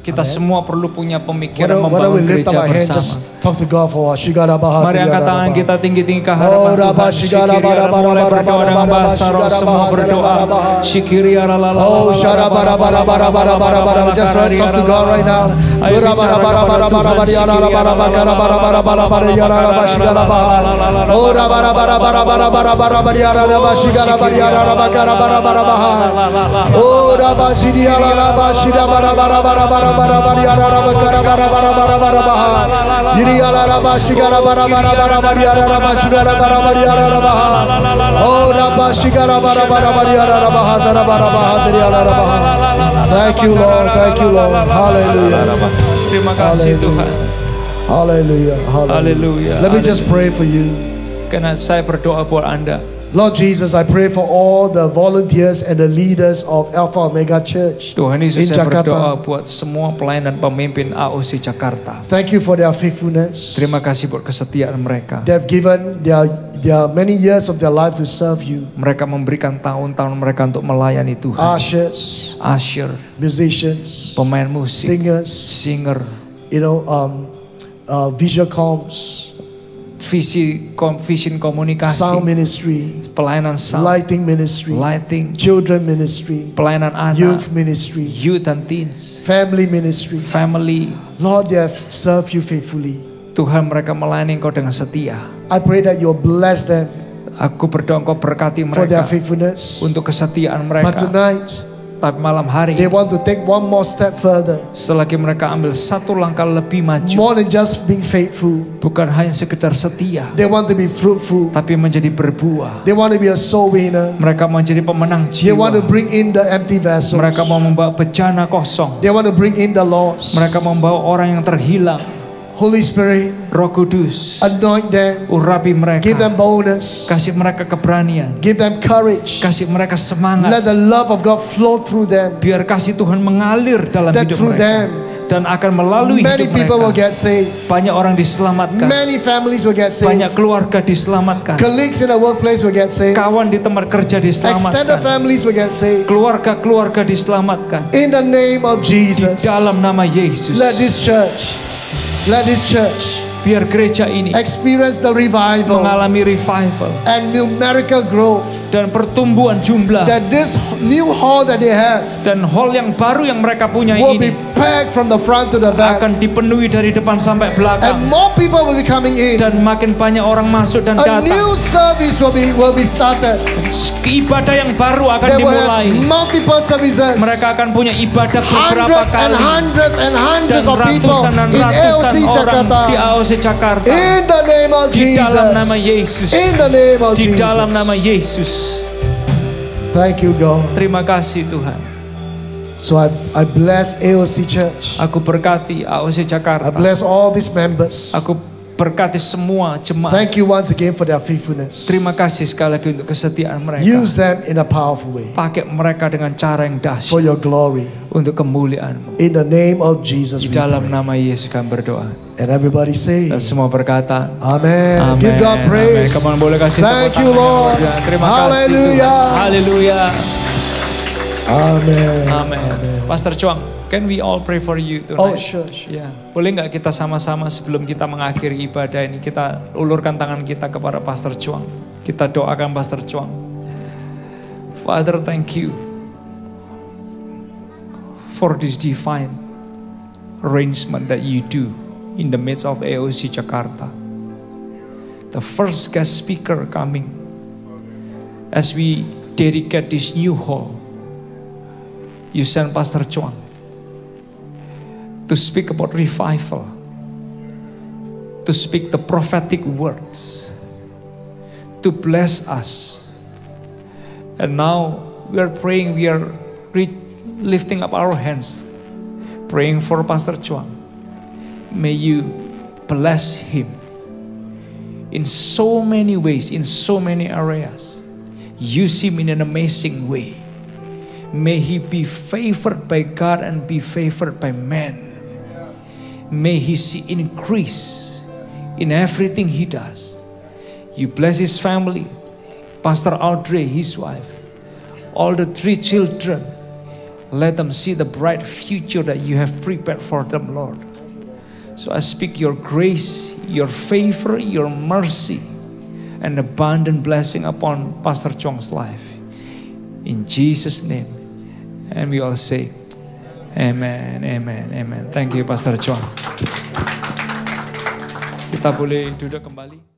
Speaker 5: Kita
Speaker 6: Amen.
Speaker 5: semua perlu punya pemikiran
Speaker 6: Why don't
Speaker 5: membangun
Speaker 6: we lift
Speaker 5: gereja
Speaker 6: up our hands,
Speaker 5: bersama.
Speaker 6: just talk to God for a while. Shigara Baha,
Speaker 5: Mari angkat
Speaker 6: Tigara
Speaker 5: tangan
Speaker 6: Baha.
Speaker 5: kita tinggi-tinggi ke
Speaker 6: Oh,
Speaker 5: hadapan
Speaker 6: Rabba,
Speaker 5: Tuhan.
Speaker 6: Shigara
Speaker 5: Syikiri
Speaker 6: Bara,
Speaker 5: Allah,
Speaker 6: Bara,
Speaker 5: mulai
Speaker 6: Bara,
Speaker 5: berdoa
Speaker 6: Bara,
Speaker 5: dengan
Speaker 6: Bara,
Speaker 5: bahasa roh,
Speaker 6: Shigara
Speaker 5: semua
Speaker 6: Baha,
Speaker 5: berdoa.
Speaker 6: Bara, Baha.
Speaker 5: Syikiri Allah, la, la, la,
Speaker 6: Oh,
Speaker 5: la,
Speaker 6: Shara
Speaker 5: la,
Speaker 6: Bara,
Speaker 5: la,
Speaker 6: Bara,
Speaker 5: la,
Speaker 6: Bara,
Speaker 5: la,
Speaker 6: Bara,
Speaker 5: la,
Speaker 6: Bara,
Speaker 5: la,
Speaker 6: Bara.
Speaker 5: la,
Speaker 6: Just
Speaker 5: la,
Speaker 6: talk to
Speaker 5: la,
Speaker 6: God
Speaker 5: la,
Speaker 6: right
Speaker 5: la,
Speaker 6: now.
Speaker 5: la. Ayo
Speaker 6: Bara,
Speaker 5: bicara
Speaker 6: Bara, Bara,
Speaker 5: kepada
Speaker 6: Bara, Bara,
Speaker 5: Tuhan.
Speaker 6: Bara, Yara,
Speaker 5: Syikiri
Speaker 6: Bara,
Speaker 5: Allah,
Speaker 6: Bara,
Speaker 5: la,
Speaker 6: Bara,
Speaker 5: la,
Speaker 6: Bara,
Speaker 5: la,
Speaker 6: Bara,
Speaker 5: la,
Speaker 6: Bara,
Speaker 5: la,
Speaker 6: Yara,
Speaker 5: la,
Speaker 6: Bara,
Speaker 5: la,
Speaker 6: Shigara
Speaker 5: la,
Speaker 6: Baha.
Speaker 5: la, la, la, la,
Speaker 6: Oh,
Speaker 5: la,
Speaker 6: Bara, Bara, Bara, Bara, Bara, Bara, Bara, Yara, Bara, Shigara, Bara, Yara, Bara, Bara, Bara, Baha. Oh, Rabba, Shidi, Ala, Rabba, Shida, Bara, Bara, Bara, Bara, Bara, Bara, Yara, Bara, Bara, Bara, Bara, Bara, Baha. Yiri, Ala, Rabba, Shigara, Bara, Bara, Bara, Bara, Yara, Rabba, Shigara, Bara, Bara, Yara, Baha. Oh, Rabba, Shigara, Bara, Bara, Bara, Yara, Rabba, Bara, Bara, Baha, Yara, Rabba. Thank you, Lord. Thank you, Lord. Hallelujah.
Speaker 5: Terima kasih Tuhan.
Speaker 6: Hallelujah.
Speaker 5: Hallelujah.
Speaker 6: Let me just pray for you.
Speaker 5: Karena saya berdoa buat Anda.
Speaker 6: Lord Jesus, I pray for all the volunteers and the leaders of Alpha Omega Church
Speaker 5: Tuhan
Speaker 6: in
Speaker 5: Yesus, saya berdoa
Speaker 6: Jakarta.
Speaker 5: buat semua pelayan dan pemimpin AOC Jakarta.
Speaker 6: Thank you for their faithfulness.
Speaker 5: Terima kasih buat kesetiaan mereka.
Speaker 6: They've given their many years of their life to serve you.
Speaker 5: Mereka memberikan tahun-tahun mereka untuk melayani Tuhan.
Speaker 6: Ushers,
Speaker 5: Usher,
Speaker 6: musicians,
Speaker 5: pemain musik,
Speaker 6: singers,
Speaker 5: singer,
Speaker 6: visual comms,
Speaker 5: vision komunikasi,
Speaker 6: sound ministry,
Speaker 5: pelayanan sound,
Speaker 6: lighting ministry,
Speaker 5: lighting,
Speaker 6: children ministry,
Speaker 5: pelayanan anak,
Speaker 6: youth ministry,
Speaker 5: youth and teens,
Speaker 6: family ministry.
Speaker 5: family.
Speaker 6: Lord, they have served you faithfully.
Speaker 5: Tuhan, mereka melayani Engkau dengan setia.
Speaker 6: I pray that you'll bless them
Speaker 5: Aku berdoa Engkau berkati
Speaker 6: for their
Speaker 5: mereka
Speaker 6: faithfulness.
Speaker 5: untuk kesetiaan
Speaker 6: But
Speaker 5: mereka.
Speaker 6: tonight,
Speaker 5: Tapi malam hari,
Speaker 6: they want to take one more step further.
Speaker 5: selagi mereka ambil satu langkah lebih maju,
Speaker 6: More than just being faithful.
Speaker 5: bukan hanya sekedar setia,
Speaker 6: They want to be fruitful.
Speaker 5: tapi menjadi berbuah.
Speaker 6: They want to be a soul winner.
Speaker 5: Mereka mau jadi pemenang
Speaker 6: They want to
Speaker 5: jiwa.
Speaker 6: bring in the empty vessels.
Speaker 5: Mereka mau membawa bejana kosong.
Speaker 6: They want to bring in the lost.
Speaker 5: Mereka mau membawa orang yang terhilang.
Speaker 6: Holy Spirit,
Speaker 5: Roh Kudus,
Speaker 6: anoint them.
Speaker 5: urapi mereka.
Speaker 6: Give them boldness.
Speaker 5: Kasih mereka keberanian.
Speaker 6: Give them courage.
Speaker 5: Kasih mereka semangat.
Speaker 6: Let the love of God flow through them.
Speaker 5: Biar kasih Tuhan mengalir dalam
Speaker 6: That
Speaker 5: hidup
Speaker 6: through
Speaker 5: mereka.
Speaker 6: them,
Speaker 5: Dan akan melalui
Speaker 6: many
Speaker 5: hidup
Speaker 6: people will
Speaker 5: mereka.
Speaker 6: get saved.
Speaker 5: Banyak orang diselamatkan.
Speaker 6: Many families will get
Speaker 5: Banyak
Speaker 6: saved.
Speaker 5: keluarga diselamatkan.
Speaker 6: Colleagues in the workplace will get saved.
Speaker 5: Kawan di tempat kerja
Speaker 6: Extended
Speaker 5: diselamatkan.
Speaker 6: families will get saved.
Speaker 5: Keluarga-keluarga diselamatkan.
Speaker 6: In the name of
Speaker 5: Di
Speaker 6: Jesus,
Speaker 5: dalam nama Yesus.
Speaker 6: let this church
Speaker 5: Biar gereja ini
Speaker 6: experience the revival
Speaker 5: mengalami revival
Speaker 6: and numerical growth.
Speaker 5: dan pertumbuhan jumlah.
Speaker 6: That this new hall that they have
Speaker 5: Dan hall yang baru yang mereka punya
Speaker 6: will be
Speaker 5: ini
Speaker 6: packed from the front to the back.
Speaker 5: akan dipenuhi dari depan sampai
Speaker 6: And
Speaker 5: belakang.
Speaker 6: more people will be coming in.
Speaker 5: Dan makin banyak orang masuk dan
Speaker 6: A
Speaker 5: datang.
Speaker 6: new service will be started.
Speaker 5: Ibadah yang baru akan
Speaker 6: They will have
Speaker 5: dimulai.
Speaker 6: multiple services.
Speaker 5: Mereka akan punya ibadah beberapa
Speaker 6: Hundreds and
Speaker 5: kali.
Speaker 6: hundreds and
Speaker 5: Dan
Speaker 6: hundreds of people
Speaker 5: ratusan dan
Speaker 6: in
Speaker 5: ratusan
Speaker 6: AOC
Speaker 5: orang
Speaker 6: Jakarta.
Speaker 5: di AOC Jakarta.
Speaker 6: In the name of
Speaker 5: Di dalam nama
Speaker 6: Jesus.
Speaker 5: Yesus.
Speaker 6: In the name of
Speaker 5: Di dalam
Speaker 6: Jesus.
Speaker 5: nama Yesus.
Speaker 6: Thank you, God.
Speaker 5: Terima kasih Tuhan.
Speaker 6: So I bless AOC Church.
Speaker 5: Aku berkati AOC
Speaker 6: I
Speaker 5: Jakarta.
Speaker 6: bless all these members.
Speaker 5: Aku berkati semua jemaat.
Speaker 6: Thank you once again for their faithfulness.
Speaker 5: Terima kasih sekali lagi untuk kesetiaan mereka.
Speaker 6: Use them in a powerful way
Speaker 5: Pakai mereka dengan cara yang
Speaker 6: for
Speaker 5: dahsyat
Speaker 6: your glory.
Speaker 5: untuk kemuliaan-Mu.
Speaker 6: In the name of Jesus
Speaker 5: Di
Speaker 6: we
Speaker 5: dalam
Speaker 6: pray.
Speaker 5: nama Yesus kami berdoa.
Speaker 6: And everybody say,
Speaker 5: Dan semua berkata,
Speaker 6: Amen.
Speaker 5: Amin.
Speaker 6: Give God praise.
Speaker 5: Amin. Kamu boleh kasih
Speaker 6: Thank
Speaker 5: tepuk
Speaker 6: you,
Speaker 5: tangan yang
Speaker 6: Lord.
Speaker 5: luar biasa. Terima kasih
Speaker 6: Hallelujah.
Speaker 5: Tuhan. Haleluya.
Speaker 6: Amen.
Speaker 5: Amin. Pastor Chuang, can we all pray for you tonight?
Speaker 6: Oh, sure.
Speaker 5: Ya, boleh nggak kita sama-sama sebelum kita mengakhiri ibadah ini, kita ulurkan tangan kita kepada Pastor Chuang. Kita doakan Pastor Chuang. Father, thank you for this divine arrangement that you do in the midst of AOC Jakarta. The first guest speaker coming as we dedicate this new hall. You send Pastor Chuang to speak about revival, to speak the prophetic words, to bless us. And now we are praying, we are lifting up our hands, praying for Pastor Chuang. May you bless him in so many ways, in so many areas. Use him in an amazing way. May he be favored by God and be favored by men. May he see increase in everything he does. You bless his family, Pastor Audrey, his wife, all the 3 children. Let them see the bright future that you have prepared for them, Lord. So I speak your grace, your favor, your mercy, and abundant blessing upon Pastor Chuang's life. In Jesus' name. And we all say, Amen, Amen, Amen. Thank you, Pastor Chuang. Kita boleh duduk kembali.